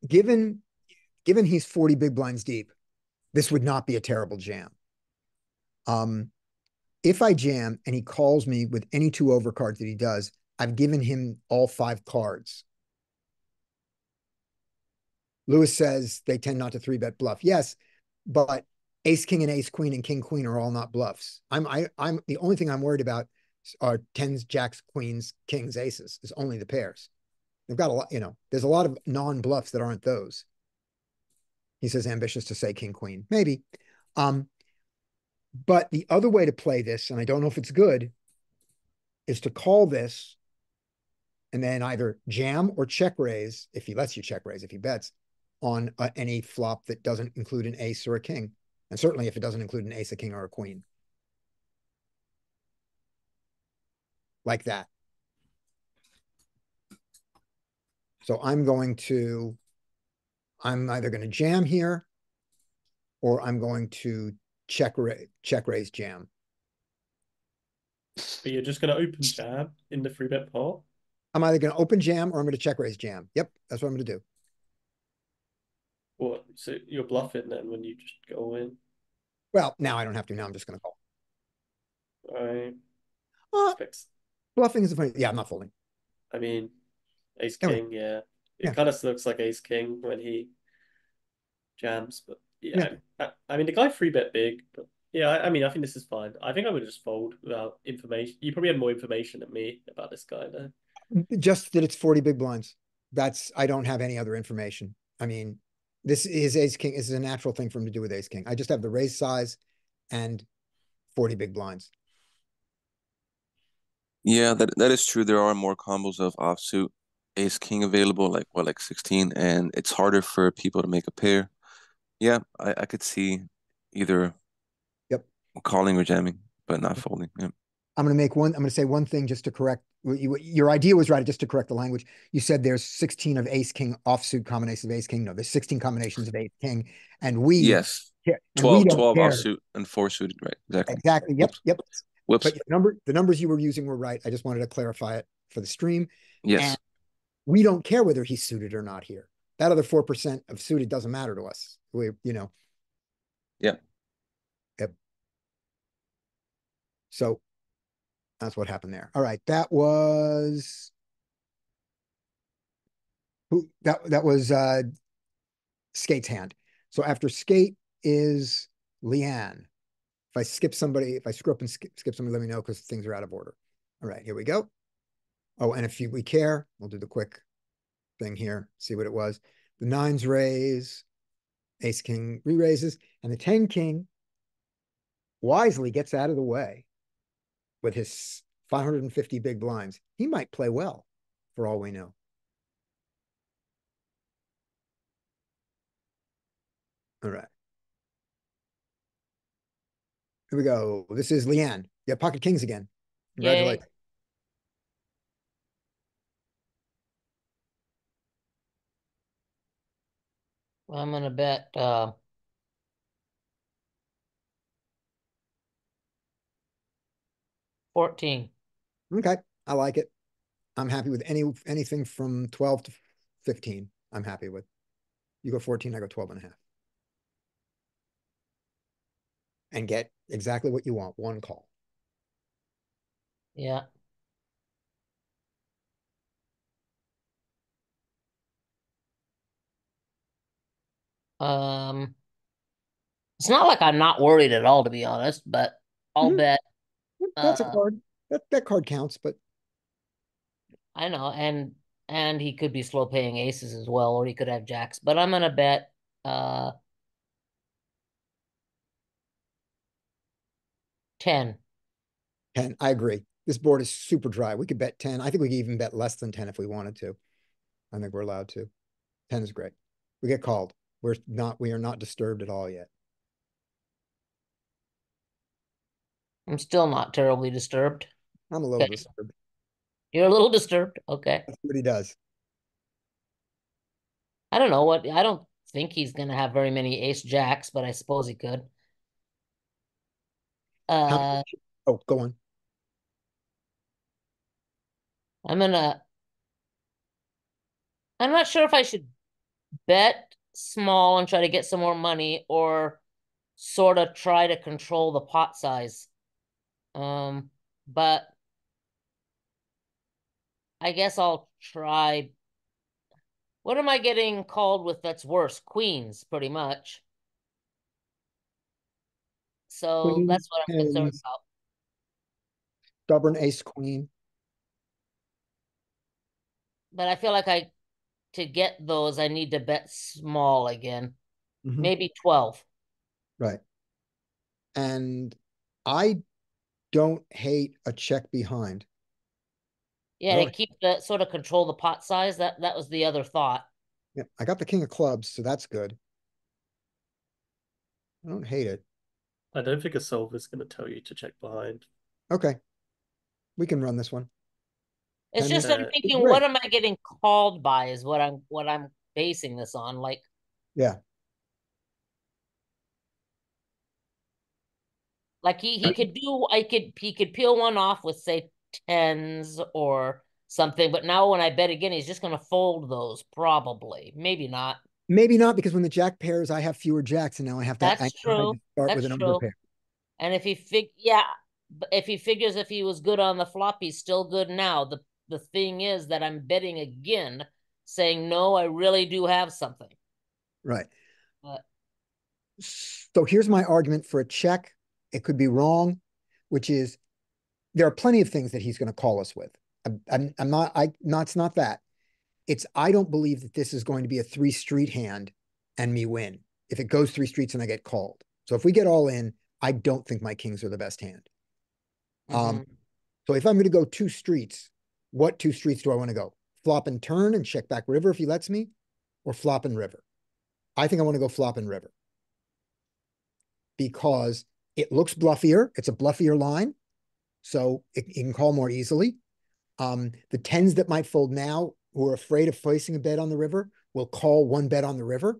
given he's 40 big blinds deep, this would not be a terrible jam. If I jam and he calls me with any 2 over cards that he does, I've given him all 5 cards. Lewis says they tend not to 3-bet bluff. Yes, but ace king and ace queen and king queen are all not bluffs. I'm the only thing I'm worried about are tens, jacks, queens, kings, aces. Is only the pairs. They've got a lot, there's a lot of non-bluffs that aren't those. He says ambitious to say king queen. Maybe. But the other way to play this, and I don't know if it's good, is to call this and then either jam or check raise, if he lets you check raise, if he bets, on any flop that doesn't include an ace or a king. And certainly if it doesn't include an ace, a king, or a queen. Like that. So I'm either going to jam here or I'm going to check raise jam. But you're just going to open jam in the 3-bet pot? I'm either going to open jam or I'm going to check raise jam. Yep, that's what I'm going to do. What? So you're bluffing then when you just go in. Well, now I don't have to. Now I'm just going to call. I Uh, expect. bluffing is a funny. Yeah, I'm not folding. I mean, Ace Anyway, King, yeah. It yeah. kind of looks like Ace King when he jams, but Yeah. yeah. I mean, the guy free bet big, but yeah. I mean, I think this is fine. I think I would just fold without information. You probably have more information than me about this guy though. Just that it's 40 big blinds. I don't have any other information. I mean, this is ace king. This is a natural thing for him to do with ace king. I just have the raise size and 40 big blinds. Yeah, that is true. There are more combos of offsuit ace king available, like 16, and it's harder for people to make a pair. Yeah, I could see either Yep. calling or jamming, but not folding. Yeah. I'm going to say one thing just to correct. Your idea was right, just to correct the language. You said there's 16 of ace king offsuit combinations of ace king. No, there's 16 combinations of ace king. And we Yes. care, and 12, we don't 12 care. offsuit and 4 suited, right? Exactly. Exactly. Yep. Whoops. Yep. Whoops. But the numbers you were using were right. I just wanted to clarify it for the stream. Yes. And we don't care whether he's suited or not here. That other 4% of suited doesn't matter to us. Yeah. Yep. So that's what happened there. All right. That was Skate's hand. So after Skate is Leanne. If I screw up and skip somebody, let me know because things are out of order. All right, here we go. Oh, and if we care, we'll do the quick thing here, see what it was. The nines raise, ace king re-raises, and the 10 king wisely gets out of the way with his 550 big blinds. He might play well for all we know. All right. Here we go. This is Leanne. Yeah, pocket kings again. Congratulations. Yay. Well, I'm gonna bet 14. Okay, I like it. I'm happy with anything from 12 to 15. I'm happy with. You go 14, I go 12 and a half. And get exactly what you want, one call. Yeah. It's not like I'm not worried at all, to be honest, but I'll bet That's a card. That card counts, but I know, and he could be slow paying aces as well, or he could have jacks. But I'm gonna bet 10. 10. I agree. This board is super dry. We could bet 10. I think we could even bet less than 10 if we wanted to. I think we're allowed to. 10 is great. We get called. We are not disturbed at all yet. I'm still not terribly disturbed. I'm a little Okay. disturbed. You're a little disturbed. Okay. That's what he does. I don't know what I don't think he's gonna have very many ace jacks, but I suppose he could. Oh, go on. I'm not sure if I should bet small and try to get some more money or sort of try to control the pot size. But I guess I'll try. What am I getting called with that's worse? Queens, pretty much. So Queen, that's what I'm concerned tens, about. stubborn ace queen. But I feel like to get those, I need to bet small again. Maybe 12. Right. And I don't hate a check behind. Yeah, to keep the sort of control the pot size. That was the other thought. Yeah, I got the king of clubs, so that's good. I don't hate it. I don't think a solver is going to tell you to check behind. Okay. We can run this one. It's just I'm thinking, great. what am I getting called by is what I'm basing this on. Like, yeah. Like he could peel one off with say tens or something, but now when I bet again, he's just gonna fold those probably. Maybe not. Maybe not, because when the jack pairs, I have fewer jacks, and now I have to. That's I true. start with That's an true. overpair. And if he if he figures if he was good on the flop, he's still good now. The thing is that I'm betting again, saying no, I really do have something. Right. But So here's my argument for a check. It could be wrong, which is there are plenty of things that he's going to call us with. I'm not. It's not that. It's I don't believe that this is going to be a 3-street hand and me win. If it goes 3 streets and I get called. So if we get all in, I don't think my kings are the best hand. So if I'm going to go 2 streets, what 2 streets do I want to go? Flop and turn and check back river if he lets me, or flop and river? I think I want to go flop and river because it looks bluffier. It's a bluffier line, so it can call more easily. The tens that might fold now, who are afraid of placing a bet on the river, will call 1 bet on the river.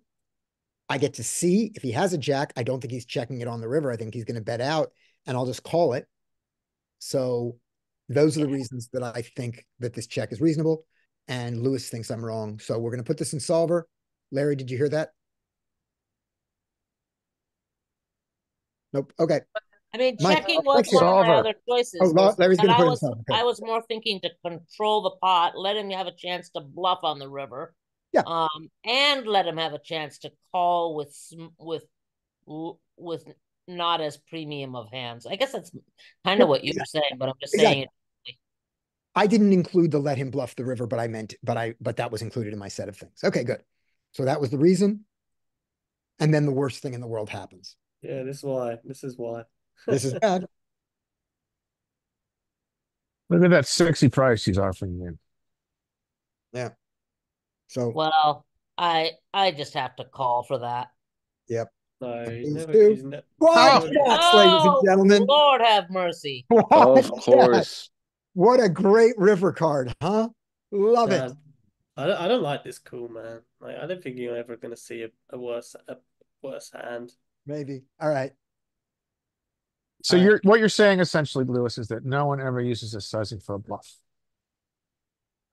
I get to see if he has a jack. I don't think he's checking it on the river. I think he's going to bet out, and I'll just call it. So those are the reasons that I think that this check is reasonable, and Lewis thinks I'm wrong. So we're going to put this in solver. Larry, did you hear that? Nope. Okay. I mean, Mike, checking was one of my solver. other choices. Oh, Larry's but going to put it in solver. Okay. I was more thinking to control the pot, let him have a chance to bluff on the river. Yeah. And let him have a chance to call with not as premium of hands. I guess that's kind of what you were saying, but I'm just saying it. I didn't include the let him bluff the river, but that was included in my set of things. Okay, good. So that was the reason. And then the worst thing in the world happens. Yeah, this is why. This is why. This is bad. Look at that sexy price he's offering you. Yeah. So well, I just have to call for that. Yep. No, What jacks, ladies and gentlemen? Lord have mercy. Of course. What a great river card, huh? Love it. I don't like this call, man. Like, I don't think you're ever going to see a worse hand. Maybe. All right. So what you're saying essentially, Lewis, is that no one ever uses this sizing for a bluff.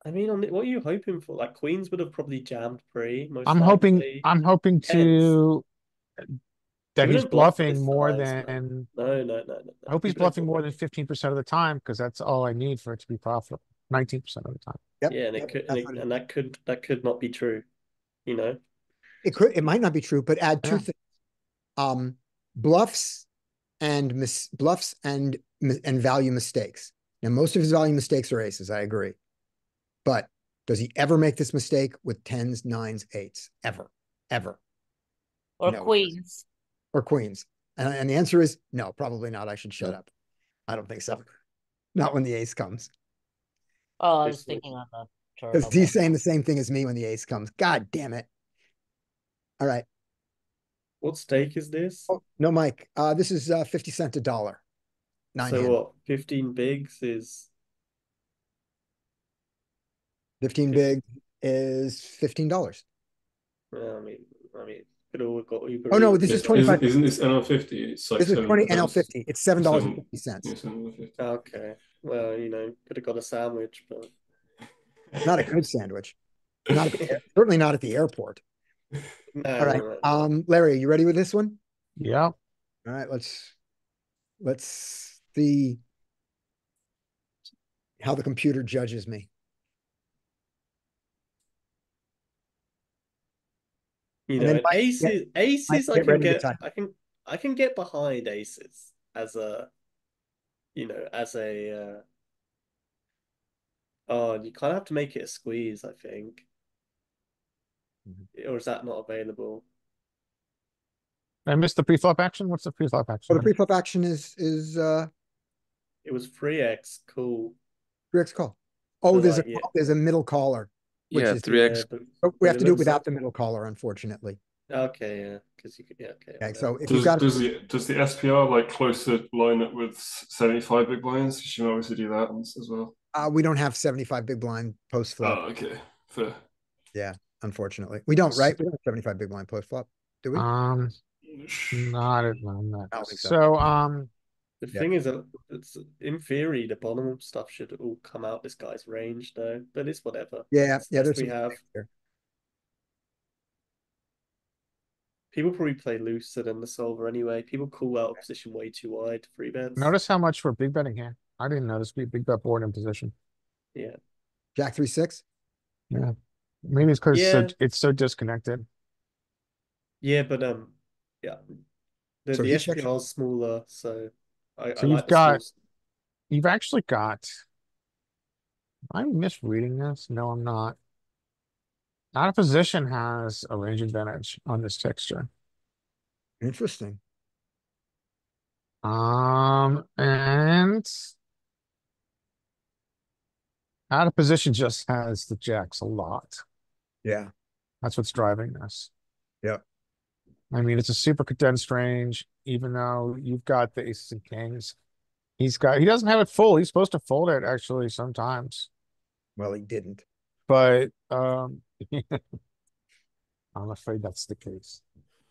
I mean, what are you hoping for? Like queens would have probably jammed pre. I'm hoping that he's bluffing more than. No. I hope he's bluffing more than 15% of the time, because that's all I need for it to be profitable. 19% of the time. Yep. Yeah, and that could not be true. You know, it might not be true, but add 2 things: bluffs and value mistakes. Now, most of his value mistakes are aces. I agree, but does he ever make this mistake with 10s, 9s, 8s? Ever? Or no. Queens? Or queens? And the answer is no, probably not. I should shut up. I don't think so. Not when the ace comes. Oh, I was thinking on the turn. Because he's saying the same thing as me when the ace comes. God damn it. All right. What stake is this? Oh, no, Mike. This is 50 cents $1. 9 so hand. What? 15 bigs is 15 big is $15. I mean, could all got. Oh no, this is 25. Isn't this NL50? It's like this is 20 NL50. It's $7.50. Yeah, okay. Well, could have got a sandwich, but not a good sandwich. Certainly not at the airport. No, all right. No. Larry, are you ready with this one? Yeah. All right, let's see how the computer judges me. Aces I can get behind aces as a you kind of have to make it a squeeze, I think. Or is that not available? I missed the pre-flop action. What's the pre-flop action? Well, the pre-flop action is it was 3x call. 3x call. Oh, so there's a middle caller. Which is 3x. We have to do it without the middle caller, unfortunately. Okay, yeah, because you could, Okay, so if does the SPR like closer line up with 75 big blinds? You should obviously do that as well. We don't have 75 big blind post flop. Oh, okay, fair. Yeah, unfortunately, we don't. Right? We don't have 75 big blind post flop, do we? Not at so. The thing is that it's in theory the bottom stuff should all come out this guy's range though, but it's whatever. Yeah. There's we have. People probably play looser than the solver anyway. People call out a position way too wide, free bets. Notice how much we're big betting here. I didn't notice we big bet board in position. Yeah. Jack 3-6. Yeah. Maybe it's because Yeah. it's so disconnected. Yeah, but yeah. So The he checks- SPR is smaller, so I So like the smalls. you've actually got, I'm misreading this. No, I'm not. Out of position has a range advantage on this texture. Interesting. And out of position just has the jacks a lot. Yeah. That's what's driving this. Yeah. I mean, it's a super condensed range, even though you've got the aces and kings. He doesn't have it full. He's supposed to fold it actually sometimes, Well, he didn't. but I'm afraid that's the case.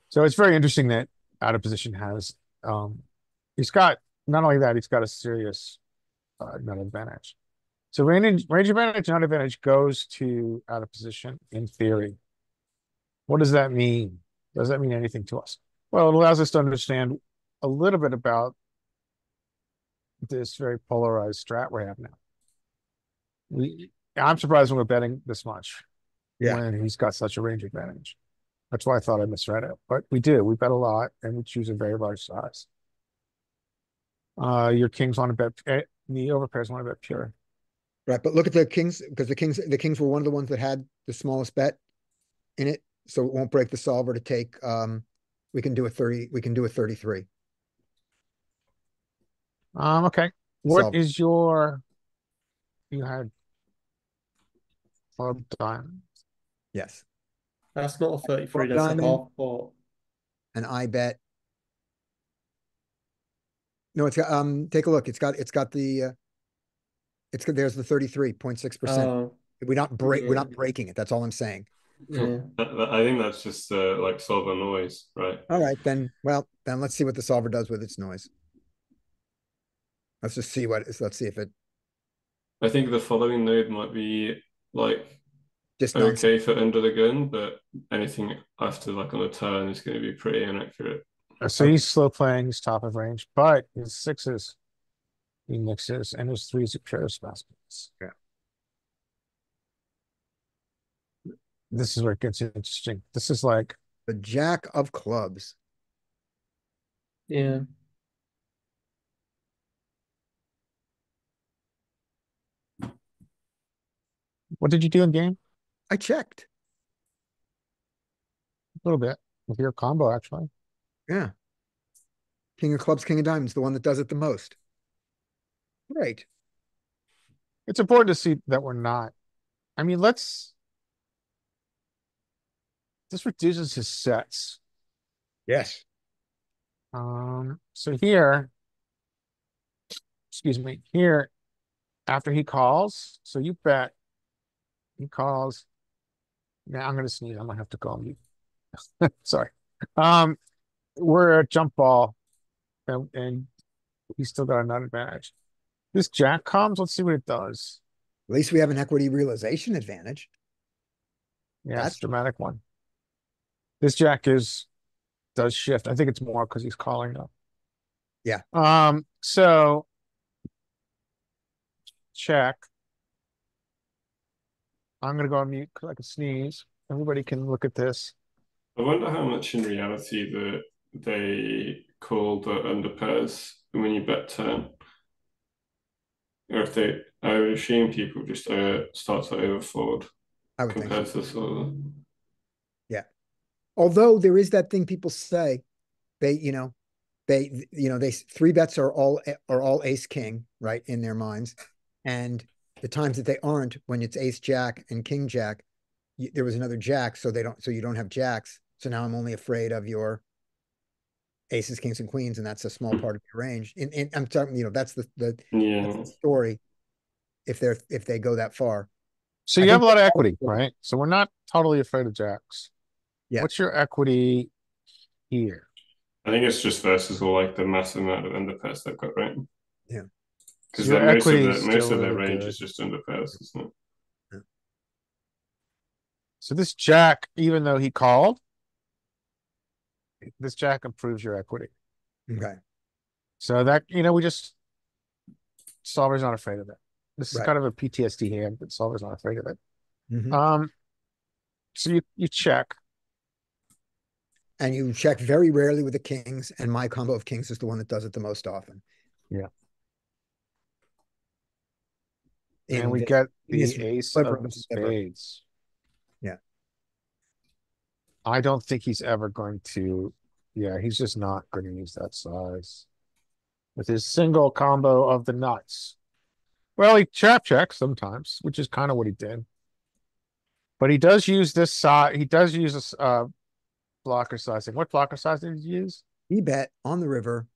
So it's very interesting that out of position has he's got, not only that, he's got a serious nut advantage. So range advantage, nut advantage goes to out of position in theory. What does that mean? Does that mean anything to us? Well, it allows us to understand a little bit about this very polarized strat we have now. I'm surprised when we're betting this much when he's got such a range advantage. That's why I thought I misread it, but we do. We bet a lot and we choose a very large size. Your kings want to bet, the overpairs want to bet pure. Right, but look at the kings, because the kings were one of the ones that had the smallest bet in it, so it won't break the solver to take. We can do a 30. We can do a 33. Okay. What Solver. is your? You had club diamond. Yes, That's not a 33, Well, that's a diamond. half pot. and I bet. No, it's got. Take a look. It's got the. There's the 33.6%. Oh, We're not yeah. breaking it. That's all I'm saying. Yeah. I think that's just like solver noise, right? All right, then. Well, then let's see what the solver does with its noise. Let's just see let's see if it I think the following node might be like just okay for under the gun, but anything after like on a turn is going to be pretty inaccurate. So he's slow playing, he's top of range, but his sixes he mixes and his threes are pure baskets. Yeah. This is where it gets interesting. This is like the jack of clubs. Yeah. What did you do in game? I checked. A little bit with your combo, actually. Yeah. King of clubs, king of diamonds, the one that does it the most. Right. It's important to see that we're not. I mean, this reduces his sets. Yes. So here, excuse me, here, after he calls, so you bet, he calls. Now I'm gonna sneeze. I might have to call you. Sorry. We're a jump ball, and he's still got a nut advantage. This jack comes. Let's see what it does. At least we have an equity realization advantage. Yeah, that's a dramatic one. This jack does shift. I think it's more because he's calling up. Yeah. So check. I'm gonna go on mute because I can sneeze. Everybody can look at this. I wonder how much in reality that they call the under pairs when you bet turn. Or if I would assume people just start to overforward I would think compared so. to solver. Yeah. Although there is that thing people say, they three bets are all ace king, right, in their minds. And the times that they aren't, when it's ace jack and king jack, there was another jack, so you don't have jacks. So now I'm only afraid of your aces, kings, and queens, and that's a small part of your range. And I'm talking, that's the that's the story if they go that far. So you have a lot of equity, right? So we're not totally afraid of jacks. Yeah. What's your equity here? I think it's just versus all like the massive amount of under pairs they've got, right? Yeah. Because Your most equity of is their still range really good. is just under pairs, isn't it? So this jack, even though he called, this jack improves your equity. Okay. So that, we just, solver's not afraid of it. This is Right. kind of a PTSD hand, but solver's not afraid of it. Mhm. So you check. And you check very rarely with the kings, and my combo of kings is the one that does it the most often. Yeah. In And we this- get in this the ace sliver of the sliver. spades. Yeah. I don't think he's ever going to, he's just not going to use that size. With his single combo of the nuts. Well, he trap checks sometimes, which is kind of what he did. But he does use this size. He does use this blocker sizing. What blocker size did he use? He bet on the river.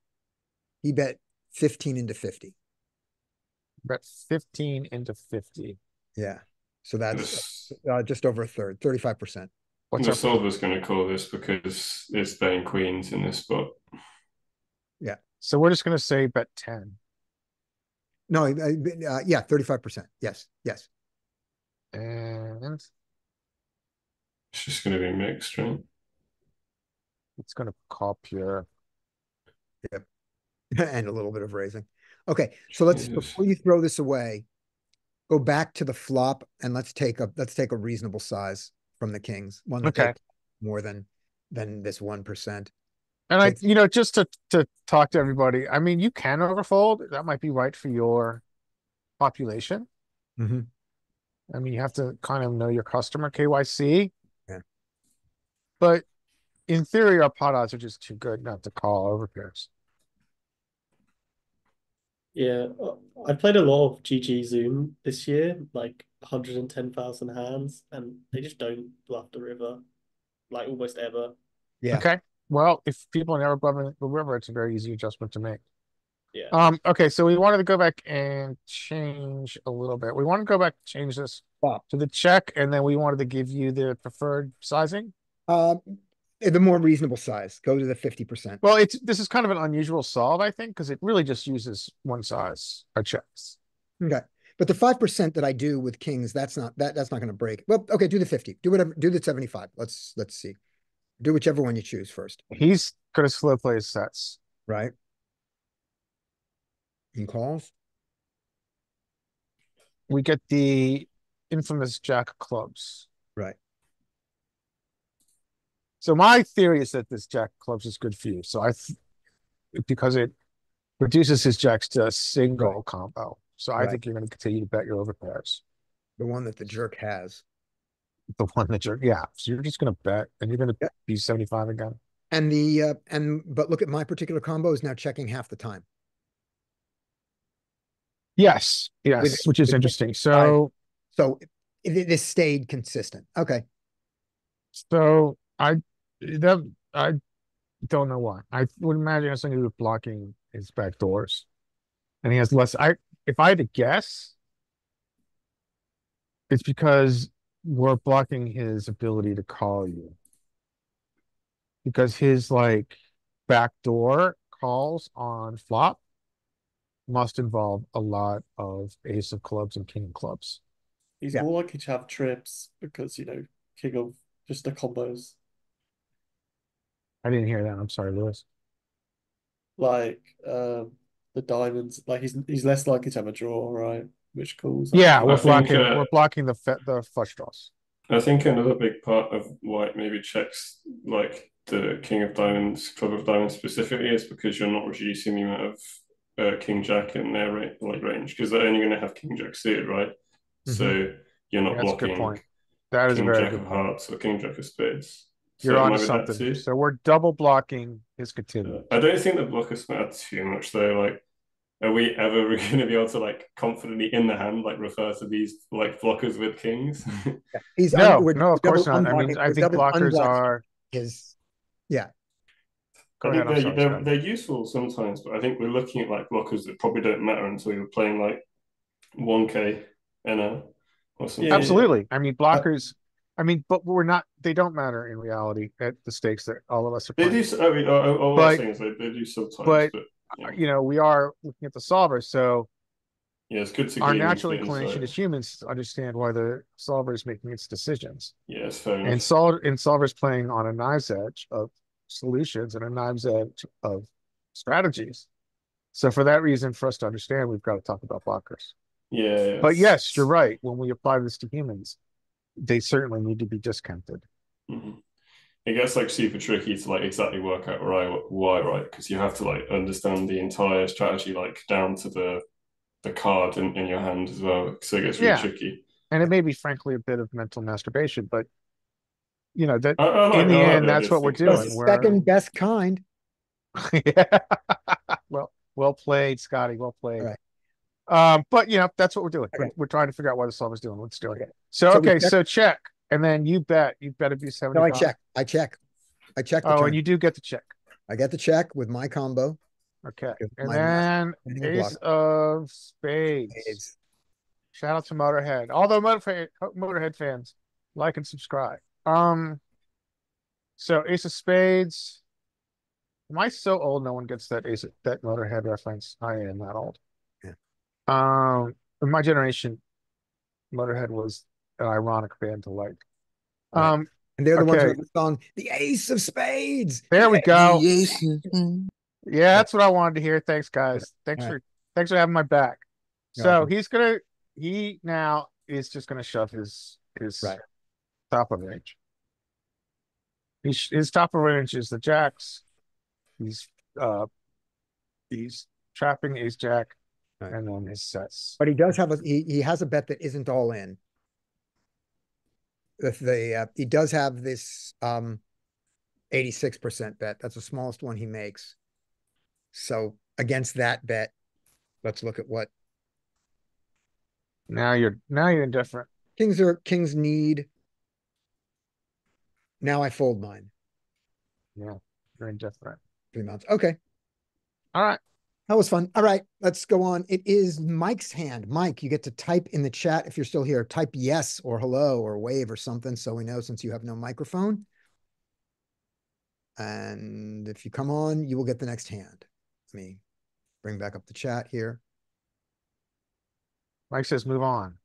He bet 15 into 50. Bet 15 into 50. Yeah. So that's This, just over a third, 35%. What's the our solver's going to call this because it's betting queens in this spot. So we're just going to say bet 10. No, yeah, 35%. Yes, yes. And It's just going to be mixed, right? it's going to call pure. And a little bit of raising. Okay, so let's, Jesus. before you throw this away, go back to the flop and let's take a reasonable size from the kings. One that Okay. takes more than this 1%. And I, It's- just to talk to everybody, I mean, you can overfold. That might be right for your population. Mhm. I mean, you have to kind of know your customer, KYC. Yeah. But in theory, our pot odds are just too good not to call over pairs. Yeah, I played a lot of GG Zoom this year, like 110,000 hands, and they just don't bluff the river, like almost ever. Yeah. Okay. Well, if people never bluff the river, it's a very easy adjustment to make. Yeah. Okay, so we wanted to go back and change a little bit. We want to go back and change this Wow. to the check, and then we wanted to give you the preferred sizing. The more reasonable size, go to the 50%. Well, this is kind of an unusual solve, I think, because it really just uses one size, our checks. Okay. But the 5% that I do with kings, that's not going to break. Well, okay, do the 50. Do whatever, do the 75. Let's see. Do whichever one you choose first. He's gonna slow play his sets. Right? In calls. We get the infamous jack of clubs. Right. So my theory is that this jack of clubs is good for you. So because it reduces his jacks to a single combo. So I Right. think you're going to continue to bet your overpairs. The one that the jerk has. The one that so you're just going to bet and you're going to Yeah. be 75 again. And but look at my particular combo is now checking half the time. Yes, which is with interesting. So this stayed consistent. Okay. So I don't know why. I would imagine it has something to do with blocking his back doors. And he has less. If I had to guess, it's because we're blocking his ability to call you. Because his backdoor calls on flop must involve a lot of ace of clubs and king of clubs. He's Yeah. more likely to have trips because, king of just the combos. I didn't hear that. I'm sorry, Lewis. The diamonds, he's less likely to have a draw, right? Which calls. Yeah, I we're think, blocking the flush draws. I think another big part of why it maybe checks the king of diamonds, club of diamonds specifically is because you're not reducing the amount of king jack in their range because they're only going to have king jack suited, right? So you're not That's a good blocking point. That is a king very jack good of point. hearts or king jack of spades. You're So on maybe that something. too. So we're double blocking his continuum. I don't think the blockers matter too much though. Are we ever going to be able to confidently in the hand refer to these blockers with kings? He's No, we're of course double not. I mean, unblocking- I we're think double blockers unblocking are. his. Yeah. Go I ahead. think I'm sorry, Scott. they're useful sometimes, but I think we're looking at blockers that probably don't matter until you're playing 1K NL or something. Yeah. Absolutely. I mean, blockers. I mean, but we're not. They don't matter in reality at the stakes that all of us are They playing. do. I mean, all I'm saying is they do sometimes, but yeah. We are looking at the solver, so Yeah, it's good to our gain natural into the inclination insight. as humans is to understand why the solver is making its decisions. Yeah, it's fair And enough. solver's playing on a knife's edge of solutions and a knife's edge of strategies. So for that reason, for us to understand, we've got to talk about blockers. Yeah. But yes, you're right. When we apply this to humans, they certainly need to be discounted. Mhm. It gets like super tricky to like exactly work out why, right? Because you have to like understand the entire strategy, like down to the card in your hand as well. So it gets really Yeah. tricky. And it may be, frankly, a bit of mental masturbation, but that I in the end, the that's idea what of we're thinking That's about doing. the it. second best kind. Yeah. Well played, Scotty. Well played. All right. But that's what we're doing. Okay. We're trying to figure out what the solver's doing, what it's doing. Okay. So So we okay, check- so check. And then you bet it'd be No, 75. I check. I check the Oh, turn. and you do get the check. I get the check with my combo. Okay. Because And my master then winning ace block of spades. is Shout out to Motorhead. All the Motorhead fans, like and subscribe. So ace of spades. Am I so old no one gets that that Motorhead reference? I am not old. Yeah. In my generation, Motorhead was an ironic band to like. Right. And they're the ones okay. with the song, The Ace of Spades. There we go. The ace. Yeah, that's what I wanted to hear. Thanks, guys. Thanks All for having my back. You're So welcome. he now is just gonna shove his Right. top of range. His top of range is the jacks. He's trapping ace jack, Right. and then his sets. But he does have he has a bet that isn't all in. He does have this 86% bet. That's the smallest one he makes. So against that bet, let's look at what Now you're indifferent. kings need. Now I fold mine. Yeah, you're indifferent. 3 months. Okay. All right. That was fun. All right, let's go on. It is Mike's hand. Mike, you get to type in the chat if you're still here. Type yes or hello or wave or something so we know, since you have no microphone. And if you come on, you will get the next hand. Let me bring back up the chat here. Mike says move on.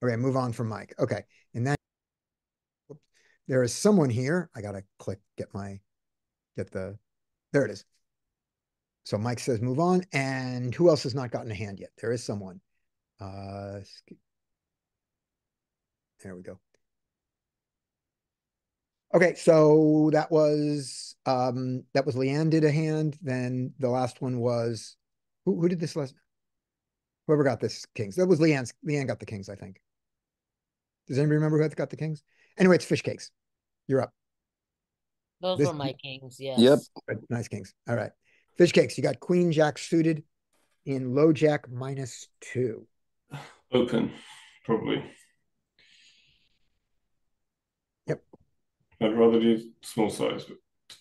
Okay, move on from Mike. Okay, and then there is someone here. I gotta there it is. So Mike says move on, and who else has not gotten a hand yet? There is someone. There we go. Okay, so that was Leanne did a hand. Then the last one was who did this last? Whoever got this kings. That was Leanne's. Leanne got the kings, I think. Does anybody remember who got the kings? Anyway, it's fish cakes. You're up. Those were my kings, yes. Yep. Nice kings. All right. Fish cakes. You got queen jack suited in low jack -2. Open, probably. Yep. I'd rather do small size, but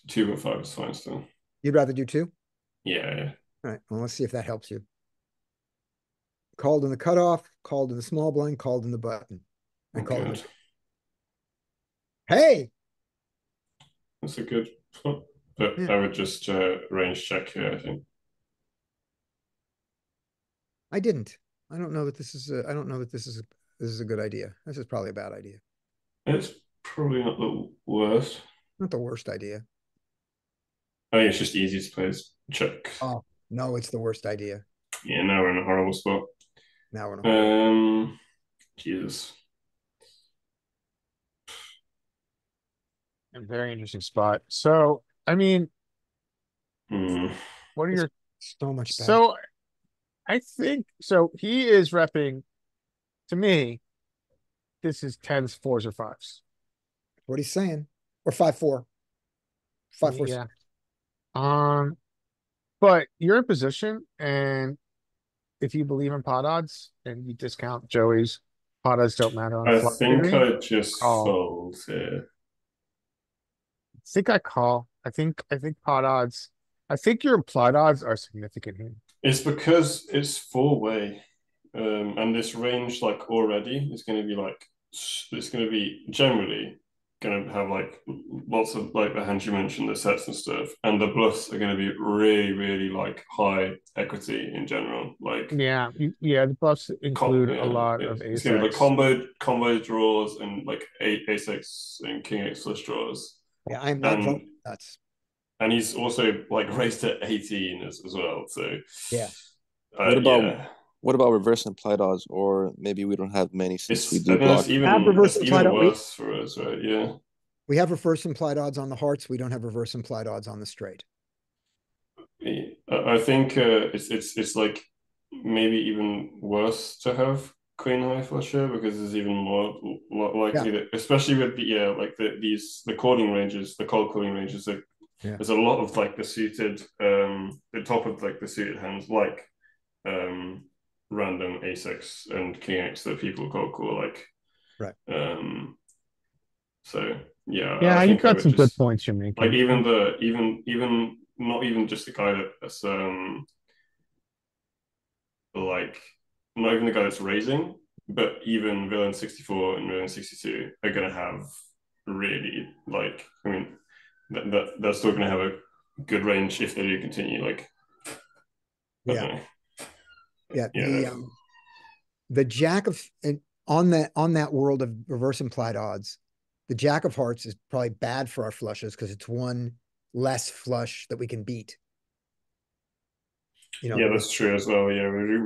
2.5 is fine still. You'd rather do 2? Yeah. All right. Well, let's see if that helps you. Called in the cutoff, called in the small blind, called in the button. And called in. Hey! That's a good spot. But Yeah. I would just range check here, I think. I didn't. I don't know that this is a good idea. This is probably a bad idea. It's probably not the worst. Not the worst idea. I think it's just easy to play as check. Oh, no, it's the worst idea. Yeah, now we're in a horrible spot. Now we're in a horrible Jesus. A very interesting spot. So, I mean, what are your so much better. So I think so he is repping, to me, this is 10s, 4s, or 5s. What he's saying. Or 5-4. 5-4. Yeah. But you're in position, and if you believe in pot odds and you discount Joey's pot odds don't matter on I flop think theory, I just fold here. I think I call. I think pot odds. I think your implied odds are significant here. It's because it's 4-way, and this range like already is going to be like it's going to be generally going to have like lots of like the hands you mentioned, the sets and stuff, and the bluffs are going to be really, really like high equity in general. Like the bluffs include a lot of ace. It's going to be like combo draws and like ace x and king x flush draws. Yeah, I'm not nuts. and he's also like raised at 18 as well. So Yeah. What about reverse implied odds? Or maybe we don't have many since we I do think block. it's even worse for us, right? Yeah. We have reverse implied odds on the hearts. We don't have reverse implied odds on the straight. I think it's like maybe even worse to have queen high flusher because there's even more likely that, especially with the calling ranges, the cold calling ranges, like there's a lot of like the suited the top of like the suited hands like random a6 and king x that people cold call like so Yeah, you've got some good points you're making. Like even not even just the guy that's like not even the guy that's raising, but even villain 64 and villain 62 are gonna have really like I mean they're still gonna have a good range if they do continue like the jack of and on that world of reverse implied odds, the jack of hearts is probably bad for our flushes because it's one less flush that we can beat. You know, yeah, that's true as well. Yeah, we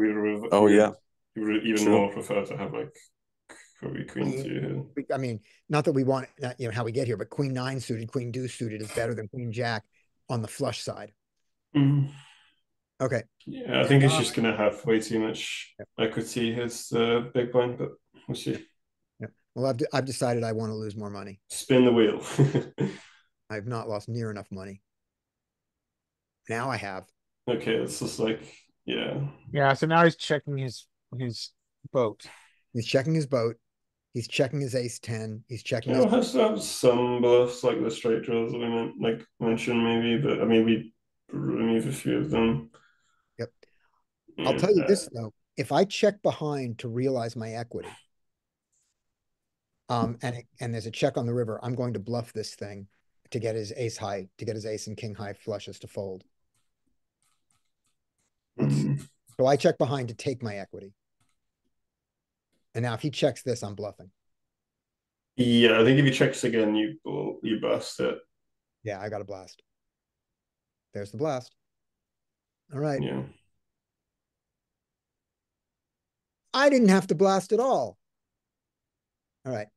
would even more prefer to have like probably queen two. I mean, not that we want you know how we get here, but queen 9 suited, queen deuce suited is better than queen jack on the flush side. Okay. Yeah, I think it's just gonna have way too much equity as big blind, but we'll see. Yeah. Well, I've decided I want to lose more money. Spin the wheel. I've not lost near enough money. Now I have. Okay, it's just like Yeah, so now he's checking his boat. He's checking his boat. He's checking his ace 10. He's checking. It has to have some bluffs like the straight draws that we mentioned maybe, but I mean we remove a few of them. Yep. I'll tell you this though: if I check behind to realize my equity, and there's a check on the river, I'm going to bluff this thing to get his ace high, to get his ace and king high flushes to fold. So I check behind to take my equity. And now if he checks this, I'm bluffing. Yeah, I think if he checks again, you bust it. Yeah, I got a blast. There's the blast. All right. Yeah. I didn't have to blast at all. All right.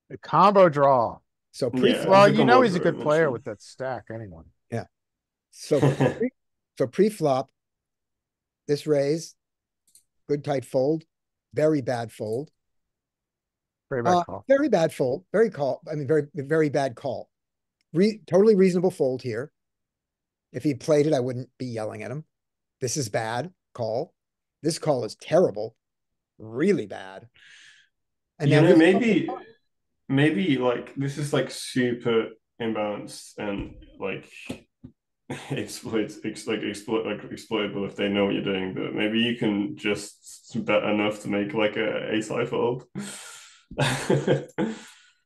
The combo draw. So well, you know he's a good player with that stack anyway. Yeah. So pre-flop, this raise, good tight fold, very bad fold. Very bad call. Very bad fold. Very very bad call. Totally reasonable fold here. If he played it, I wouldn't be yelling at him. This is bad call. This call is terrible. Really bad. And you know, maybe like this is like super imbalanced and like exploitable if they know what you're doing, but maybe you can just bet enough to make like a ace high fold.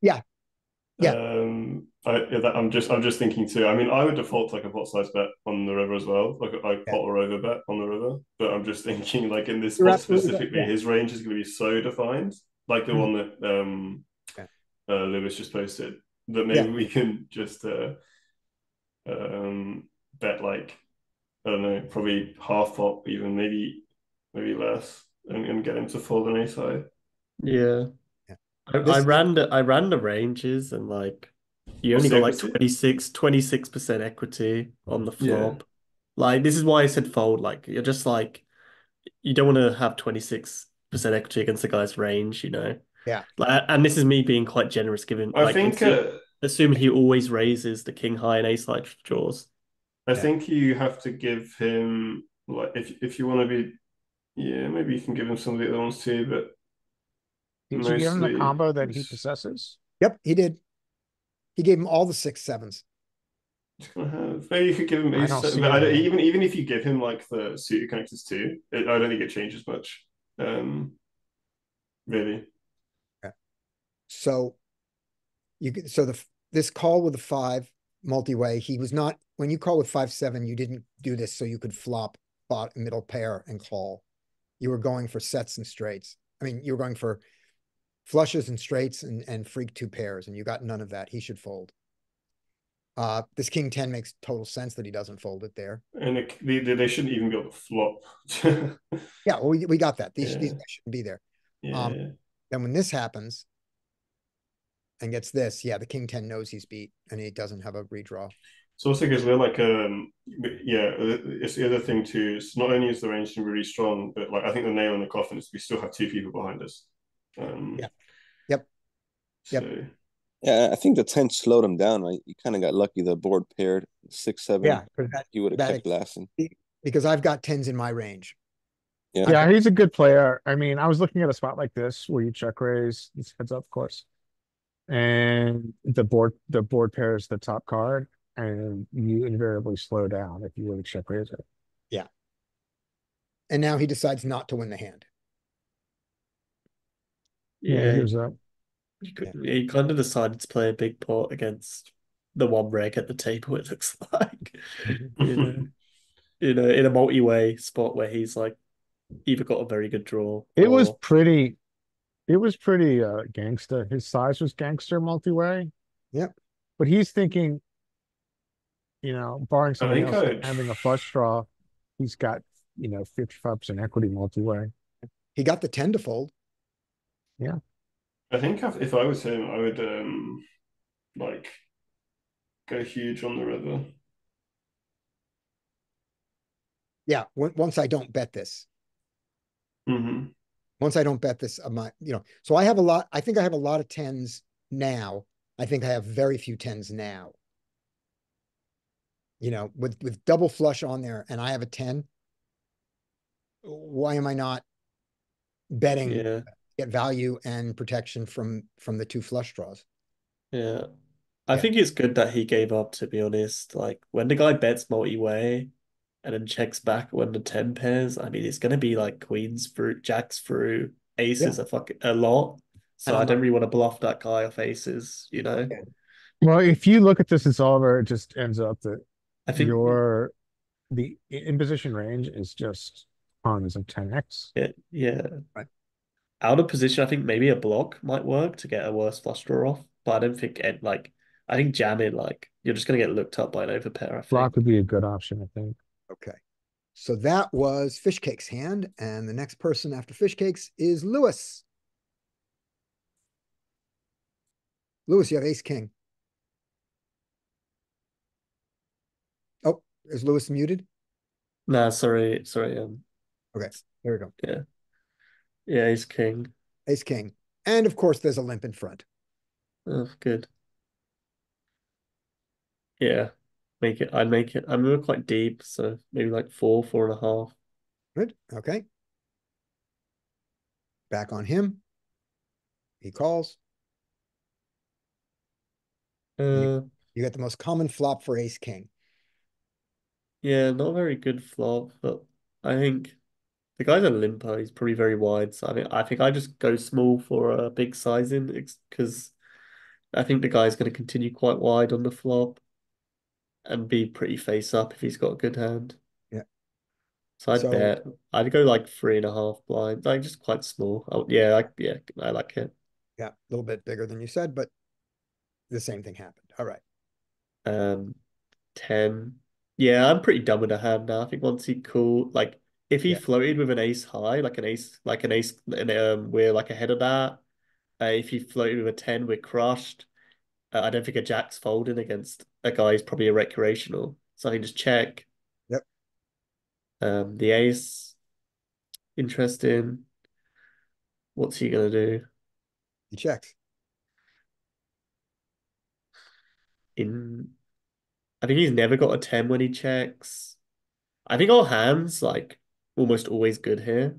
Yeah. I'm just thinking too. I mean, I would default like a pot size bet on the river as well, like I pot or over bet on the river. But I'm just thinking, like in this spot specifically, his range is going to be so defined, like the one that Lewis just posted, that maybe we can just bet like I don't know, probably half pot, even maybe less, and get him to fold an ace high. Yeah. I ran the ranges and like you only got like 26% equity on the flop. Yeah. Like this is why I said fold. Like you're just like you don't want to have 26% equity against the guy's range, you know. Yeah. Like, and this is me being quite generous, given I think assuming he always raises the king high and ace high draws. I think you have to give him like if you want to be maybe you can give him some of the other ones too, but. Did you give him the combo that he possesses? Yep, he did. He gave him all the 6-7s. Maybe you could give him even if you give him like the suited connectors too, I don't think it changes much. Really. Okay. So this call with the 5 multi-way, he was not when you call with 5-7, you didn't do this so you could flop middle pair and call. You were going for sets and straights. I mean, you were going for flushes and straights and freak 2 pairs, and you got none of that. He should fold. This king 10 makes total sense that he doesn't fold it there. And they shouldn't even be able to flop. Yeah, well, we got that. These Yeah. guys shouldn't be there. Yeah. Then when this happens and gets this, yeah, the king 10 knows he's beat and he doesn't have a redraw. So also because we're like yeah, it's the other thing too. It's not only is the range really strong, but like I think the nail in the coffin is we still have two people behind us. Yeah. Yep. So Yeah, I think the 10 slowed him down, right? You kind of got lucky. The board paired 6, 7. Yeah, He would have kept blasting. because I've got 10s in my range. Yeah. Yeah, he's a good player. I mean, I was looking at a spot like this where you check raise, this heads up, of course, and the board pairs the top card, and you invariably slow down if you were to check raise it. Yeah. And now he decides not to win the hand. Yeah, here's a. He kind of decided to play a big pot against the one reg at the table, it looks like. In a multi-way spot where he's like either got a very good draw. It was pretty gangster. His size was gangster multi-way. Yep. But he's thinking, barring somebody else having a flush draw, he's got 55% equity multi-way. He got the 10 to fold. Yeah. I think if I was him, I would like go huge on the river. Yeah, once I don't bet this. Mm-hmm. Once I don't bet this, so I have a lot. I think I have a lot of 10s now. I think I have very few 10s now. With double flush on there, and I have a 10. Why am I not betting? Yeah. Get value and protection from the two flush draws. Yeah. I think it's good that he gave up, to be honest. Like when the guy bets multi-way and then checks back when the 10 pairs, I mean it's gonna be like queens through, jacks through, aces a lot. So I don't really want to bluff that guy off aces, Well, if you look at this, it's Oliver, it just ends up that I think the imposition range is just tons of 10x. Yeah. Right. Out of position, I think maybe a block might work to get a worse flush draw off, but I don't think I think jamming you're just gonna get looked up by an overpair. I think Block would be a good option, I think. Okay, so that was Fishcake's hand, and the next person after Fishcakes is Lewis. Lewis, you have ace king. Oh, is Lewis muted? Nah, sorry. Okay, there we go. Yeah, he's king. Ace king, and of course there's a limp in front. Oh, good. Yeah, I'd make it. I'm quite deep, so maybe like 4.5. Good. Okay. Back on him. He calls. You got the most common flop for ace king. Yeah, not a very good flop, but I think the guy's a limper. He's probably very wide, so I think I just go small for a big sizing because I think the guy's going to continue quite wide on the flop and be pretty face up if he's got a good hand. Yeah. So I'd go like 3.5 blind, like just quite small. I like it. Yeah, a little bit bigger than you said, but the same thing happened. All right. 10. Yeah, I'm pretty done with the hand now. I think once he like if he floated with an ace high, like an ace, and we're like ahead of that. If he floated with a 10, we're crushed. I don't think a jack's folding against a guy who's probably a recreational. So I can just check. Yep. The ace, interesting. What's he gonna do? He checks. I think he's never got a 10 when he checks. I think our hand's like almost always good here.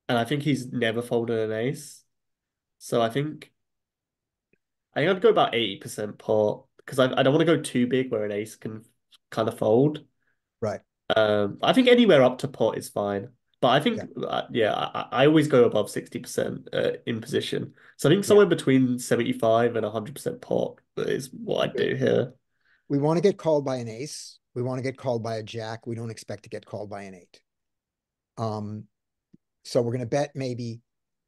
And I think he's never folded an ace. So I think I'd go about 80% pot because I don't want to go too big where an ace can kind of fold. Right. I think anywhere up to pot is fine. But I think, I always go above 60% in position. So I think somewhere between 75 and 100% pot is what I'd do here. We want to get called by an ace. We want to get called by a jack. We don't expect to get called by an 8. So we're going to bet maybe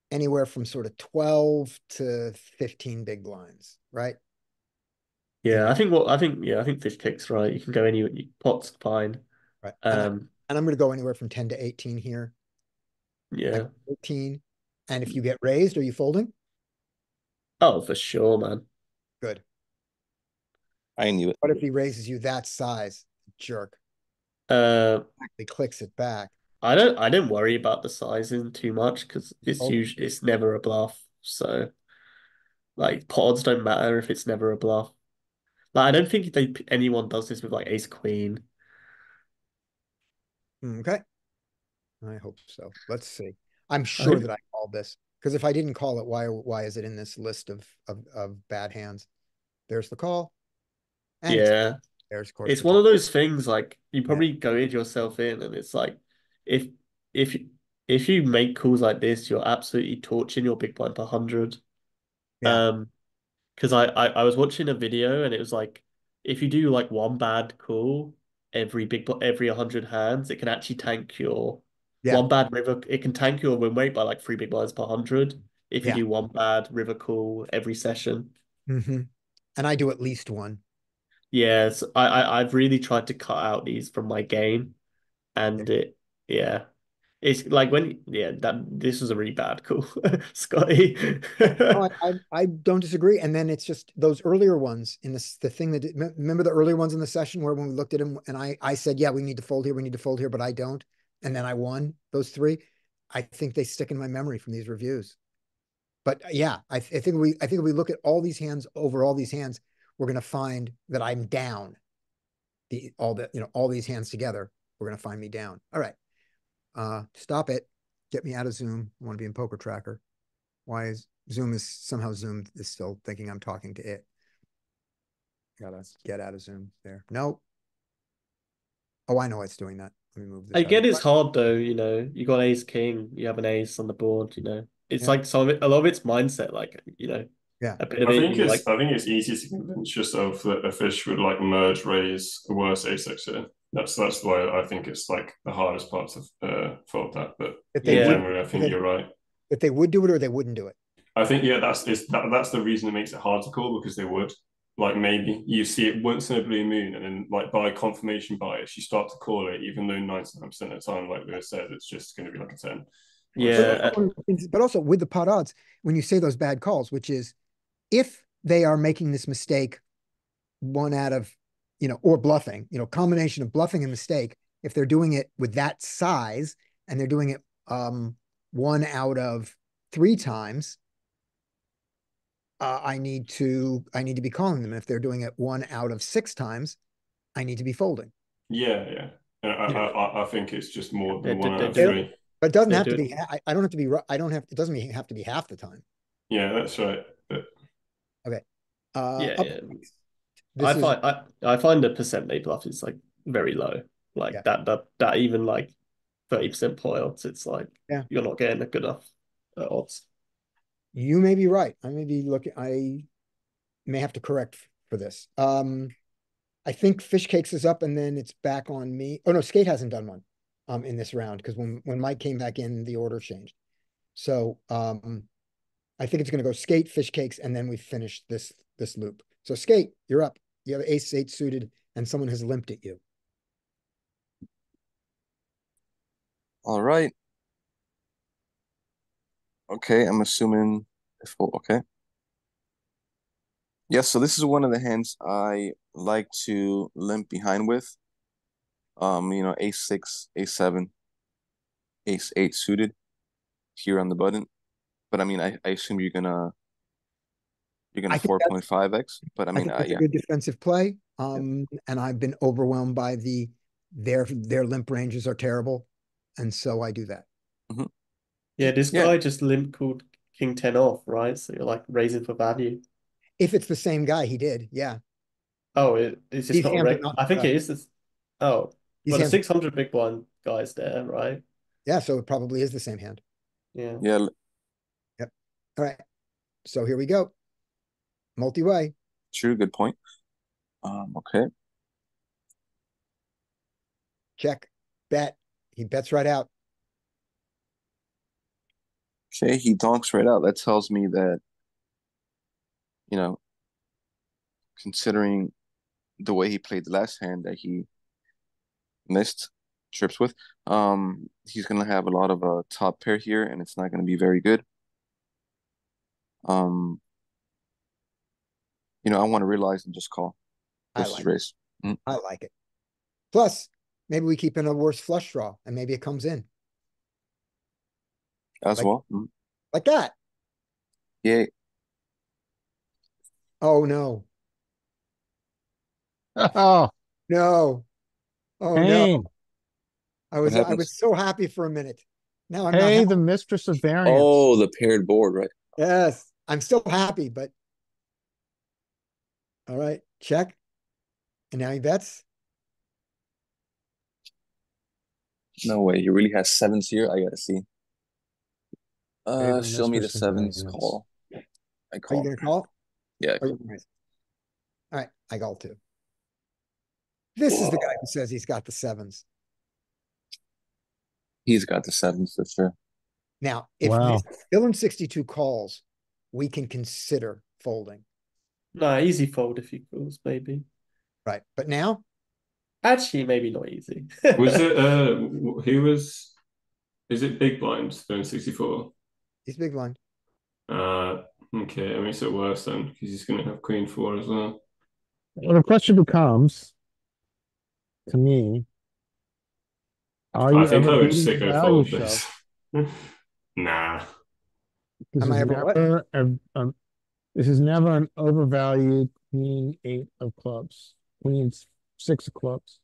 anywhere from sort of 12 to 15 big blinds, right? Yeah, I think fish cakes right. You can go any pot's fine. Right. Um, And I'm going to go anywhere from 10 to 18 here. yeah. 18. And if you get raised, are you folding? Oh, for sure, man. Good. I knew it. What if he raises you that size? Jerk. Uh, He clicks it back. I don't worry about the sizing too much because Oh. it's never a bluff. So like pods don't matter if it's never a bluff. Like I don't think anyone does this with like ace queen. Okay. I hope so. Let's see. I'm I sure think that I called this because if I didn't call it, why is it in this list of bad hands? There's the call, and yeah. there's of course It's the one turn. of those things like you Yeah. probably goaded yourself in, and it's like if if if you make calls like this, you're absolutely torching your big blind per 100. Yeah. Because I was watching a video and it was like if you do like one bad call every 100 hands, it can actually tank your Yeah. one bad river. It can tank your win rate by like 3 big blinds per 100 if you Yeah. do one bad river call every session. Mm-hmm. And I do at least one. Yes, I've really tried to cut out these from my game, Yeah. and yeah, it's like that this was a really bad call, Scotty. No, I don't disagree. And then it's just those earlier ones in this the thing that remember the earlier ones in the session where when we looked at them and I said, yeah, we need to fold here, we need to fold here, but I don't. And then I won those three. I think they stick in my memory from these reviews. But yeah, I think if we look at all these hands over all these hands, we're gonna find that I'm down. All these hands together, we're gonna find me down. All right. Stop it. Get me out of Zoom. I want to be in Poker Tracker. Why is Zoom is still thinking I'm talking to it. Gotta get out of Zoom there. No. Oh, I know why it's doing that. Let me move this I out of get the it's way. hard though, you got ace king, you have an ace on the board, It's Yeah. like a lot of it's mindset, like, Yeah. a bit of it, you like, I think it's easy to convince yourself that a fish would like merge raise a worse ace here. That's why I think it's like the hardest part to fold that. But If they Yeah. would, generally, I think you're right. if they would do it or they wouldn't do it. I think that's the reason it makes it hard to call because they would. Like maybe you see it once in a blue moon, and then like by confirmation bias, you start to call it, even though 99% of the time, like Lewis said, it's just going to be like a 10. yeah, But also with the pot odds, when you say those bad calls, which is if they are making this mistake one out of, or bluffing, combination of bluffing and mistake, if they're doing it with that size and they're doing it one out of 3 times, I need to be calling them. And if they're doing it 1 out of 6 times, I need to be folding. Yeah. I think it's just more than They- one they out of do it. three. But it doesn't They have do to it. be. I don't have to be. I don't have. It doesn't have to be half the time. Yeah, that's right. But Okay. Yeah, Up yeah. next. I This is find I find the percent they bluff is like very low. Like Yeah. that even like 30% pot odds, it's like Yeah. you're not getting a good enough odds. You may be right. I may be looking. I may have to correct for this. I think Fish Cakes is up, and then it's back on me. Oh no, Skate hasn't done one, in this round because when Mike came back in, the order changed. So, I think it's going to go Skate, Fish Cakes, and then we finish this loop. So Skate, you're up. You have ace eight suited, and someone has limped at you. All right. Okay, I'm assuming if okay. Yes, so this is one of the hands I like to limp behind with. Ace six, ace seven, ace eight suited here on the button. But I mean, I assume you're gonna I think 4.5x. But I I mean, think that's a yeah, good defensive play. And I've been overwhelmed by their limp ranges are terrible, and so I do that. Yeah, this yeah, guy just limp called King 10 off, right? So you're like raising for value. If it's the same guy, he did. Yeah, Oh, it's just these not hands are reg. not. I think it is this. Oh, These well, the hands. 600 big blind guy's there, right? Yeah, so it probably is the same hand. Yeah. yeah. Yep. All right. So here we go. Multi-way. True, good point. Okay. Check. Bet. He bets right out. Okay, he donks right out. That tells me that, you know, considering the way he played the last hand that he missed trips with. He's gonna have a lot of top pair here, and it's not gonna be very good. Um, I want to realize and just call versus like raise. I like it. Plus, maybe we keep in a worse flush draw, and maybe it comes in As Like- well. like that. Yeah. Oh no, Oh, no, oh no! pain. I What was happens? so happy for a minute. Now I'm not Hey, happy. the mistress of variance. Oh, the paired board, right? Yes, I'm still happy, but all right, check. And now he bets. No way. He really has sevens here. I gotta see. the Show me the mistress of sevens. variance. Call. I Are you call. gonna call? Yeah. Or you gonna raise? All right, I call too. This is the guy who says he's got the sevens. He's got the sevens for sure. Now, if Wow. this is still in 62 calls, we can consider folding, No, easy fold if he calls, maybe. right? But now, Actually, maybe not easy. Was it he was is it big blinds doing 64? he's big blind. Okay, it makes it worse then because he's gonna have queen four as well. Well, the question becomes, to me, are you I think ever I would beating sicko value fold shove? this. Nah. This Am is I ever what? never this is never an overvalued queen eight of clubs, queen six of clubs.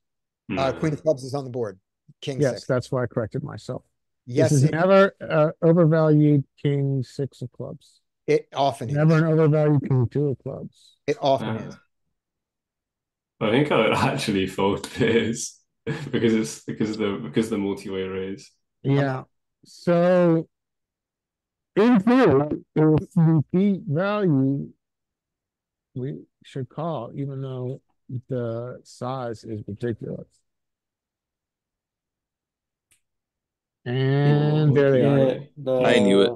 Queen of clubs is on the board. King Yes, six. that's why I corrected myself. Yes, This is it, never overvalued king six of clubs. it often Never is. an overvalued king two of clubs. It often Uh, is. I think I would actually fold this because the multi-way raise. Yeah. So in theory, if we beat value, we should call, even though the size is ridiculous. And there they are. Yeah, no. I knew it.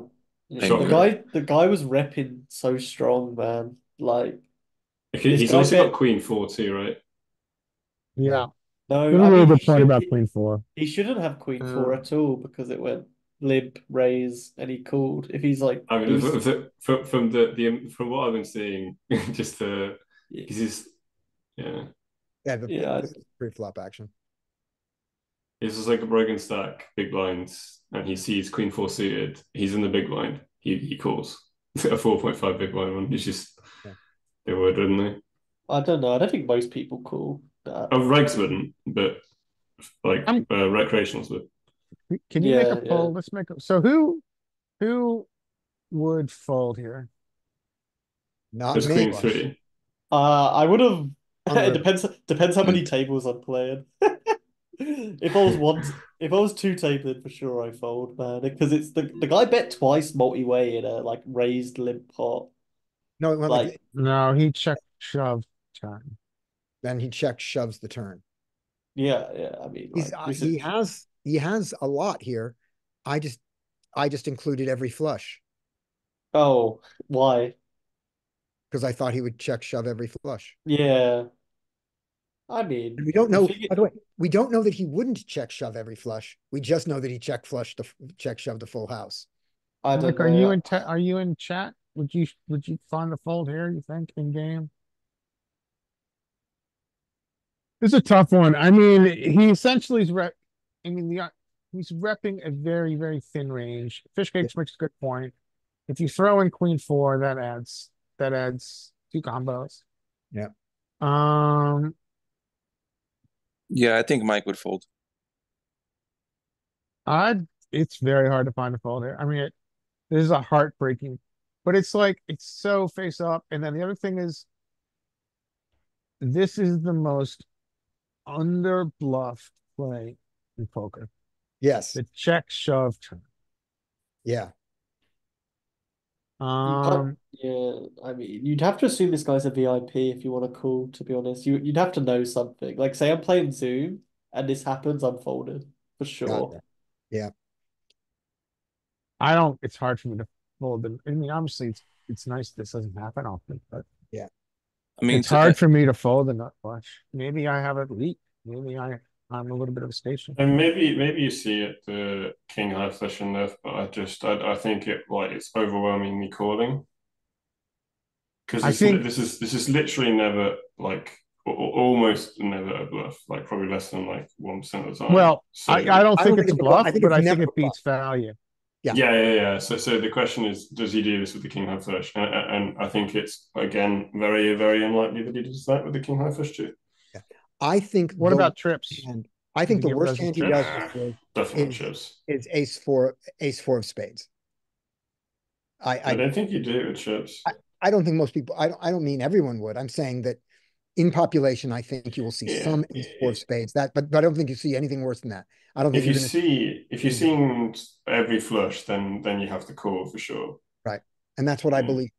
Yeah, I knew the guy was repping so strong, man. Like this He's guy also bet got queen four too, right? Yeah. no, That's I a really mean good point about queen four. he shouldn't have queen four Uh, at all because it went limp, raise, and he called. If he's like I mean, deuce, from what I've been seeing, just because he's yeah, Yeah, yeah, this is pre-flop action. it's just like a broken stack, big blinds, and he sees queen four suited. He's in the big blind. He calls a 4.5 big blind one. He's just Yeah. they would, wouldn't they? I don't know. I don't think most people call that. Oh, regs wouldn't, but like I'm- recreationals would. Can you make a Yeah, poll? yeah. Let's make a, so who would fold here? Not There's me. queen three. I would have. On It the- depends how many tables I'm playing. If I was two tabling for sure I fold, man, because it's the guy bet twice multi-way in a like raised limp pot. No, it went like, Like No, he checked shove turn. then he checks, shoves the turn. yeah, I mean He's like, this he has a lot here. I just included every flush oh why? because I thought he would check, shove every flush. Yeah. I mean And we don't the know, thing- by the way, we don't know that he wouldn't check, shove every flush. We just know that he check, flush the check, shove the full house. I don't Mike, are know. you in are you in chat? Would you find the fold here, you think, in game? This is a tough one. I mean, he essentially is I mean, he's repping a very, very thin range. Fishcakes makes a good point. If you throw in queen four, that adds two combos. Yeah. Yeah, I think Mike would fold. It's very hard to find a fold here. I mean, this is a heartbreaking, but it's like it's so face up. And then the other thing is, this is the most under bluffed play in poker. Yes. The check shove turn. Yeah. Yeah, I mean, you'd have to assume this guy's a VIP if you want to call, to be honest. You'd have to know something. Like, say I'm playing Zoom and this happens, I'm folded for sure. Gotcha. Yeah. It's hard for me to fold them. I mean, obviously it's nice this doesn't happen often, but Yeah. I mean, It's hard for me to fold a nut flush. Maybe I have a leak. Maybe I'm a little bit of a station. And maybe you see it the king high flush enough, but I think it's overwhelmingly calling. Because I think this is literally never like almost never a bluff, like probably less than like 1% of the time. well, So I don't think it's a bluff, I think but it's I think never it beats value. yeah. So the question is, does he do this with the king high flush? And I think it's again very very unlikely that he does that with the king high flush too. Yeah. I think What about trips? and I Does think he the give worst those as hand he trips? does Definitely chips. is ace four of spades. I don't think you do it with chips. I don't think most people, I don't mean everyone would. I'm saying that in population, I think you will see Yeah. some ace four of spades, but I don't think you see anything worse than that. I don't think If you're going you're seeing every flush, then you have to call for sure. right. And that's what I believe.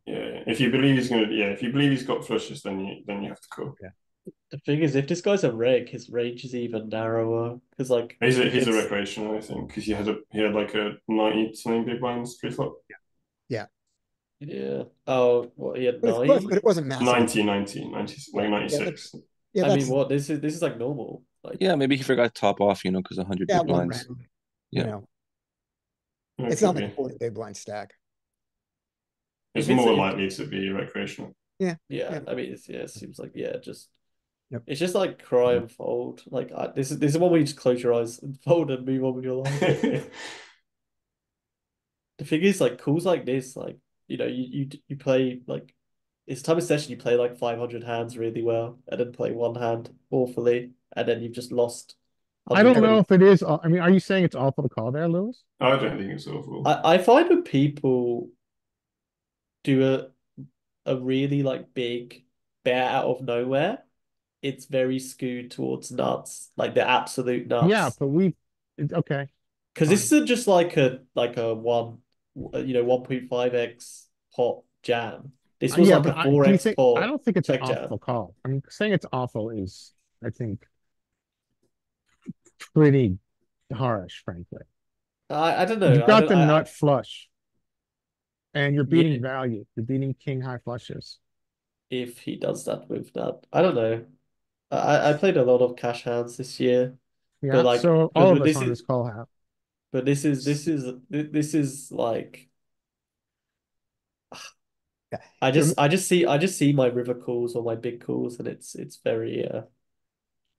Yeah. If you believe if you believe he's got flushes, then you have to call. Yeah. The thing is, if this guy's a reg, his range is even narrower because like He's a it's recreational, I think, because he had like a 90 something big blinds pre-flop. Yeah. yeah. Oh, what he had But 9? it wasn't massive. 90, like Yeah, 96. Yeah, I that's, mean, what this is like normal. Like Yeah, maybe he forgot to top off, because 100 yeah, big one blinds. round, Yeah. you know, It it's could not like be. a 40 big blind stack. It's if it's more if, likely to be recreational. Yeah. yeah, I mean, it seems like just Yep. it's just like cry and fold. Like this is one where you just close your eyes and fold and move on with your life. The thing is, like calls like this, like you play like it's time of session you play like 500 hands really well, and then play one hand awfully, and then you've just lost I don't 120. know if it is. I mean, are you saying it's awful to call there, Lewis? I don't think it's awful. I find when people do a really like big bet out of nowhere, it's very skewed towards nuts, like the absolute Yeah, nuts. but okay. Because Fine. this isn't just like a 1.5x pot jam. This was Yeah, like a but do you 4x think? I pot don't think it's an check jam. awful call. I mean, saying it's awful is, I think, pretty harsh, frankly. I don't You've know. I got don't. the nut flush, and you're Yeah, beating value. You're beating king high flushes. if he does that with that, I don't know. I played a lot of cash hands this year, but Yeah. like, So all of us on this call have. but this is like Yeah. I just see my river calls or my big calls, and it's very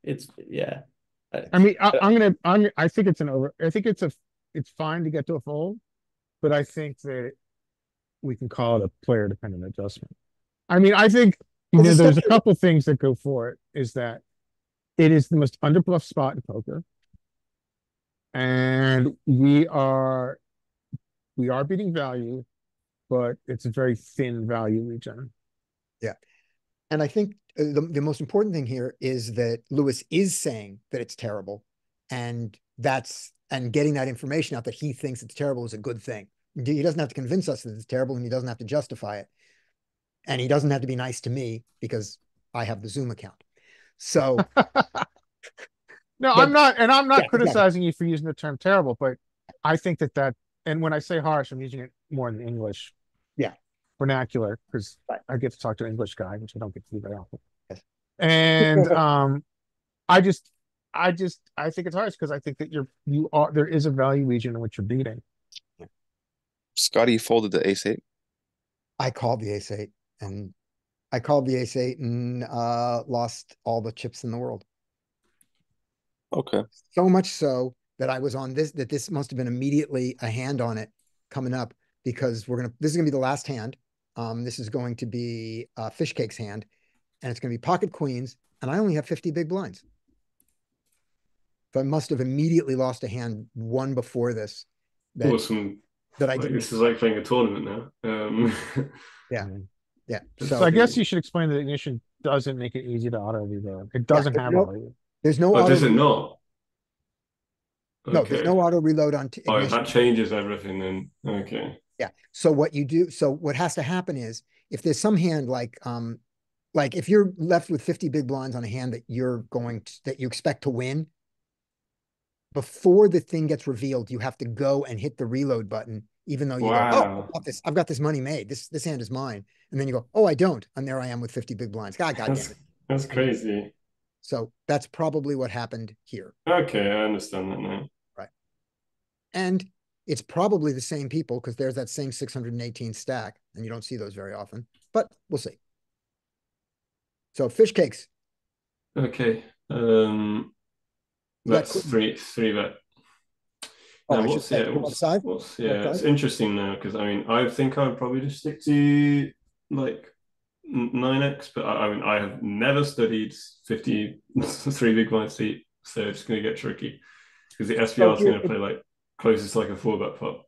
it's yeah. I mean, I think it's I think it's fine to get to a fold, but I think that we can call it a player dependent adjustment. I mean, I think there's a couple things that go for it. Is that it is the most underbluffed spot in poker, and we are beating value, but it's a very thin value region. Yeah. And I think the most important thing here is that Lewis is saying that it's terrible, and getting that information out that he thinks it's terrible is a good thing. He doesn't have to convince us that it's terrible, and he doesn't have to justify it. And he doesn't have to be nice to me because I have the Zoom account. So no, I'm not criticizing exactly. you for using the term terrible, but I think that, and when I say harsh, I'm using it more in the English vernacular, because I get to talk to an English guy, which I don't get to do very often. Yes. And I think it's harsh because I think that there is a value region in which you're beating. Scotty folded the ace-8. I called the ace-8 and lost all the chips in the world. Okay. So much so that I was on this must have been immediately a hand on it coming up, because this is gonna be the last hand. This is going to be Fish Cake's hand, and it's gonna be pocket queens, and I only have 50 big blinds. So I must have immediately lost a hand one before this. Awesome. That I didn't. This is like playing a tournament now. Yeah. So I guess you should explain that ignition doesn't make it easy to auto reload. It doesn't have value. There's no auto. Does it not? Okay. No, there's no auto reload on ignition. Oh, that changes everything then. Okay. Yeah. So what has to happen is, if there's some hand like if you're left with 50 big blinds on a hand that you expect to win, before the thing gets revealed, you have to go and hit the reload button even though you go, oh, Wow. I've got this money made. This hand is mine. And then you go, oh, I don't. And there I am with 50 big blinds. God damn it. That's crazy. So that's probably what happened here. Okay, I understand that now. Right. And it's probably the same people because there's that same 618 stack, and you don't see those very often, but we'll see. So fish cakes. Okay. That's three bet. Oh, Now, it's interesting now because I mean I think I would probably just stick to like 9x, but I mean I have never studied 53 big blind seat, so it's going to get tricky because the SPR is going to play like closest like a 4-bet pot.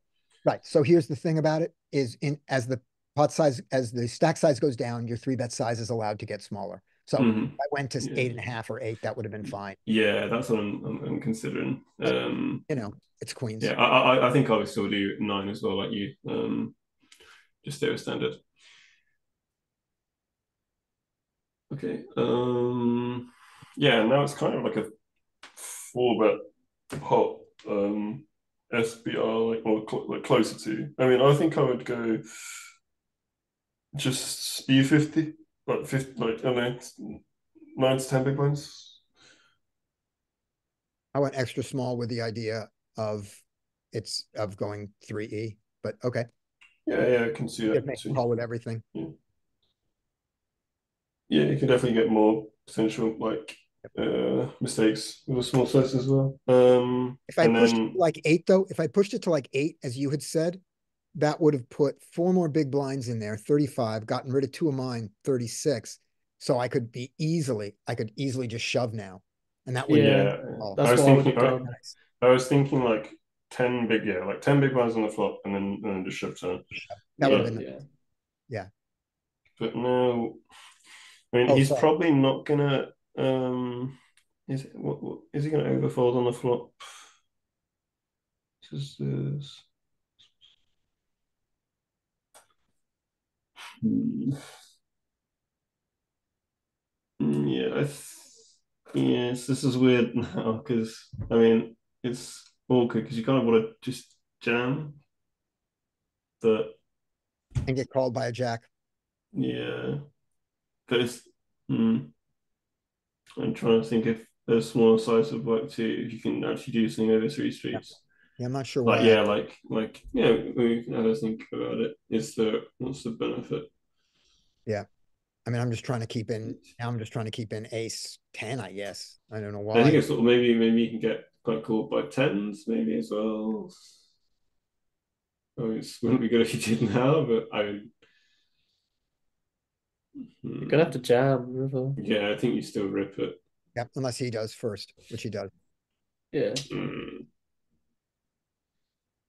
Right. So here's the thing about it is as the pot size, as the stack size goes down, your 3-bet size is allowed to get smaller. So if I went to 8.5 or 8, that would have been fine. Yeah, that's what I'm considering. It's queens. Yeah, I think I would still do 9 as well, like you. Just stay with standard. Okay. Yeah, now it's kind of like a 4-bet pot. SPR like closer to. I mean, I think I would go just spew 50, like 50, like I don't know, 9 to 10 big blinds. I went extra small with the idea of going 3E, but okay. Yeah, I can see that. Make a call with everything. Yeah, you can definitely get more potential like mistakes with a small size as well. If I pushed it to like 8, though, if I pushed it to like 8, as you had said, that would have put 4 more big blinds in there, 35, gotten rid of 2 of mine, 36. So I could easily just shove now. And that would that's what I would have done. I was thinking like 10 big blinds on the flop and then just shove turn. That would have been yeah. But no, I mean he's probably not gonna is he gonna overfold on the flop? Just this. Yes, this is weird now because I mean it's awkward because you kind of want to just jam, but and get called by a jack. Yeah, but I'm trying to think if a smaller size would work too. If you can actually do something over 3 streets. Yeah, I'm not sure why. We can have a think about it. What's the benefit? Yeah. I mean, I'm just trying to keep in ace 10, I guess. I don't know why. I think it's maybe you can get quite caught by 10s maybe as well. It wouldn't be good if you did now, but you're gonna have to jam river. Yeah, I think you still rip it. Yeah, unless he does first, which he does. Yeah.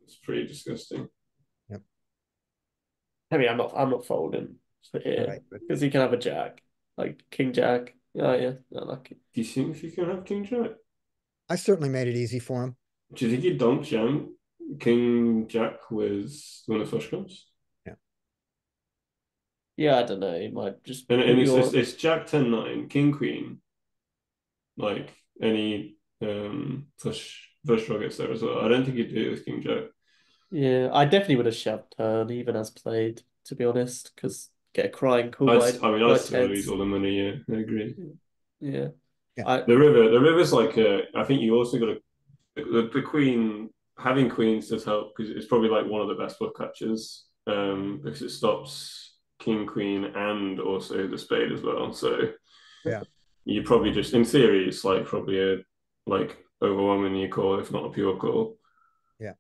It's pretty disgusting. Yep. I mean, I'm not folding here because he can have a jack, like king jack. Oh yeah, not lucky. Do you think you can have king jack? I certainly made it easy for him. Do you think you don't jam king jack when the flush comes? Yeah, I don't know. He might just. And it's jack 10-9, king queen, like any flush draw gets there as well. I don't think you'd do it with king jack. Yeah, I definitely would have shoved turn even as played, to be honest, because get a crying call. I'd still lose all the money. Yeah, I agree. Yeah. The river's like I think you also got the queen. Having queens does help because it's probably like one of the best bluff catchers because it stops king queen and also the spade as well. So yeah, you probably just in theory it's like probably a like overwhelming call if not a pure call. Yeah,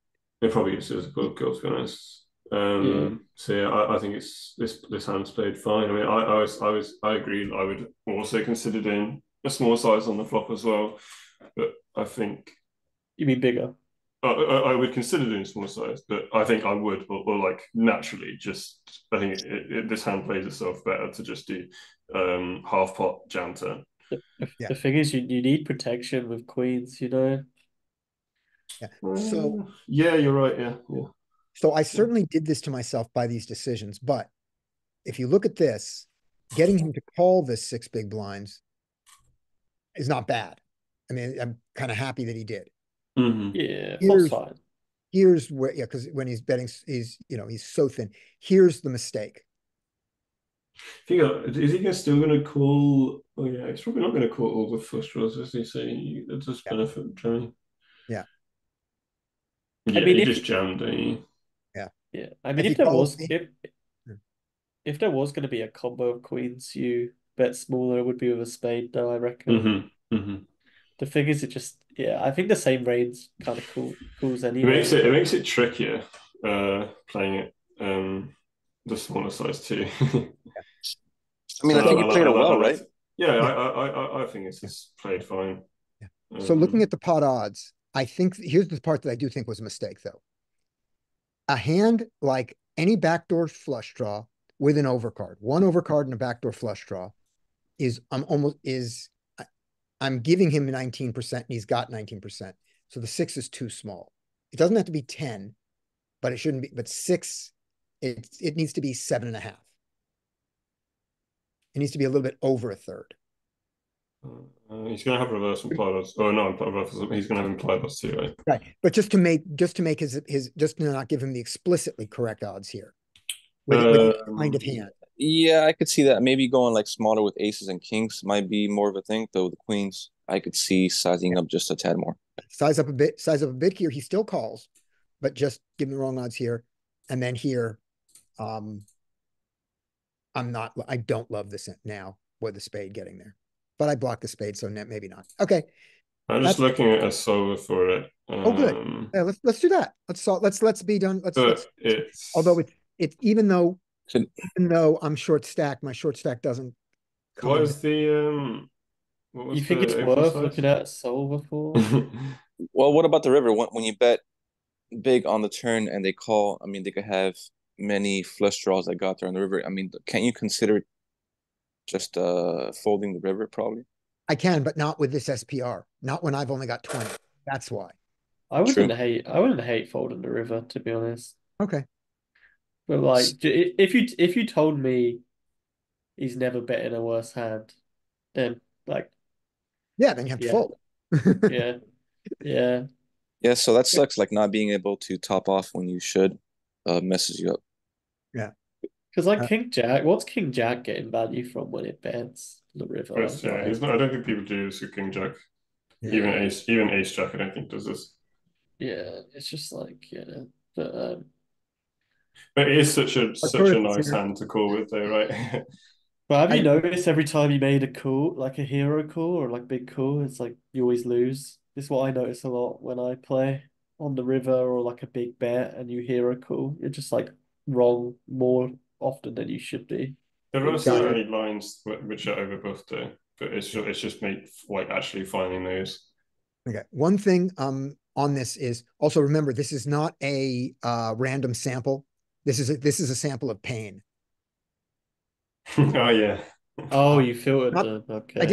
it probably just is a pure call to be honest. So yeah, I think it's this hand's played fine. I mean, I agree. I would also consider doing a small size on the flop as well, but I think you mean bigger. I would consider doing small size, but I think I would, or like naturally, just I think this hand plays itself better to just do half pot jam turn. The thing is, you need protection with queens, you know. Yeah. So yeah, you're right. Yeah. So I certainly did this to myself by these decisions, but if you look at this, getting him to call this 6 big blinds is not bad. I mean, I'm kind of happy that he did. Yeah, that's fine. here's where, yeah, because when he's betting, he's so thin. Here's the mistake. Is he still going to call? Oh yeah, he's probably not going to call all the flush draws, is he? So that does benefit Jimmy. Yeah. Yeah, I mean, he just jammed, didn't he? Yeah, I mean, If if he there calls was me- if there was going to be a combo of queens, you bet smaller, it would be with a spade, though, I reckon. The thing is, I think the same range kind of cools It anyway. makes it trickier playing it the smaller size too. I mean, I think he played it well, right? Yeah, Yeah. I think it's just played fine. Yeah. So looking at the pot odds, I think here's the part that I do think was a mistake, though. A hand like any backdoor flush draw with an overcard, one overcard and a backdoor flush draw I'm giving him 19% and he's got 19%. So the 6 is too small. It doesn't have to be 10, but it shouldn't be, but 6, it needs to be 7.5. It needs to be a little bit over a third. He's going to have reverse implied odds. Oh no, he's going to have implied odds too, right? Right, but just to make his just to not give him the explicitly correct odds here with this kind of hand. Yeah, I could see that. Maybe going like smaller with aces and kings might be more of a thing, though the queens, I could see sizing up just a tad more. Size up a bit here. He still calls, but just give him the wrong odds here. And then here, I don't love this now with the spade getting there. But I blocked the spade, so maybe not. Okay. I'm just looking at a solver for it. Oh, good. Yeah, let's do that. Let's be done. Although it's even though I'm short stacked, my short stack doesn't come. What is the you think it's worth looking at a solver for? Well, what about the river? When you bet big on the turn and they call, I mean, they could have many flush draws that got there on the river. I mean, can you consider just folding the river probably? I can, but not with this SPR. Not when I've only got 20. That's why. I wouldn't hate folding the river, to be honest. Okay. But like, if you told me he's never betting a worse hand, then like, yeah, then you have to fold. Yeah. So that sucks. Like not being able to top off when you should messes you up. Yeah. Because like King Jack, what's King Jack getting value from when it bets the river? He's not. I don't think people do this with King Jack. Yeah. Even Ace Jack, I don't think does this. Yeah, it's just like but it is such a nice hand to call with, though, right? But have you noticed every time you made a call, like a hero call or like big call, it's like you always lose. This is what I notice a lot when I play on the river or like a big bet and you hear a call. You're just like wrong more often than you should be. There are so many lines which are overbuffed, though, but it's just like actually finding those. Okay. One thing on this is also remember this is not a random sample. This is a sample of pain. Oh yeah. Oh, you filtered okay. I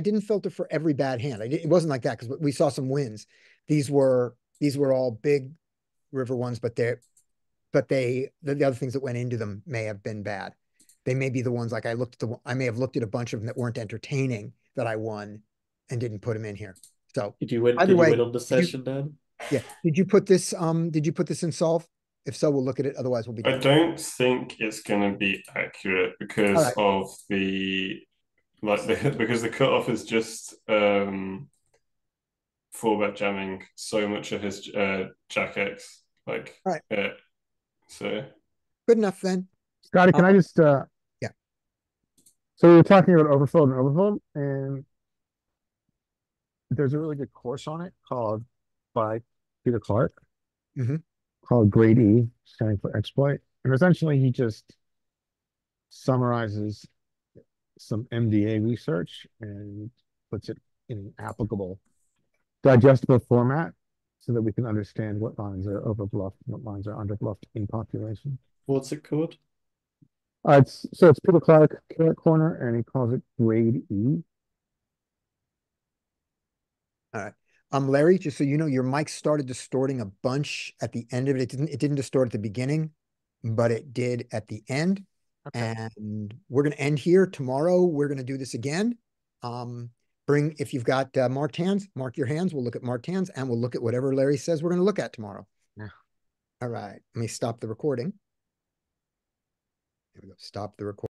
didn't filter for every bad hand. It wasn't like that because we saw some wins. These were all big river ones, but the other things that went into them may have been bad. They may be the ones like I may have looked at a bunch of them that weren't entertaining that I won and didn't put them in here. So did you win on the session then? Yeah. Did you put this in solve? If so, we'll look at it. Otherwise, we'll be done. I don't think it's going to be accurate because of because the cutoff is just 4-bet jamming so much of his Jack X. So good enough then. Scotty, can I just yeah. So we were talking about overfold, and there's a really good course on it by Peter Clark. Mm-hmm. Called Grade E, standing for exploit. And essentially he just summarizes some MDA research and puts it in an applicable, digestible format so that we can understand what lines are overbluffed and what lines are underbluffed in population. What's it called? It's Peter Clark Carrot Corner, and he calls it Grade E. All right. Larry, just so you know, your mic started distorting a bunch at the end of it. It didn't distort at the beginning, but it did at the end. Okay. And we're going to end here. Tomorrow, we're going to do this again. If you've got marked hands, mark your hands. We'll look at marked hands, and we'll look at whatever Larry says we're going to look at tomorrow. All right, let me stop the recording. Here we go. Stop the recording.